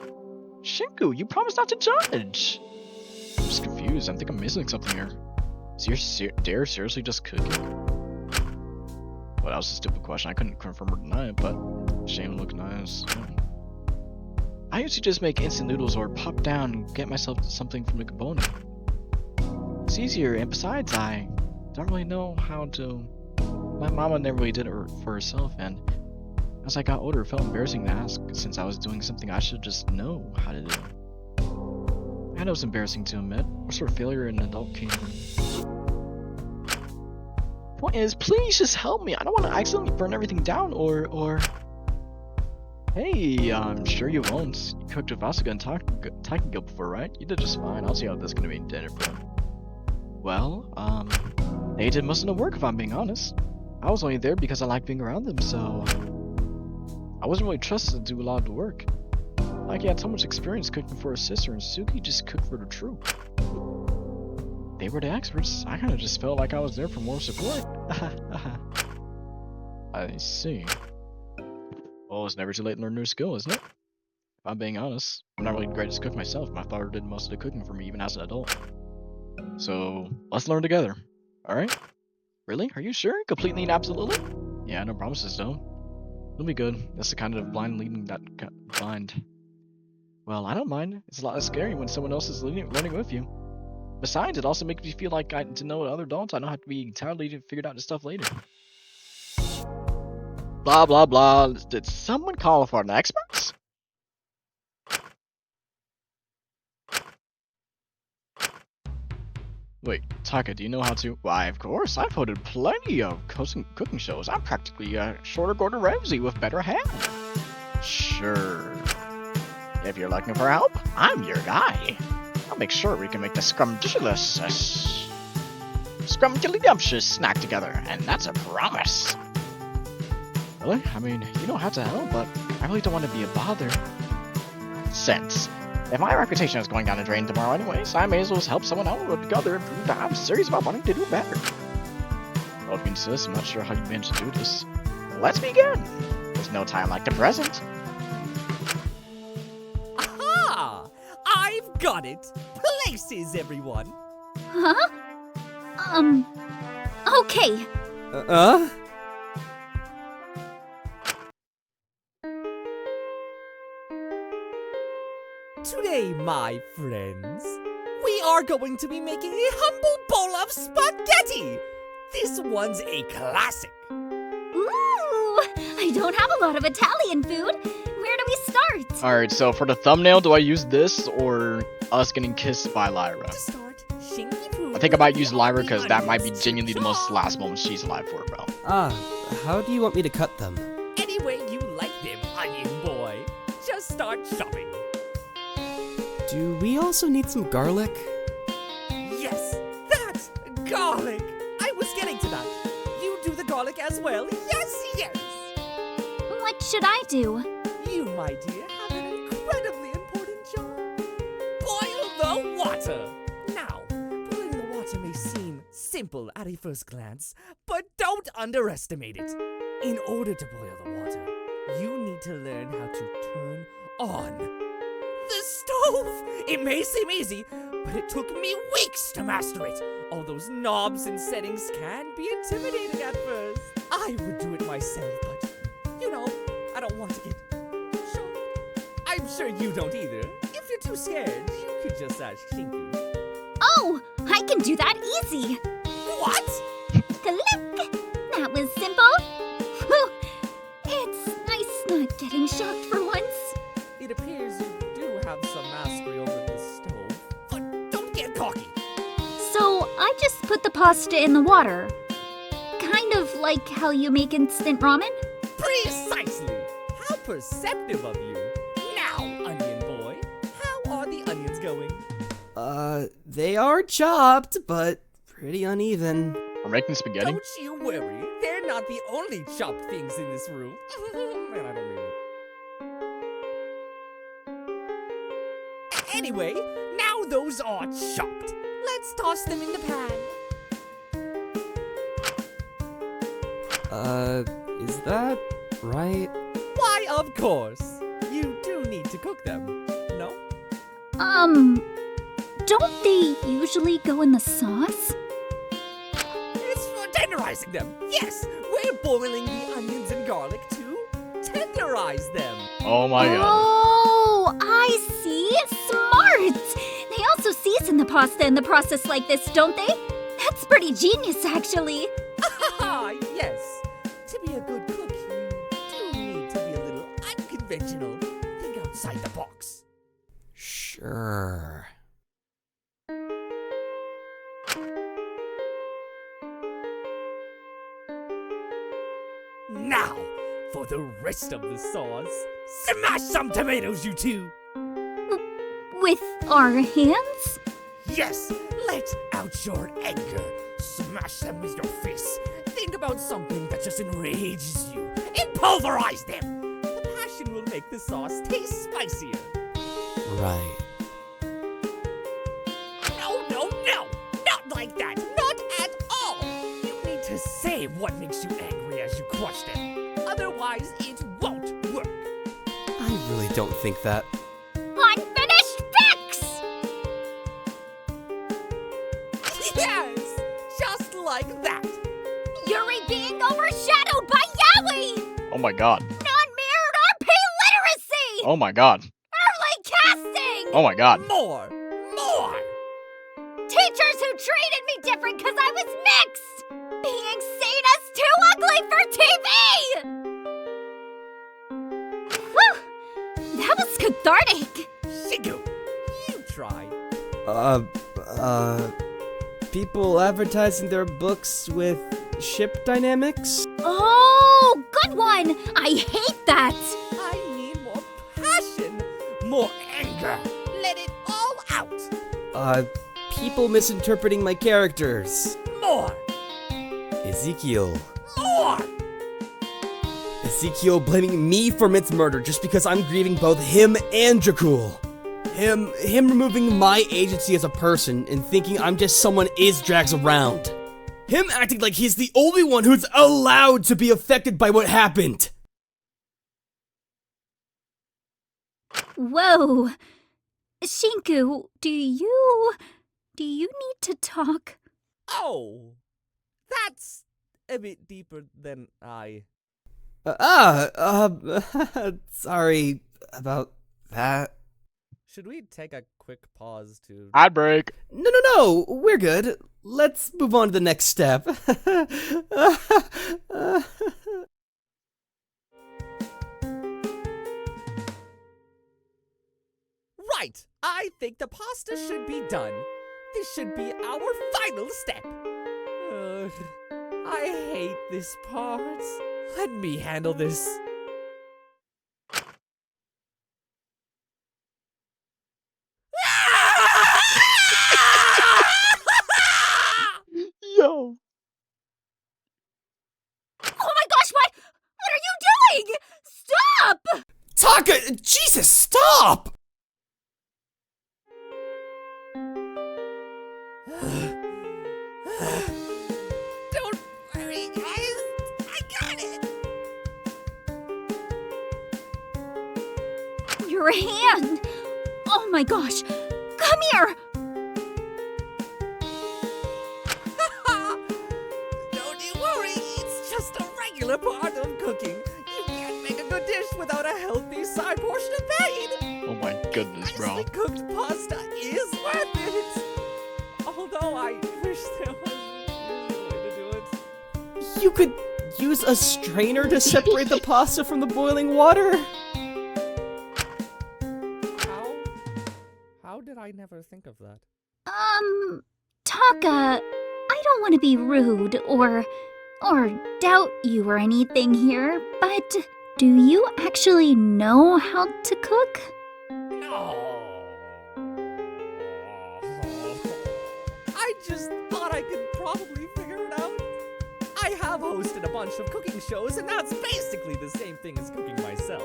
A: Shinku, you promised not to judge! I'm just confused. I think I'm missing something here. Is your dare seriously just cooking? Well, that was a stupid question. I couldn't confirm or deny it, but shame look nice. Yeah. I usually just make instant noodles or pop down and get myself something from the Kabona. It's easier, and besides, I don't really know how to. My mama never really did it for herself, and as I got older, it felt embarrassing to ask since I was doing something I should just know how to do. I know it's embarrassing to admit. What sort of failure an adult can. Point is, please just help me. I don't want to accidentally burn everything down or. Hey, I'm sure you won't. You cooked with Asuka and Takigo before, right? You did just fine. I'll see how this is gonna be dinner for. Well, they did most of the work if I'm being honest. I was only there because I like being around them, so I wasn't really trusted to do a lot of the work. Like, he had so much experience cooking for his sister, and Suki just cooked for the troop. They were the experts. I kind of just felt like I was there for more support. I see. Well, it's never too late to learn a new skill, isn't it? If I'm being honest, I'm not really the greatest cook myself. My father did most of the cooking for me, even as an adult. So, let's learn together. Alright? Really? Are you sure? Completely and absolutely? Yeah, no promises, though. It'll be good. That's the kind of blind leading that blind. Well, I don't mind. It's a lot less scary when someone else is learning with you. Besides, it also makes me feel like to know other adults, I don't have to be entirely figured out this stuff later. Blah blah blah. Did someone call for an expert? Wait, Taka, do you know how to? Why, of course. I've hosted plenty of cooking shows. I'm practically a shorter Gordon Ramsay with better hair. Sure. If you're looking for help, I'm your guy. I'll make sure we can make the scrumdiddlyumptious snack together, and that's a promise. Really? I mean, you don't have to help, but I really don't want to be a bother. Since if my reputation is going down the drain tomorrow anyways, I may as well help someone out together and prove that I'm serious about wanting to do better. Well, if you insist, I'm not sure how you managed to do this. Let's begin! There's no time like the present.
J: Aha! I've got it! Places, everyone!
D: Huh? Okay.
J: Today, my friends, we are going to be making a humble bowl of spaghetti! This one's a classic!
D: Ooh! I don't have a lot of Italian food. Where do we start?
A: Alright, so for the thumbnail, do I use this or us getting kissed by Lyra?
J: To start, Shinky Poo.
A: I think I might use Lyra because that might be genuinely the most last moment she's alive for, bro.
E: How do you want me to cut them?
J: Any way you like them, onion boy. Just start chopping.
E: Do we also need some garlic?
J: Yes, that's garlic! I was getting to that. You do the garlic as well. Yes, yes!
D: What should I do?
J: You, my dear, have an incredibly important job. Boil the water! Now, boiling the water may seem simple at a first glance, but don't underestimate it. In order to boil the water, you need to learn how to turn on the stove! It may seem easy, but it took me weeks to master it. All those knobs and settings can be intimidating at first. I would do it myself, but, you know, I don't want to get shocked. I'm sure you don't either. If you're too scared, you could just ask Shinku.
D: Oh, I can do that easy.
J: What?
D: Click! That was simple. Whew. It's nice not getting shocked for once.
J: It appears you do have some mastery over this stove, but don't get cocky.
D: So I just put the pasta in the water. Kind of like how you make instant ramen?
J: Precisely! How perceptive of you. Now, onion boy, how are the onions going?
E: They are chopped, but pretty uneven.
A: We're making spaghetti?
J: Don't you worry, they're not the only chopped things in this room. Man, I don't mean it. Anyway, now those are chopped. Let's toss them in the pan.
E: Is that right?
J: Why, of course. You do need to cook them, no?
D: Don't they usually go in the sauce?
J: It's for tenderizing them. Yes, we're boiling the onions and garlic to tenderize them.
A: Oh my god.
D: Oh, I see. Smart! They also season the pasta in the process like this, don't they? That's pretty genius, actually.
J: Ah, yes. To be a good cook, you do need to be a little unconventional. Think outside the box.
E: Sure.
J: Now, for the rest of the sauce, smash some tomatoes, you two!
D: With our hands?
J: Yes, let out your anger. Smash them with your fists. Think about something that just enrages you and pulverize them. The passion will make the sauce taste spicier.
E: Right.
J: No, no, no! Not like that! Not at all! You need to say what makes you angry as you crush them. Otherwise, it won't work.
E: I really don't think that.
D: Unfinished fix!
J: Yes! Just like that!
D: Yuri being overshadowed by Yaoi!
A: Oh my god.
D: Non-mirrored RP literacy!
A: Oh my god.
D: Early casting!
A: Oh my god.
J: More! More!
D: Teachers who treated me different because I was mixed! Being seen as too ugly for TV! Whew! That was cathartic!
J: Shigu, you try.
E: People advertising their books with ship dynamics?
D: Oh, good one! I hate that!
J: I need more passion, more anger. Let it all out.
E: People misinterpreting my characters.
J: More,
E: Ezekiel.
J: more.
E: Ezekiel blaming me for Mint's murder just because I'm grieving both him and Jakul. Him removing my agency as a person and thinking I'm just someone Iz drags around. Him acting like he's the only one who's allowed to be affected by what happened.
D: Whoa. Shinku, do you need to talk?
J: Oh, that's a bit deeper than I.
E: Sorry about that.
J: Should we take a quick pause to...
A: Ad break.
E: No, we're good. Let's move on to the next step.
J: Right, I think the pasta should be done. This should be our final step. Ugh, I hate this part. Let me handle this.
A: Yo.
D: Oh my gosh, what are you doing? Stop!
E: Taka, Jesus, stop!
J: Don't worry, guys. I got it.
D: Your hand! Oh my gosh! Come here!
J: Don't you worry, it's just a regular part of cooking. You can't make a good dish without a healthy side portion of pain.
A: Oh my goodness, bro.
J: Nicely cooked pasta is worth it. Although I wish there was a way to do it.
E: You could use a strainer to separate the pasta from the boiling water.
J: How did I never think of that?
D: Taka, I don't want to be rude or doubt you or anything here, but do you actually know how to cook?
J: No. I just thought I could in a bunch of cooking shows, and that's basically the same thing as cooking myself.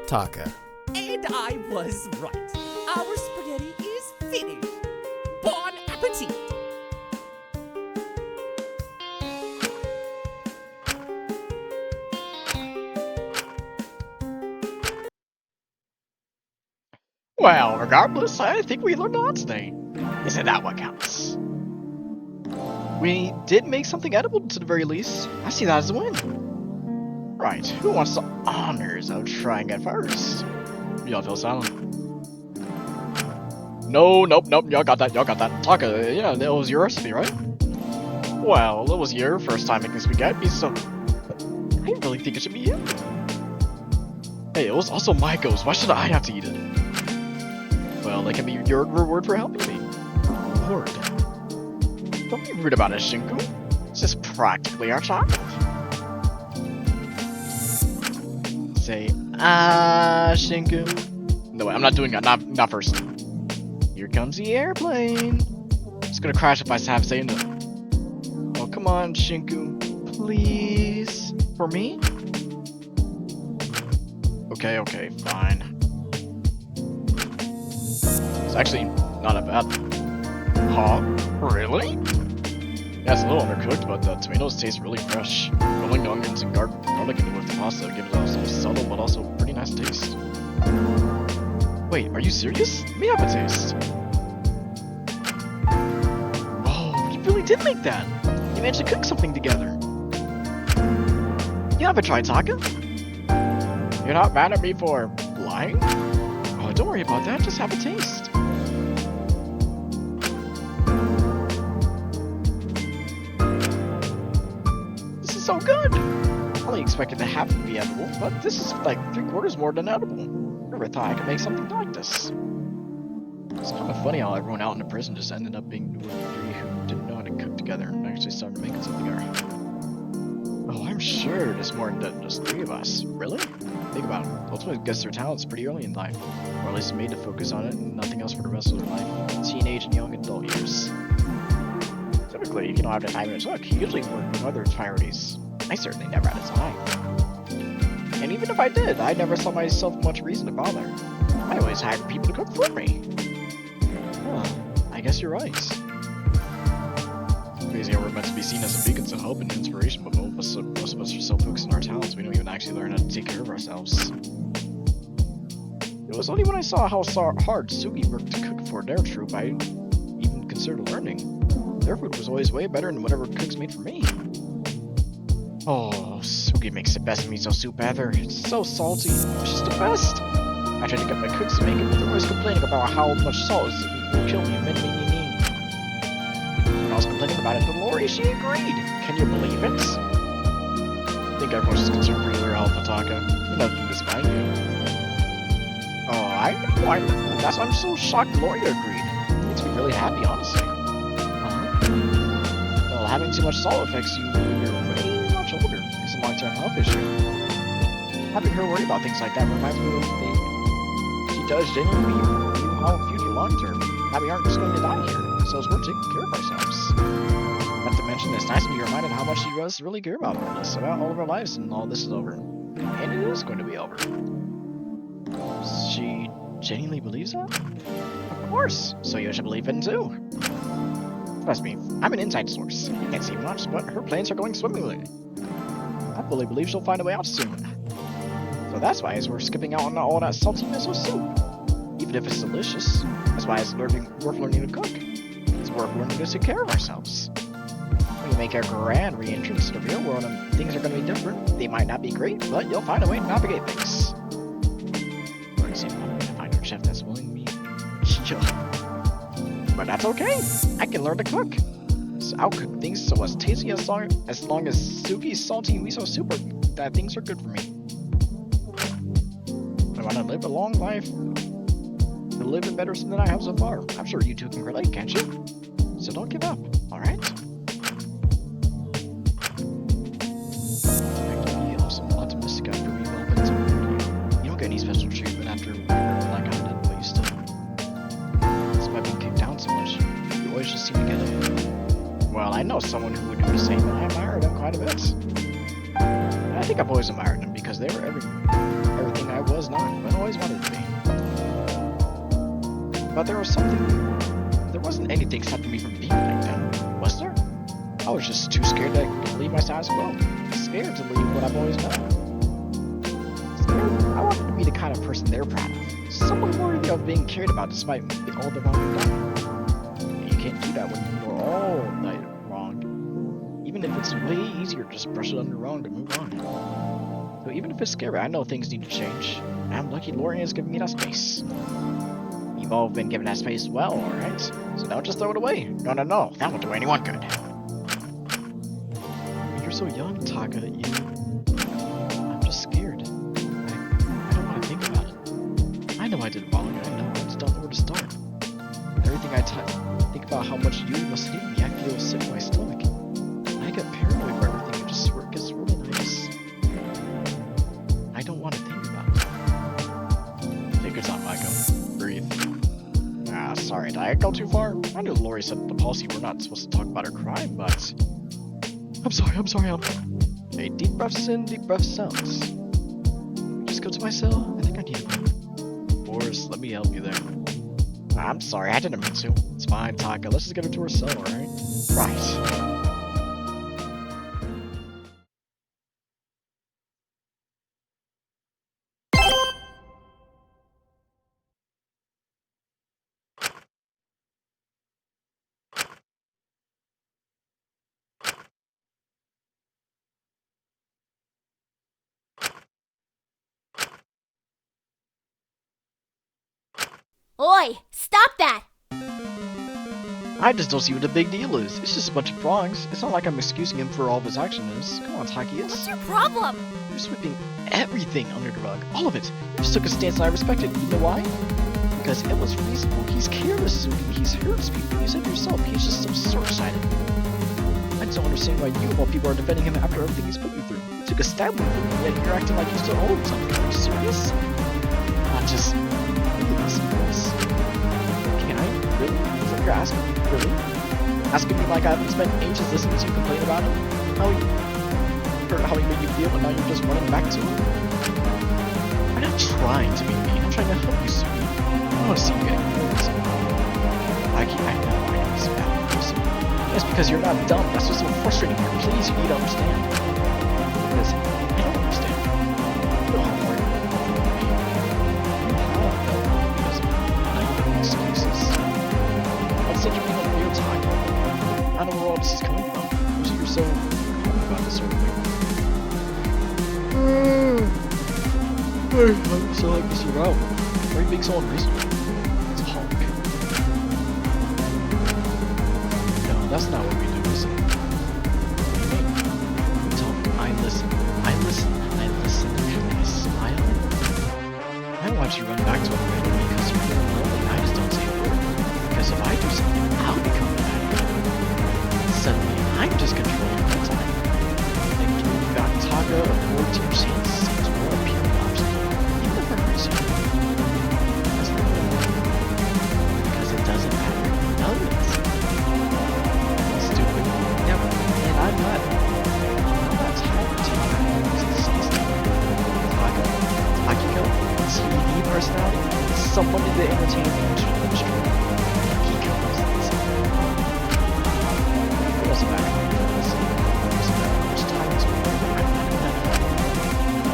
E: Taka.
J: And I was right. Our spaghetti is finished. Bon appetit!
I: Well, regardless, I think we learned a lot today. Isn't that what counts? We did make something edible to the very least. I see that as a win. Right, who wants the honors of trying it first? Y'all feel silent. No, nope, y'all got that. Taka, yeah, that was your recipe, right? Well, it was your first time making spaghetti, so I really think it should be you. Hey, it was also my ghost. Why should I have to eat it? Well, that can be your reward for helping me. Lord. Don't be rude about it, Shinku. It's just practically our child. Say, Shinku. No, wait, I'm not doing that. Not first. Here comes the airplane. It's gonna crash if I have say no. Oh, come on, Shinku. Please. For me? Okay, fine. It's actually not a bad. Huh? Really? Yeah, it's a little undercooked, but the tomatoes taste really fresh. Rolling onions and garlic into with the pasta gives it a so subtle but also pretty nice taste. Wait, are you serious? Let me have a taste. Oh, you really did make that! You managed to cook something together. You haven't tried Taka? You're not mad at me for lying? Oh, don't worry about that, just have a taste. So good! I only expected the half to be edible, but this is like 3/4 more than edible. Never thought I could make something like this. It's kind of funny how everyone out in the prison just ended up being two or three who didn't know how to cook together and actually started making something together. Oh, I'm sure there's more than just 3 of us. Really? Think about it. Ultimately gets their talents pretty early in life, or at least made to focus on it and nothing else for the rest of their life. Teenage and young adult years. Typically, you don't have the time to cook. You usually work with other priorities. I certainly never had the time. And even if I did, I never saw myself much reason to bother. I always hired people to cook for me. Huh, I guess you're right. Crazy how we're meant to be seen as a beacon of hope and inspiration, but most of us are so focused on our talents, we don't even actually learn how to take care of ourselves. It was only when I saw how hard Sugi worked to cook for their troop I even considered learning. Their food was always way better than whatever cooks made for me. Oh, Sugi makes the best miso soup ever. It's so salty. It's just the best. I tried to get my cooks to make it, but they're always complaining about how much salt will kill me. When I was complaining about it to Lori, she agreed. Can you believe it? I think everyone's just concerned for your health, Taka. Nothing to spite you. Oh, I know. That's why I'm so shocked Lori agreed. It makes me really happy, honestly. Well, having too much salt affects you when you're way much older. It's a long-term health issue. Having her worry about things like that reminds me of the thing. She does genuinely view how future long-term. Now we aren't just going to die here, so it's worth taking care of ourselves. Not to mention, it's nice to be reminded how much she does really care about us, about all of our lives, and all this is over. And it is going to be over. She genuinely believes that? Of course, so you should believe it too. Trust me, I'm an inside source. You can't see much, but her plans are going swimmingly. I fully believe she'll find a way out soon. So that's why we're skipping out on all that salty miso soup. Even if it's delicious, that's why it's worth learning to cook. It's worth learning to take care of ourselves. When you make a grand re-entrance to the real world and things are going to be different, they might not be great, but you'll find a way to navigate things. For example, I'm going to find a chef that's willing me. But that's okay. I can learn to cook. So I'll cook things so as tasty as long as Sugi's salty miso soup that things are good for me. I want to live a long life. To live it better than I have so far. I'm sure you two can relate, can't you? So don't give up, alright? You also optimistic after we well been supporting you. You don't get any special treatment after like I did, but you still. Despite being kicked down so much, you always just seem to get it. Well, I
A: I know someone who would do the same, and I admire them quite a bit. And I think I've always admired them because they were everything I was not, but always wanted to be. But there wasn't anything stopping me from being like that, was there? I was just too scared to leave my status quo. Scared to leave what I've always known. I wanted to be the kind of person they're proud of. Someone worthy of being cared about despite all the wrong they've done. You can't do that when you're all wrong. Even if it's way easier to just brush it under wrong to move on. So even if it's scary, I know things need to change. And I'm lucky Lorian is giving me that space. You've all been given that space well, alright? So don't just throw it away. No, that won't do anyone good. You're so young, Taka. I'm just scared. I don't want to think about it. I know I did wrong, and I just don't know where to start. Everything I think about how much you must hate me, I feel sick in my stomach. I get paranoid for everything, it just gets really nice. I don't want to think about it. Take your time, Michael. Breathe. Sorry, did I go too far? I knew Lori said the policy we're not supposed to talk about her crime, but... I'm sorry. Hey, deep breaths in, deep breaths out. Just go to my cell. I think I need a break. Boris, let me help you there. I'm sorry, I didn't mean to. It's fine, Taka. Let's just get her to her cell, alright? Right.
K: Oi! Stop that!
A: I just don't see what the big deal is. It's just a bunch of prongs. It's not like I'm excusing him for all of his actions. Come on, Taki.
K: What's your problem?
A: You're sweeping everything under the rug. All of it. You just took a stance and I respected. You know why? Because it was reasonable. He's careless. He's hurts people. You said yourself. He's just so short-sighted. I don't understand why you of all people are defending him after everything he's put you through. You took a stab wound for him, yet you're acting like you still owe him something. Are you serious? Not just... Can I? Really? Is that what you're asking me? Really? Asking me like I haven't spent ages listening to you complain about him? How he made you feel, and now you're just running back to him? I'm not trying to be mean. I'm trying to help you, Sumi. I want to see you getting hurt. I know I can be so bad person. It's because you're not dumb. That's what's so frustrating here. Please, you need to understand. Because I don't understand. You know how hard it is for me. You know how I felt because now you're making excuses. Let's take everything over your time. I know where all this is coming from. You're so calm about this sort of thing. I'm so like this around. Why are you being so unreasonable? It's a honk. No, that's not what we do, is it? What do you mean? We talk, I listen, and I smile. I watch you run back to him randomly because you're feeling lonely, and I just don't say a word. Because if I do something, I'll become the bad guy. Suddenly, I'm just controlling my time. Like, you've got Taka or 14 chances seems more appealing option. Even if it hurts you. That's not what I want. Because it doesn't matter. None of it. Stupid. Yeah, and I'm not tired to it's exhausting. Akiko, TV personality, someone in the entertainment industry. Akiko knows that. It doesn't matter.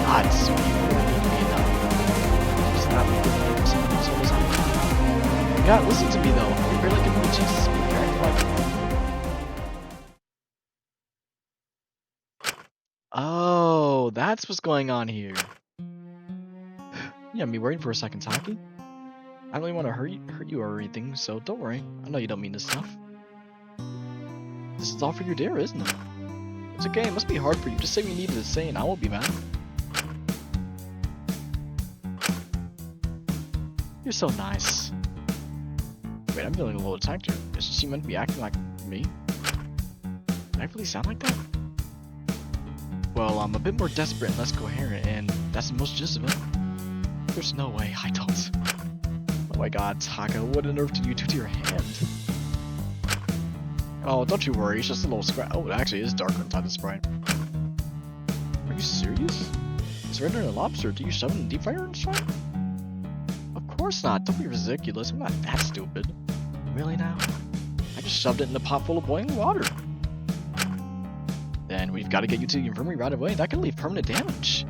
A: God, so you really need to be enough. Just not be good at someone else all the time. Yeah, listen to me though. You're barely giving me a chance to speak. You're acting like... Oh, that's what's going on here. Yeah, me worried for a second, Taki. I don't really want to hurt you or anything, so don't worry. I know you don't mean this stuff. This is all for your dear, isn't it? It's okay, it must be hard for you. Just say what you needed to say and I won't be mad. You're so nice. Wait, I'm feeling a little attacked here. Isn't she meant to be acting like me? Did I really sound like that? Well, I'm a bit more desperate and less coherent, and that's the most gist of it. There's no way I don't. Oh my god, Taka, what on earth did you do to your hand? Oh, don't you worry, it's just a little scratch. Oh, it actually is darker inside the Sprite. Are you serious? It's redder than a lobster. Do you shove it in the deep fryer inside? Of course not. Don't be ridiculous. I'm not that stupid. Really now? I just shoved it in a pot full of boiling water. Then we've got to get you to the infirmary right away. That could leave permanent damage.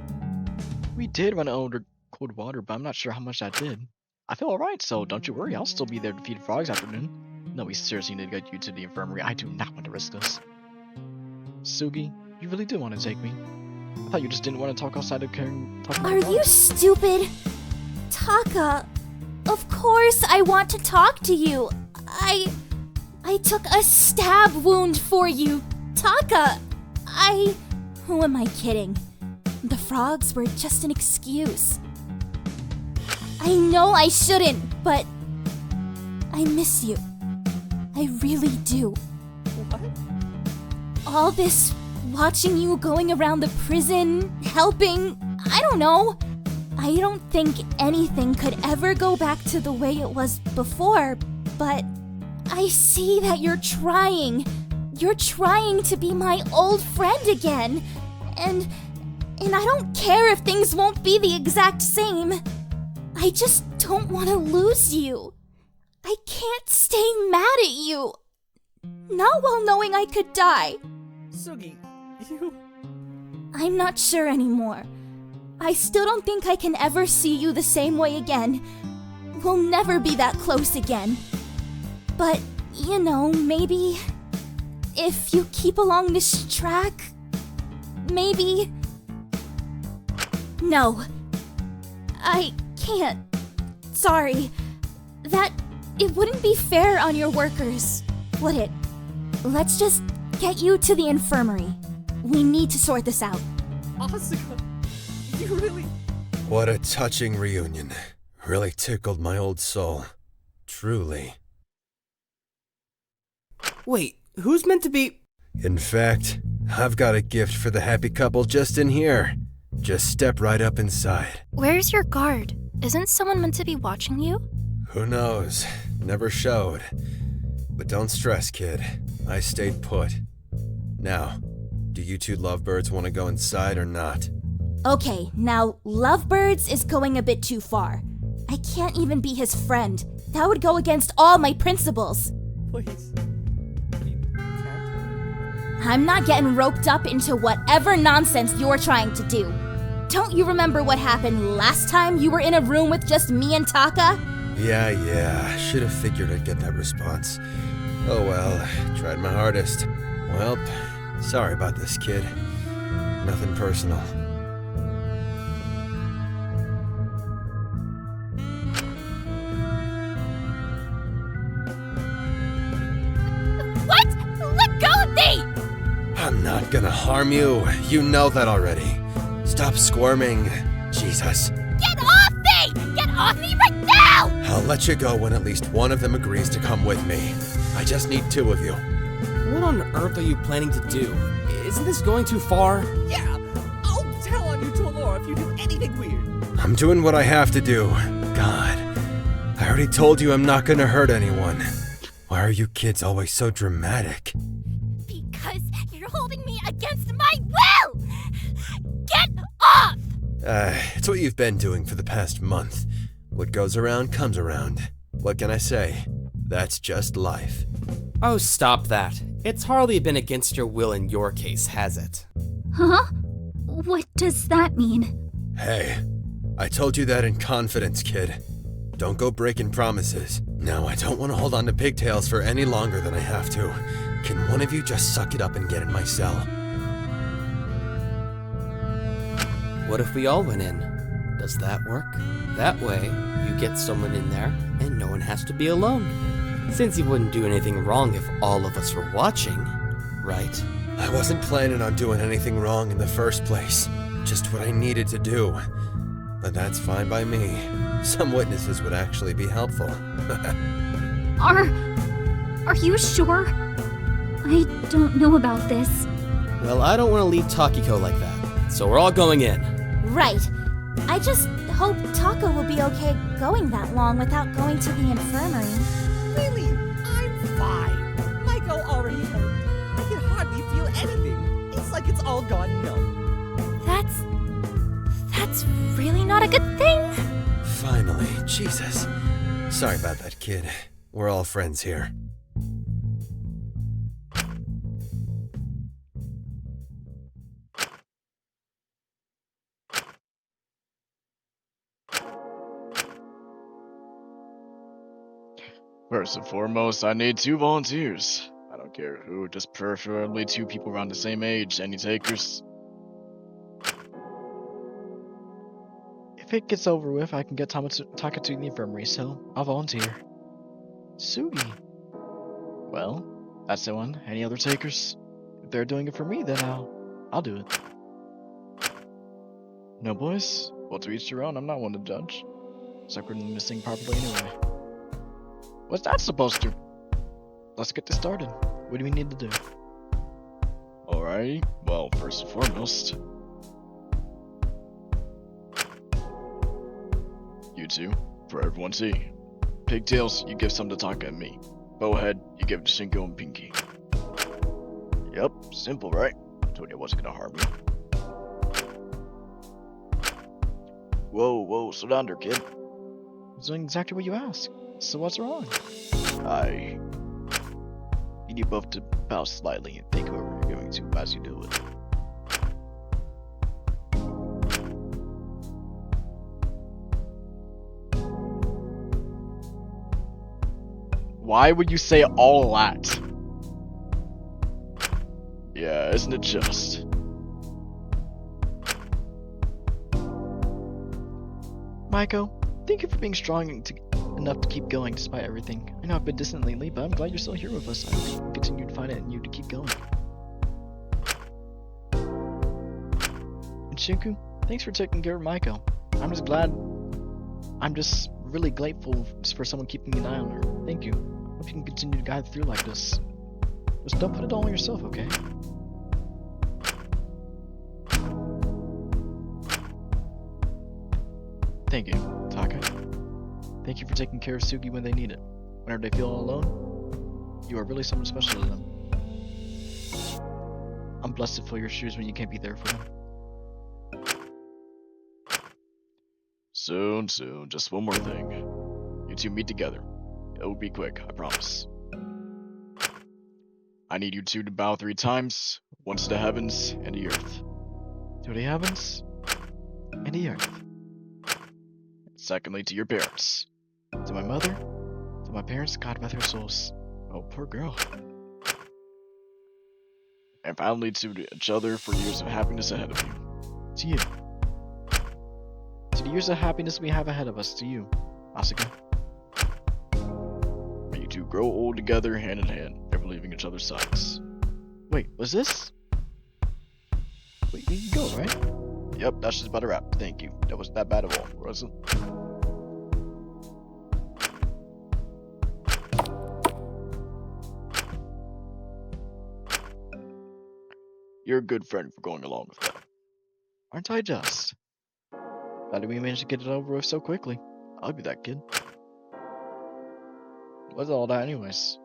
A: We did run under cold water, but I'm not sure how much that did. I feel alright, so don't you worry. I'll still be there to feed frogs afternoon. No, we seriously need to get you to the infirmary. I do not want to risk this. Sugi, you really do want to take me. I thought you just didn't want to talk outside of talking
K: Are you stupid? Taka, of course I want to talk to you. I took a stab wound for you. Taka, who am I kidding? The frogs were just an excuse. I know I shouldn't, but I miss you. I really do.
J: What?
K: All this watching you going around the prison, helping, I don't know. I don't think anything could ever go back to the way it was before, but I see that you're trying. You're trying to be my old friend again. And I don't care if things won't be the exact same. I just don't want to lose you. I can't stay mad at you. Not while knowing I could die.
J: Sugi, you...
K: I'm not sure anymore. I still don't think I can ever see you the same way again. We'll never be that close again. But, you know, maybe... if you keep along this track... maybe... No. I can't. Sorry. It wouldn't be fair on your workers, would it? Let's just get you to the infirmary. We need to sort this out.
J: Asuka, you really...
L: What a touching reunion. Really tickled my old soul. Truly.
E: Wait, who's meant to be...
L: In fact, I've got a gift for the happy couple just in here. Just step right up inside.
M: Where's your guard? Isn't someone meant to be watching you?
L: Who knows? Never showed. But don't stress, kid. I stayed put. Now, do you two lovebirds want to go inside or not?
K: Okay, now, Lovebirds is going a bit too far. I can't even be his friend. That would go against all my principles.
J: Please.
K: I'm not getting roped up into whatever nonsense you're trying to do. Don't you remember what happened last time you were in a room with just me and Taka?
L: Yeah. Should have figured I'd get that response. Oh well, tried my hardest. Well, sorry about this, kid. Nothing personal.
K: What? Let go of me!
L: I'm not gonna harm you. You know that already. Stop squirming. Jesus.
K: Get off me! Get off me right now!
L: I'll let you go when at least one of them agrees to come with me. I just need two of you.
E: What on earth are you planning to do? Isn't this going too far?
J: Yeah, I'll tell on you to Laura if you do anything weird.
L: I'm doing what I have to do. God, I already told you I'm not gonna hurt anyone. Why are you kids always so dramatic?
K: Because you're holding me against my will! Get off!
L: It's what you've been doing for the past month. What goes around comes around. What can I say? That's just life.
E: Oh, stop that. It's hardly been against your will in your case, has it?
D: Huh? What does that mean?
L: Hey, I told you that in confidence, kid. Don't go breaking promises. Now, I don't want to hold on to pigtails for any longer than I have to. Can one of you just suck it up and get in my cell?
E: What if we all went in? Does that work? That way, you get someone in there, and no one has to be alone. Since you wouldn't do anything wrong if all of us were watching, right?
L: I wasn't planning on doing anything wrong in the first place. Just what I needed to do. But that's fine by me. Some witnesses would actually be helpful.
D: Are you sure? I don't know about this.
E: Well, I don't want to leave Takiko like that, so we're all going in.
K: Right. I just hope Taka will be okay going that long without going to the infirmary.
J: Really? I'm fine. Michael already head. I can hardly feel anything. It's like it's all gone numb.
K: That's really not a good thing.
L: Finally, Jesus. Sorry about that, kid. We're all friends here.
A: First and foremost, I need 2 volunteers. I don't care who, just preferably 2 people around the same age. Any takers? If it gets over with, I can get Taka to the infirmary, so I'll volunteer. Sugi. Well, that's the one. Any other takers? If they're doing it for me, then I'll do it. No, boys? Well, to each your own. I'm not one to judge. Sucker missing properly anyway. What's that supposed to? Let's get this started. What do we need to do? Alrighty. Well, first and foremost, you two, for everyone to see. Pigtails, you give some to Taka and me. Bowhead, you give it to Shinko and Pinky. Yep, simple, right? Told you I wasn't gonna harm you. Whoa, slow down there, kid. I was doing exactly what you asked. So what's wrong? I need you both to bow slightly and think whoever you're going to as you do it. Why would you say all that? Yeah, isn't it just? Maiko, thank you for being strong enough to keep going despite everything. I know I've been distant lately, but I'm glad you're still here with us. I hope we can continue to find it in you to keep going. And Shinku, thanks for taking care of Maiko. I'm just really grateful for someone keeping an eye on her. Thank you. Hope you can continue to guide through like this. Just don't put it all on yourself, okay? Thank you, Taka. Thank you for taking care of Sugi when they need it. Whenever they feel all alone, you are really someone special to them. I'm blessed to fill your shoes when you can't be there for them. Soon. Just one more thing. You two meet together. It will be quick, I promise. I need you two to bow 3 times, once to the heavens and the earth. To the heavens and the earth. Secondly, to your parents. To my mother, to my parents, God rest their souls. Oh, poor girl. And finally, to each other for years of happiness ahead of you. To you. To the years of happiness we have ahead of us, to you, Asuka. May you two grow old together, hand in hand, never leaving each other's sides. Wait, was this? Wait, we can go, right? Yep, that's just about a wrap. Thank you. That wasn't that bad at all, was it? You're a good friend for going along with that. Aren't I just? Glad we managed to get it over with so quickly. I'll be that kid. What's all that anyways?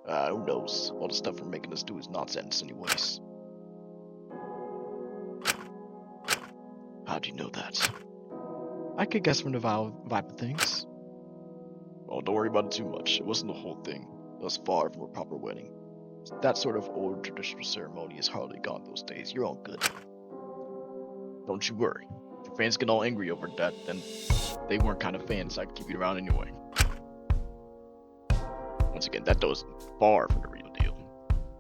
A: Who knows? All the stuff we're making us do is nonsense anyways. How'd you know that? I could guess from the vibe of things. Well, don't worry about it too much. It wasn't the whole thing. It was far from a proper wedding. That sort of old traditional ceremony is hardly gone those days. You're all good. Don't you worry. If your fans get all angry over that, then they weren't kind of fans I'd keep you around anyway. Once again, that was far from the real deal.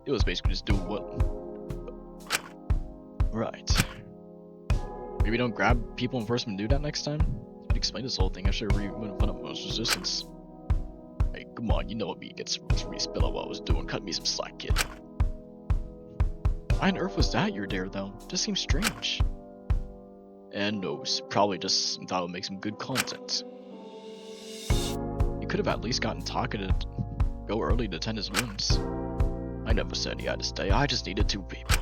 A: It was basically just doing what... Right. Maybe don't grab people in first and do that next time? You'd explain this whole thing. I should have really fun up most resistance. Hey, come on, you know what me gets re-spill out what I was doing. Cut me some slack, kid. Why on earth was that you're there, though? Just seems strange. And no, it's probably just thought it would make some good content. You could have at least gotten Taka to go early to attend his wounds. I never said he had to stay, I just needed 2 people.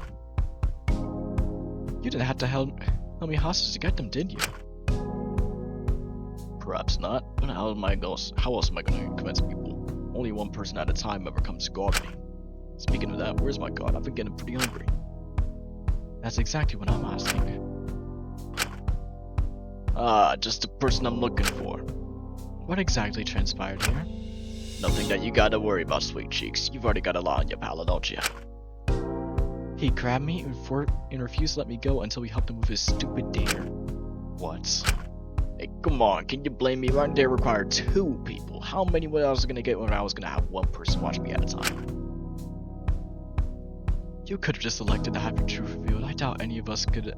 A: You didn't have to help me hostage to get them, did you? Perhaps not, but how else am I going to convince people? Only one person at a time ever comes to guard me. Speaking of that, where's my god? I've been getting pretty hungry. That's exactly what I'm asking. Ah, just the person I'm looking for. What exactly transpired here? Nothing that you gotta worry about, sweet cheeks. You've already got a lot on your palate, don't you? He grabbed me and refused to let me go until we helped him with his stupid dare. What? Hey, come on, can you blame me? One dare required 2 people. How many I was gonna get when I was gonna have 1 person watch me at a time? You could have just elected to have your truth revealed. I doubt any of us could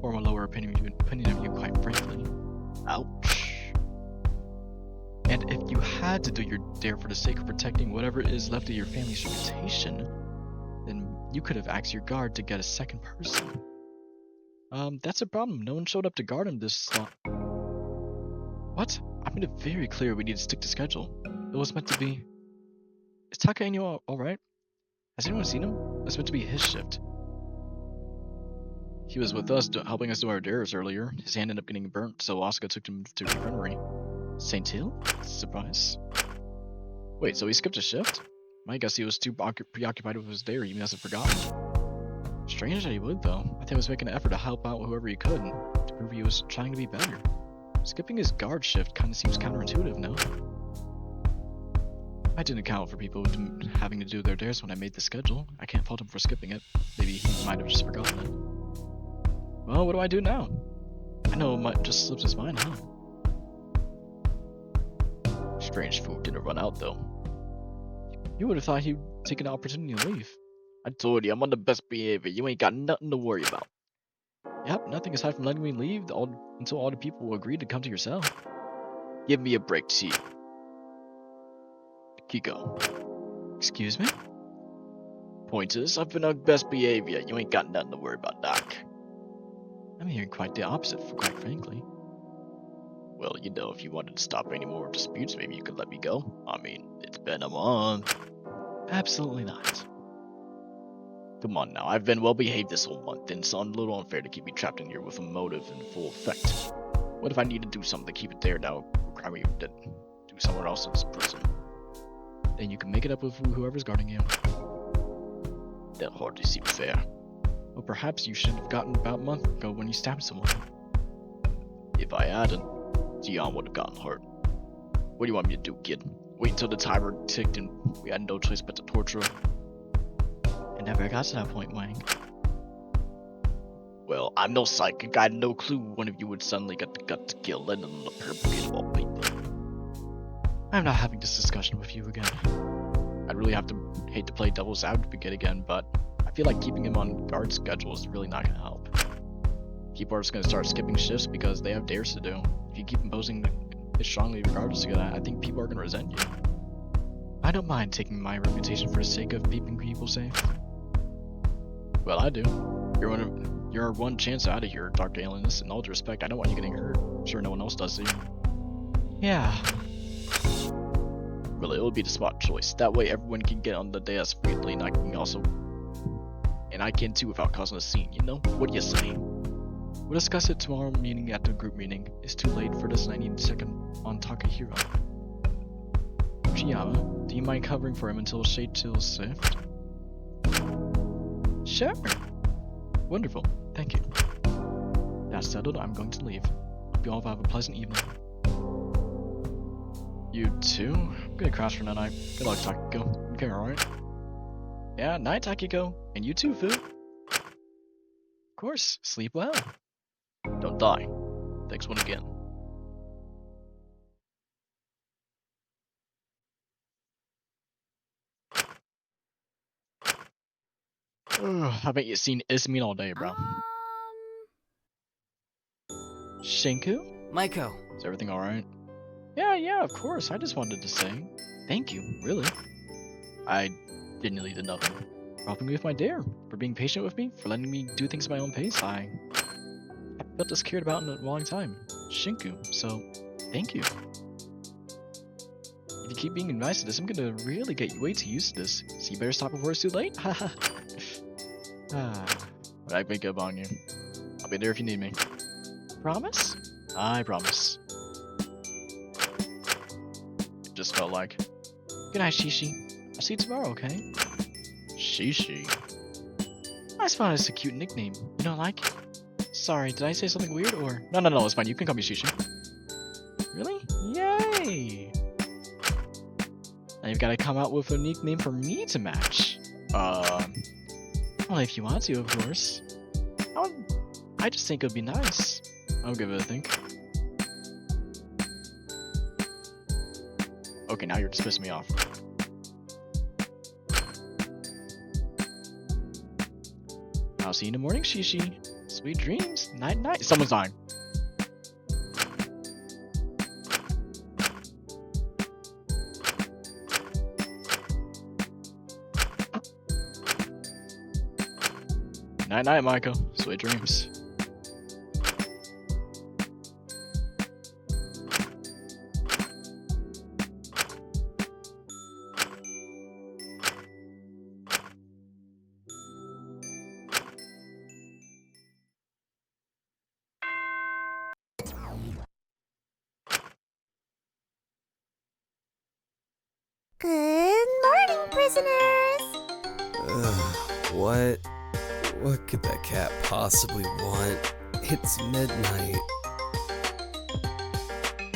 A: form a lower opinion of you, quite frankly. Ouch. And if you had to do your dare for the sake of protecting whatever is left of your family's reputation, then you could have asked your guard to get a second person. That's a problem. No one showed up to guard him this slot. What? I made it very clear we need to stick to schedule. It was meant to be... Is Taka Anywho alright? Has anyone seen him? It's meant to be his shift. He was with us, helping us do our dares earlier. His hand ended up getting burnt, so Asuka took him to the infirmary. St. Hill? Surprise. Wait, so he skipped a shift? I guess he was too preoccupied with his dare, he must have forgotten. Strange that he would, though. I think he was making an effort to help out whoever he could, to prove he was trying to be better. Skipping his guard shift kinda seems counterintuitive, no? I didn't account for people having to do their dares when I made the schedule. I can't fault him for skipping it. Maybe he might have just forgotten it. Well, what do I do now? I know it might just slips his mind, huh? Strange food didn't run out, though. You would have thought he'd taken the opportunity to leave. I told you, I'm on the best behavior. You ain't got nothing to worry about. Yep, nothing aside from letting me leave until all the people will agree to come to your cell. Give me a break, T. Kiko. Excuse me? Point is, I've been on best behavior. You ain't got nothing to worry about, Doc. I'm hearing quite the opposite, quite frankly. Well, you know, if you wanted to stop any more disputes, maybe you could let me go. I mean, it's been a month. Absolutely not. Come on now, I've been well behaved this whole month, and it's a little unfair to keep me trapped in here with a motive in full effect. What if I need to do something to keep it there now, require me to do somewhere else in this prison? Then you can make it up with whoever's guarding you. That hardly seems fair. Well, perhaps you should have gotten about a month ago when you stabbed someone. If I hadn't, Dion would have gotten hurt. What do you want me to do, kid? Wait until the timer ticked and we had no choice but to torture him? It never got to that point, Wang. Well, I'm no psychic. I had no clue one of you would suddenly get the gut to kill, letting alone the perpetrator of all people. I'm not having this discussion with you again. I'd really hate to play devil's advocate again, but I feel like keeping him on guard schedule is really not gonna help. People are just gonna start skipping shifts because they have dares to do. If you keep imposing it strongly regardless of that, I think people are gonna resent you. I don't mind taking my reputation for the sake of keeping people safe. Well, I do. You're our one chance out of here, Dr. Alienist. In all due respect, I don't want you getting hurt. I'm sure no one else does, either. Yeah. Really, it would be the smart choice. That way everyone can get on the dais freely, and I can also... And I can too without causing a scene, you know? What do you say? We'll discuss it tomorrow meeting at the group meeting. It's too late for this and I need to check on Takahiro. Chiyama, do you mind covering for him until Shade Chill's shift? Sure. Wonderful. Thank you. That's settled. I'm going to leave. Hope you all have a pleasant evening. You too? I'm gonna crash for tonight. Good luck, Takiko. Okay, alright? Yeah, night, Takiko. And you too, Fu. Of course. Sleep well. Don't die. Thanks one again. I bet you've seen Ismin all day, bro. Shinku?
E: Maiko.
A: Is everything alright? Yeah, of course. I just wanted to say thank you, really. I didn't need nothing. For helping me with my dare, for being patient with me, for letting me do things at my own pace. I felt this cared about in a long time. Shinku, so thank you. If you keep being nice to this, I'm gonna really get you way too used to this. So you better stop before it's too late. Haha. But I make up on you. I'll be there if you need me. Promise? I promise. It just felt like. Good night, Shishi. I'll see you tomorrow, okay? Shishi. I just found it's a cute nickname. You don't like it? Sorry, did I say something weird or? No, it's fine. You can call me Shishi. Really? Yay! Now you've got to come out with a nickname for me to match. Well, if you want to, of course. I just think it'd be nice. I'll give it a think. Okay, now you're just pissing me off. I'll see you in the morning, Shishi. Sweet dreams. Night night. Someone's dying. Night night, Michael. Sweet dreams.
K: Good morning, prisoners!
E: What could that cat possibly want? It's midnight.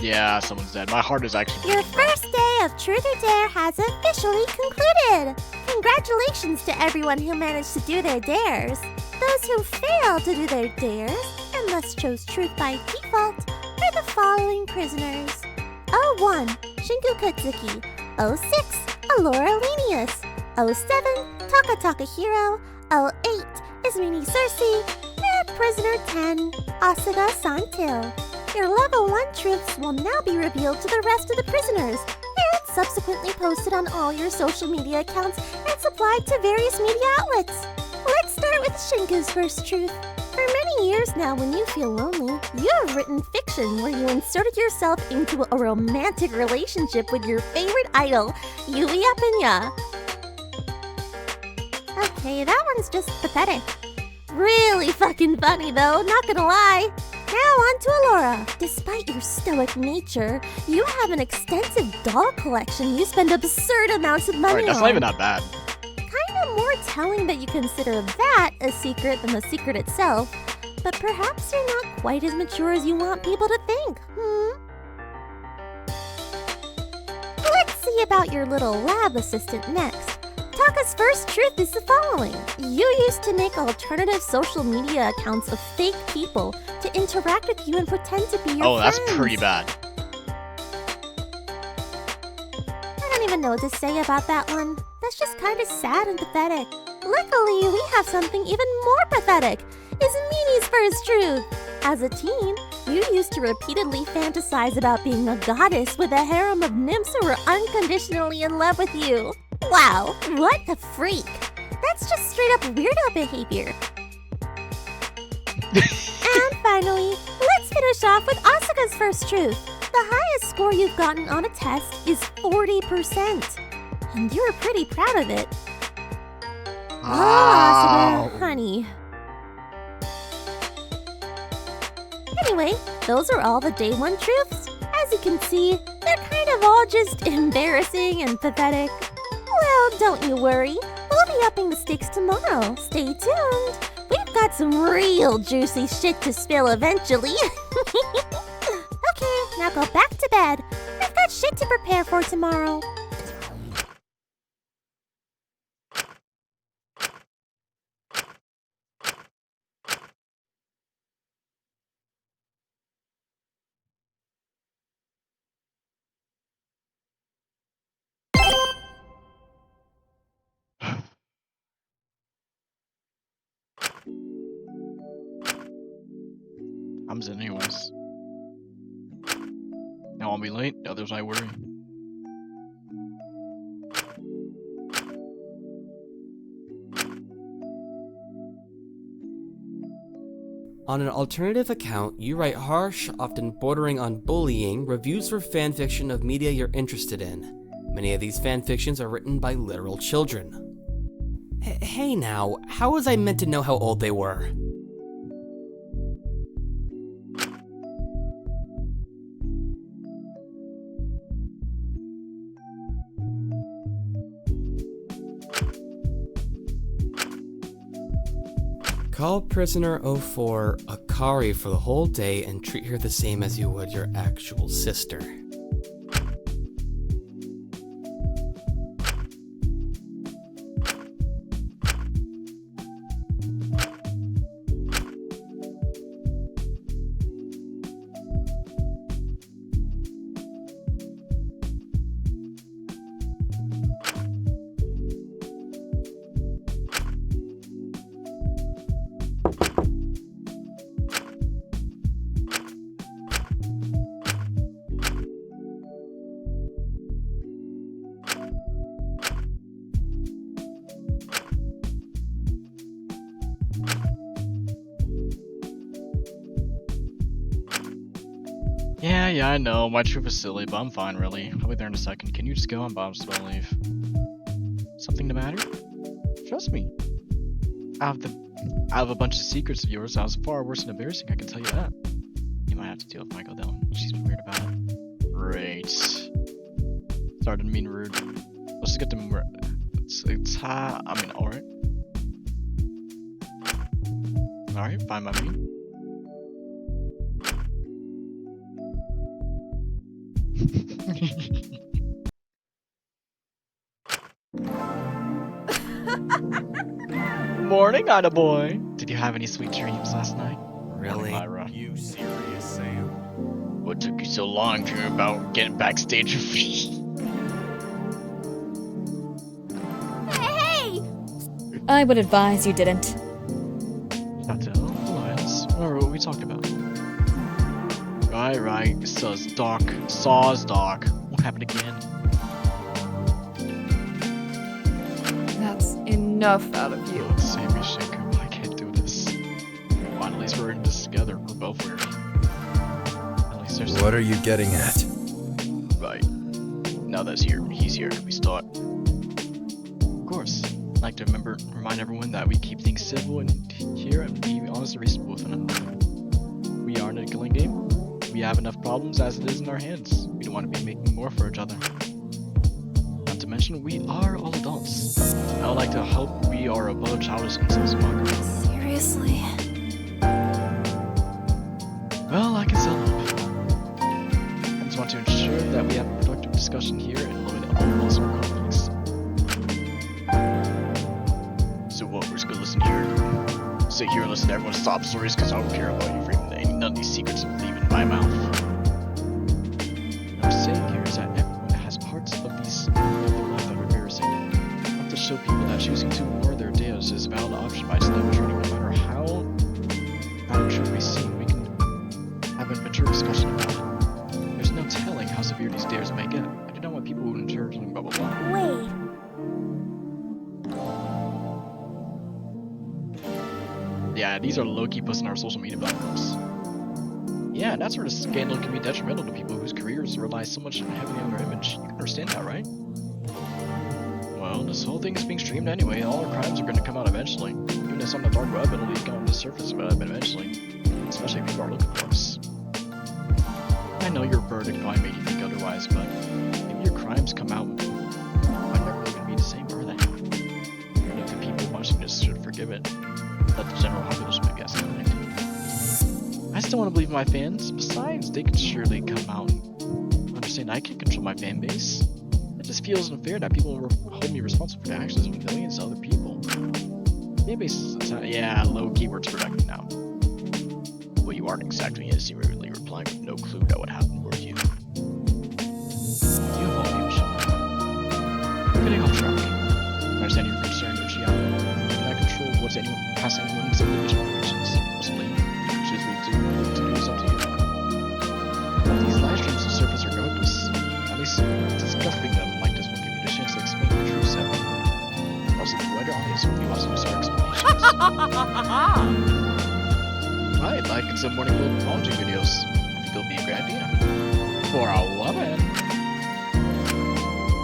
A: Yeah, someone's dead. My heart is actually.
K: Your first day of Truth or Dare has officially concluded! Congratulations to everyone who managed to do their dares. Those who failed to do their dares and thus chose truth by default are the following prisoners. 01. Shinku Kutsuki. 06. Alora Lenius. 07. Taka Takahiro. 08. Ismini Cersei. And prisoner 10. Asuga Santil. Your level 1 truths will now be revealed to the rest of the prisoners and subsequently posted on all your social media accounts and supplied to various media outlets. Let's start with Shinku's first truth. For many years now, when you feel lonely, you have written fiction where you inserted yourself into a romantic relationship with your favorite idol, Yui Apenya. Okay, that one's just pathetic. Really fucking funny though, not gonna lie. Now on to Alora. Despite your stoic nature, you have an extensive doll collection you spend absurd amounts of money on.
A: Alright, that's not even that bad.
K: Kinda more telling that you consider that a secret than the secret itself, but perhaps you're not quite as mature as you want people to think, Let's see about your little lab assistant next. Taka's first truth is the following. You used to make alternative social media accounts of fake people to interact with you and pretend to be your friends.
A: That's pretty bad.
K: I don't even know what to say about that one. That's just kind of sad and pathetic. Luckily, we have something even more pathetic. Ismini's first truth. As a teen, you used to repeatedly fantasize about being a goddess with a harem of nymphs who were unconditionally in love with you. Wow, what a freak. That's just straight up weirdo behavior. And finally, let's finish off with Asuka's first truth. The highest score you've gotten on a test is 40%. And you're pretty proud of it. Oh, Asuka, honey. Anyway, those are all the day 1 truths. As you can see, they're kind of all just embarrassing and pathetic. Well, don't you worry. We'll be upping the stakes tomorrow. Stay tuned. We've got some real juicy shit to spill eventually. Okay, now go back to bed. I've got shit to prepare for tomorrow.
A: I'm in anyways. Now I'll be late, the others I worry.
E: On an alternative account, you write harsh, often bordering on bullying, reviews for fanfiction of media you're interested in. Many of these fanfictions are written by literal children. Hey now, how was I meant to know how old they were? Call prisoner 04 Akari for the whole day and treat her the same as you would your actual sister.
A: Yeah, I know. My trip is silly, but I'm fine, really. I'll be there in a second. Can you just go? I'm just gonna leave. Something the matter? Trust me. Out of a bunch of secrets of yours, I was far worse and embarrassing, I can tell you that. You might have to deal with Michael though. She's been weird about it. Great. Sorry, didn't mean rude. Let's just get to alright. Alright, fine by me. Morning, Ida boy. Did you have any sweet dreams last night?
E: Really?
A: Morning, Myra.
N: You serious, Sam?
A: What took you so long to about getting backstage with me?
K: Hey! I would advise you didn't.
A: Shut up, Elias. What we talked about? Right. Saws Doc. What happened again?
H: That's enough out of you.
A: Save me, Shinku. I can't do this. Well, at least we're in this together. We're both weird. At least there's.
L: What are you getting at?
A: Right. Now that he's here, we start. Of course. I'd like to remind everyone that we keep things civil and here and be honest and reasonable with one another. We are in a killing game. We have enough problems as it is in our hands. We don't want to be making more for each other. Not to mention, we are all adults. I would like to hope we are above childish insults and mockery.
M: Seriously?
A: Well, I can sell up. I just want to ensure that we have a productive discussion here and eliminate all possible conflicts. So what, we're just gonna listen here? Sit here and listen to everyone's sob stories because I don't care about you for none of these secrets leaving my mouth. What I'm saying here is that everyone has parts of these of their life that are embarrassing. I have to show people that choosing to ignore their dares is a valid option by never turning, no matter how bad it should be seen. We can have a mature discussion about it. There's no telling how severe these dares may get. I do not want people who endure something blah blah blah.
K: Wait.
A: Yeah, these are low-key posting our social media platforms. Yeah, that sort of scandal can be detrimental to people whose careers rely so much heavily on their image. You can understand that, right? Well, this whole thing is being streamed anyway. All our crimes are going to come out eventually. Even if it's on the dark web, it'll leak on the surface web eventually. Especially if people are looking for us. I know your verdict probably made you think otherwise, but maybe your crimes come out might never even be the same, are they? And if the people watching this should forgive it, let the general populace make guess tonight. I still want to believe in my fans. Besides, they can surely come out and understand I can't control my fan base. It just feels unfair that people hold me responsible for the actions of millions of other people. Fan base is yeah, low keywords protected now. Well, you aren't exactly innocently replying with no clue about what happened, were you? You have all the option. We're getting off track. I understand your concern, Uchiha. I cannot control what's past anyone's individual actions. Mostly, choose me to do something. These live streams will surface regardless. At least discussing them like this will give you the chance to explain the true self. Also, the wider audience will be lost in our explanations. I'd like some morning glow apology videos. I think it'll be a great idea. For a woman.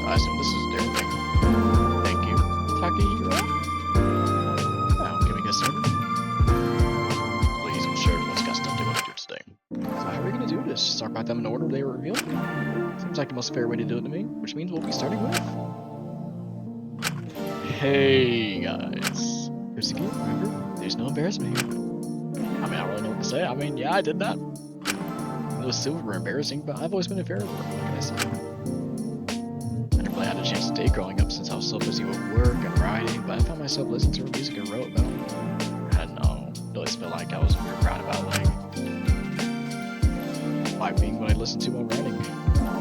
A: I assume this is their thing. Thank you. Takahiro? Now, can we get started? Please, I'm sure everyone's got stuff they want to do today. So how are we going to do this? Start by them in order they were revealed? Seems like the most fair way to do it to me, which means we'll be starting with... Hey guys. Yosuke, remember? The Please don't embarrass me. I mean, I don't really know what to say. I mean, yeah, I did that. It was super embarrassing, but I've always been a fair girl, like I said. I never really had a chance to date growing up since I was so busy with work and writing, but I found myself listening to her music and wrote about it. I don't know, I always felt like I was weird proud about like being what I listened to while writing.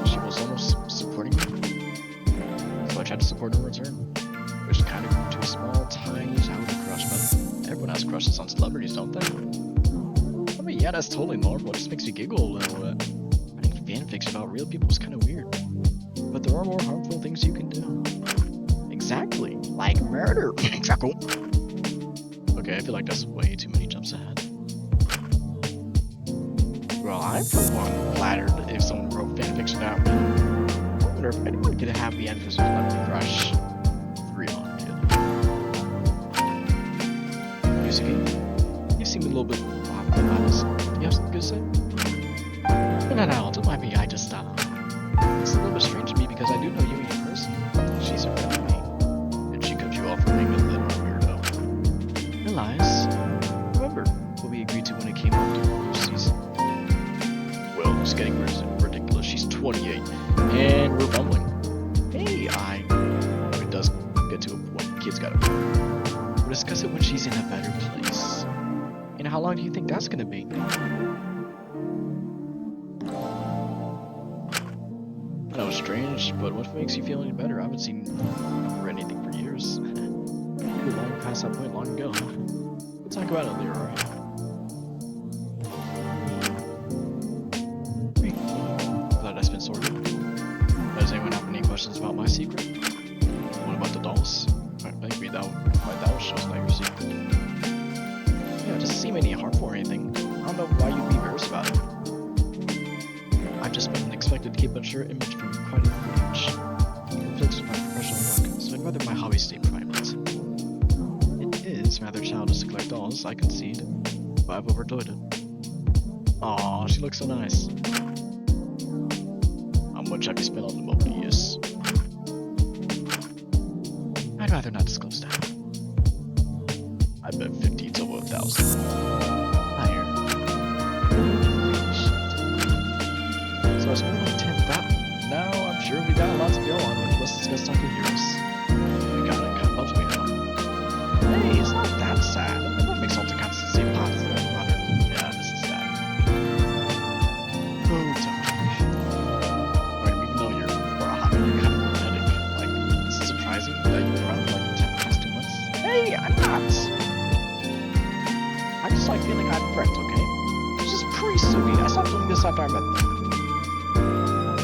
A: She was almost supporting me, so I tried to support her in return, which kind of grew to a small, tiny childhood crush. But everyone has crushes on celebrities, don't they? I mean, yeah, that's totally normal. It just makes me giggle a little bit. Writing fanfics about real people is kind of weird, but there are more harmful things you can do. Exactly, like murder. Chuckle. Okay, I feel like that's way too many jumps ahead. Well, I for one flattered if someone wrote fanfiction about me. I wonder if anyone could have the end for celebrity crush. Real on kid. Yusuke, you seem a little bit honest. Do you have something good to say? No, don't mind me. I just it's a little bit strange to me because I do know you in person. She's a friend of me, and she cut you off for being a little weirdo. Elias, remember what we agreed to when it came up to Lucy's. Well, it's getting ridiculous. She's 28, and we're bumbling. Hey, it does get to a point. Kids gotta go. We'll discuss it when she's in a better place. And how long do you think that's gonna be? I know it's strange, but what makes you feel any better? I haven't seen or anything for years. We're long past that point long ago. We'll talk about it later, alright? Glad that's been sorted. Does anyone have any questions about my secret? What about the dolls? I think that shows like your secret. Yeah, it doesn't seem any harmful or anything. I don't know why you'd be embarrassed about it. I've just been expected to keep a sure image from quite a young age. It conflicts with my professional work, so I'd rather my hobby stay private. It is rather childish to collect dolls, I concede, but I've overjoyed it. Aw, she looks so nice. How much have you spent on the Mobius? I'd rather not disclose that. I bet 50 to 1,000. Higher. So it's more than 10,000. Now I'm sure we got a lot to go on with. Let's discuss Soccer Heroes. We got a cut bunch we know. Hey, it's not that sad. I mean, that makes all the consistency positive about it. Yeah, this is sad. Oh, it's okay. Even though you're for a hobby, you're kind of pathetic. Like, is it surprising that you've been around for like 10 past 2 months? Hey, I'm not. I just like feeling I'm friends, okay? This is pre-Sugi. I stopped doing this after I met them.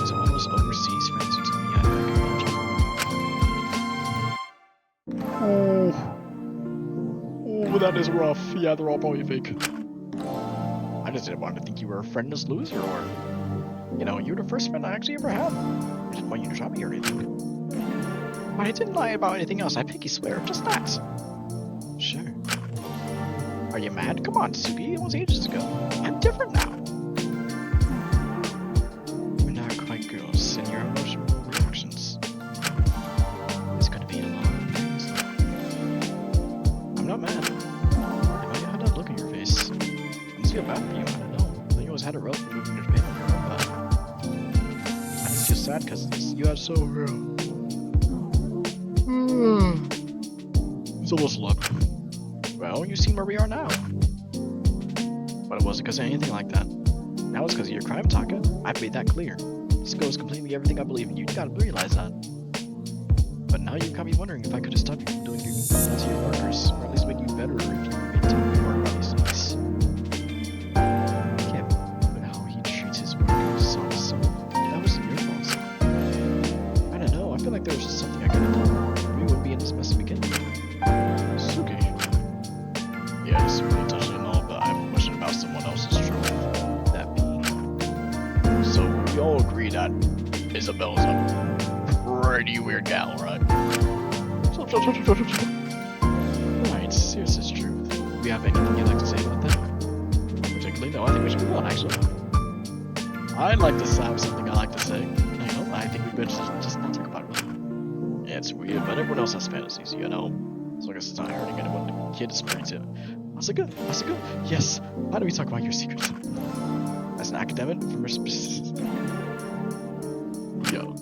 A: So all those overseas friends who told me I could Oh, that is rough. Yeah, they're all probably fake. I just didn't want to think you were a friendless loser, or you know, you were the first friend I actually ever had. I didn't want you to drop me or anything. But I didn't lie about anything else. I pinky swear, just that. Sure. Are you mad? Come on, Sugi. It was ages ago. I'm different now. We're not quite girls, and your emotional reactions. It's gonna be a long days. I'm not mad. I might have had that look on your face. I just feel bad for you. I don't know. I think you always had a rough moving to Japan on your own, but I just feel sad because you had so real. It's almost 11. Well, you seem where we are now. But it wasn't because of anything like that. Now it's because of your crime, Taka. I've made that clear. This goes completely everything I believe in. You gotta realize that. But now you've got me wondering if I could have stopped you from doing that to your workers, or at least make you better if you made time work about these things. I can't believe how he treats his workers on his son. That wasn't your fault, so. I don't know. I feel like there was just something I could have done. We wouldn't be in this mess to begin with. Suki. Yeah, it's really touching and all, but I have a question about someone else's truth. That being. So, we all agree that Isabel's a pretty weird gal, right? Right, here's his truth. Do you have anything you'd like to say about that? Particularly? No, I think we should move on, actually. I'd like to have something I like to say. I think we could just not talk about it. Yeah, it's weird, but everyone else has fantasies, you know? So I guess it's not hurting anyone to kid experience it. Asuka? Asuka? Yes. How do we talk about your secrets? As an academic, from yo.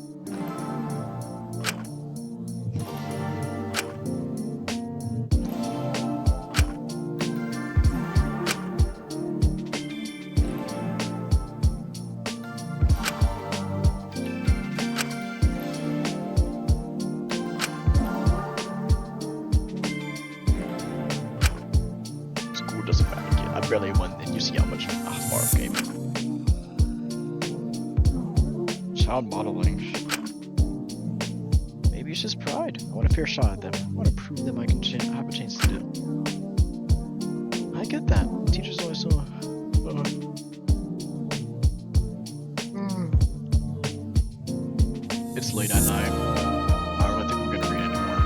A: School doesn't matter. I barely won, and you see how much far I've came. Child modeling. Maybe it's just pride. I want a fair shot at them. I want to prove them I can have a chance to do. I get that. Teachers always so. It's late at night. I don't think we're gonna read anymore.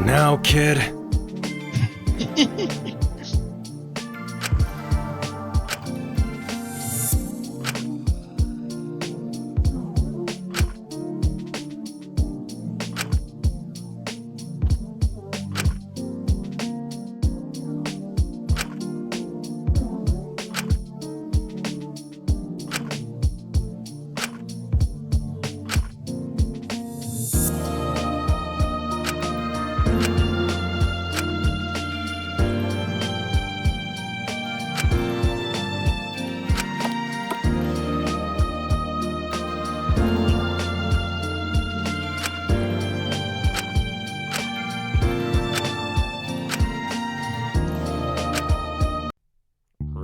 L: now, kid.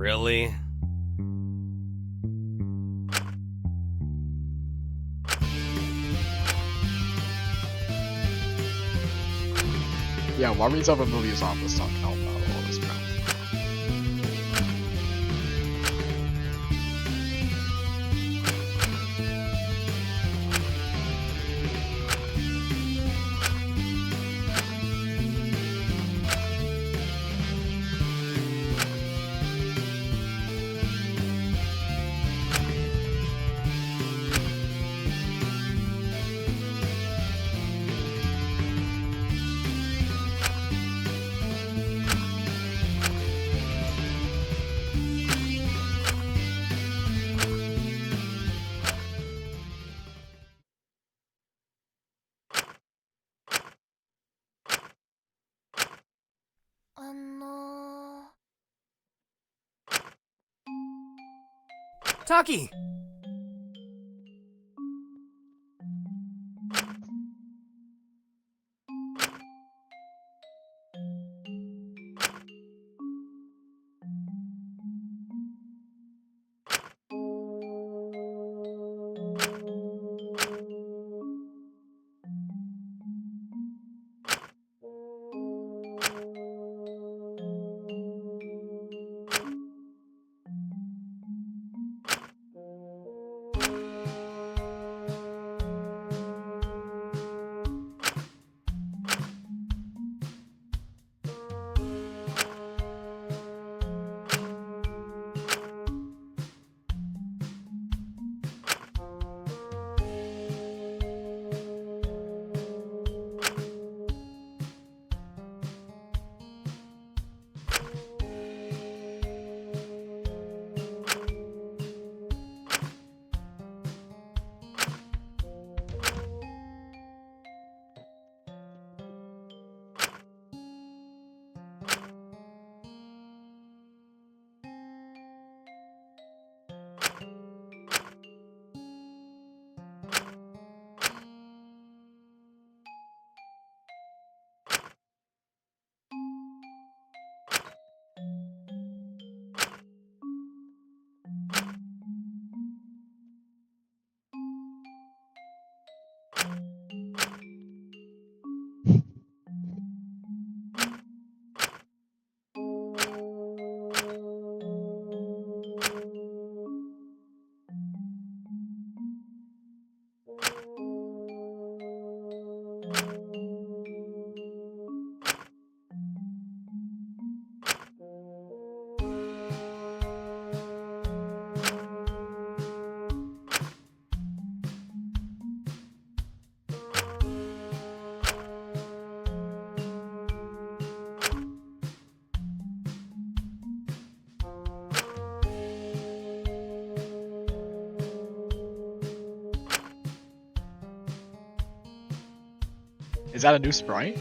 E: Really?
A: Yeah, why we have a movie is on this talking about all this crap.
J: Taki! Is that a new sprite?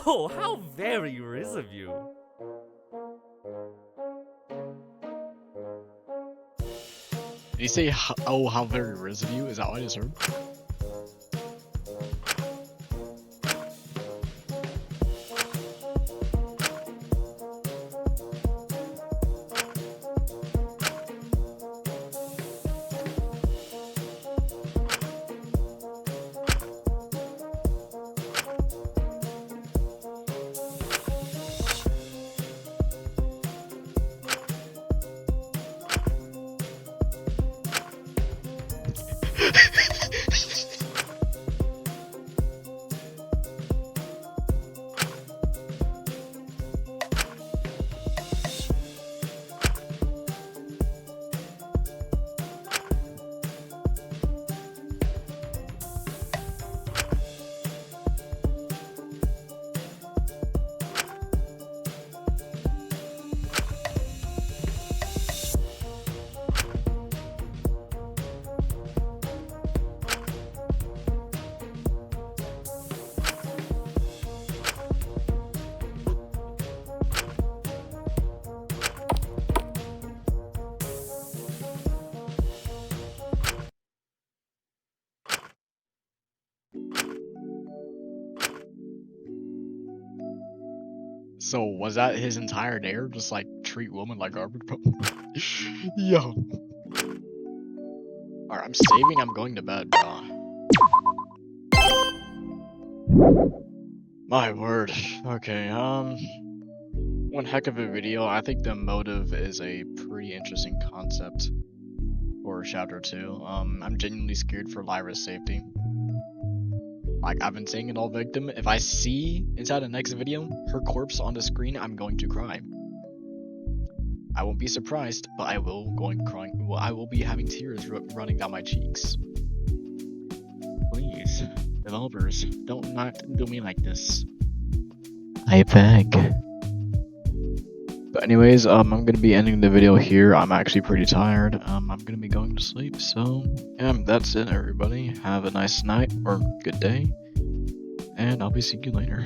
J: Oh, how very Riz of you.
A: Did he say, oh, how very Riz of you? Is that what I just heard? So was that his entire dare? Just like treat women like garbage? Yo. Alright, I'm saving, I'm going to bed, bro. My word. Okay, one heck of a video. I think the motive is a pretty interesting concept for chapter 2. I'm genuinely scared for Lyra's safety. Like I've been saying it all, victim. If I see inside the next video her corpse on the screen, I'm going to cry. I won't be surprised, but I will crying. Well, I will be having tears running down my cheeks. Please, developers, don't not do me like this. I beg. But anyways, I'm gonna be ending the video here. I'm actually pretty tired. I'm gonna be going to sleep. So yeah, that's it, everybody. Have a nice night or good day, and I'll be seeing you later.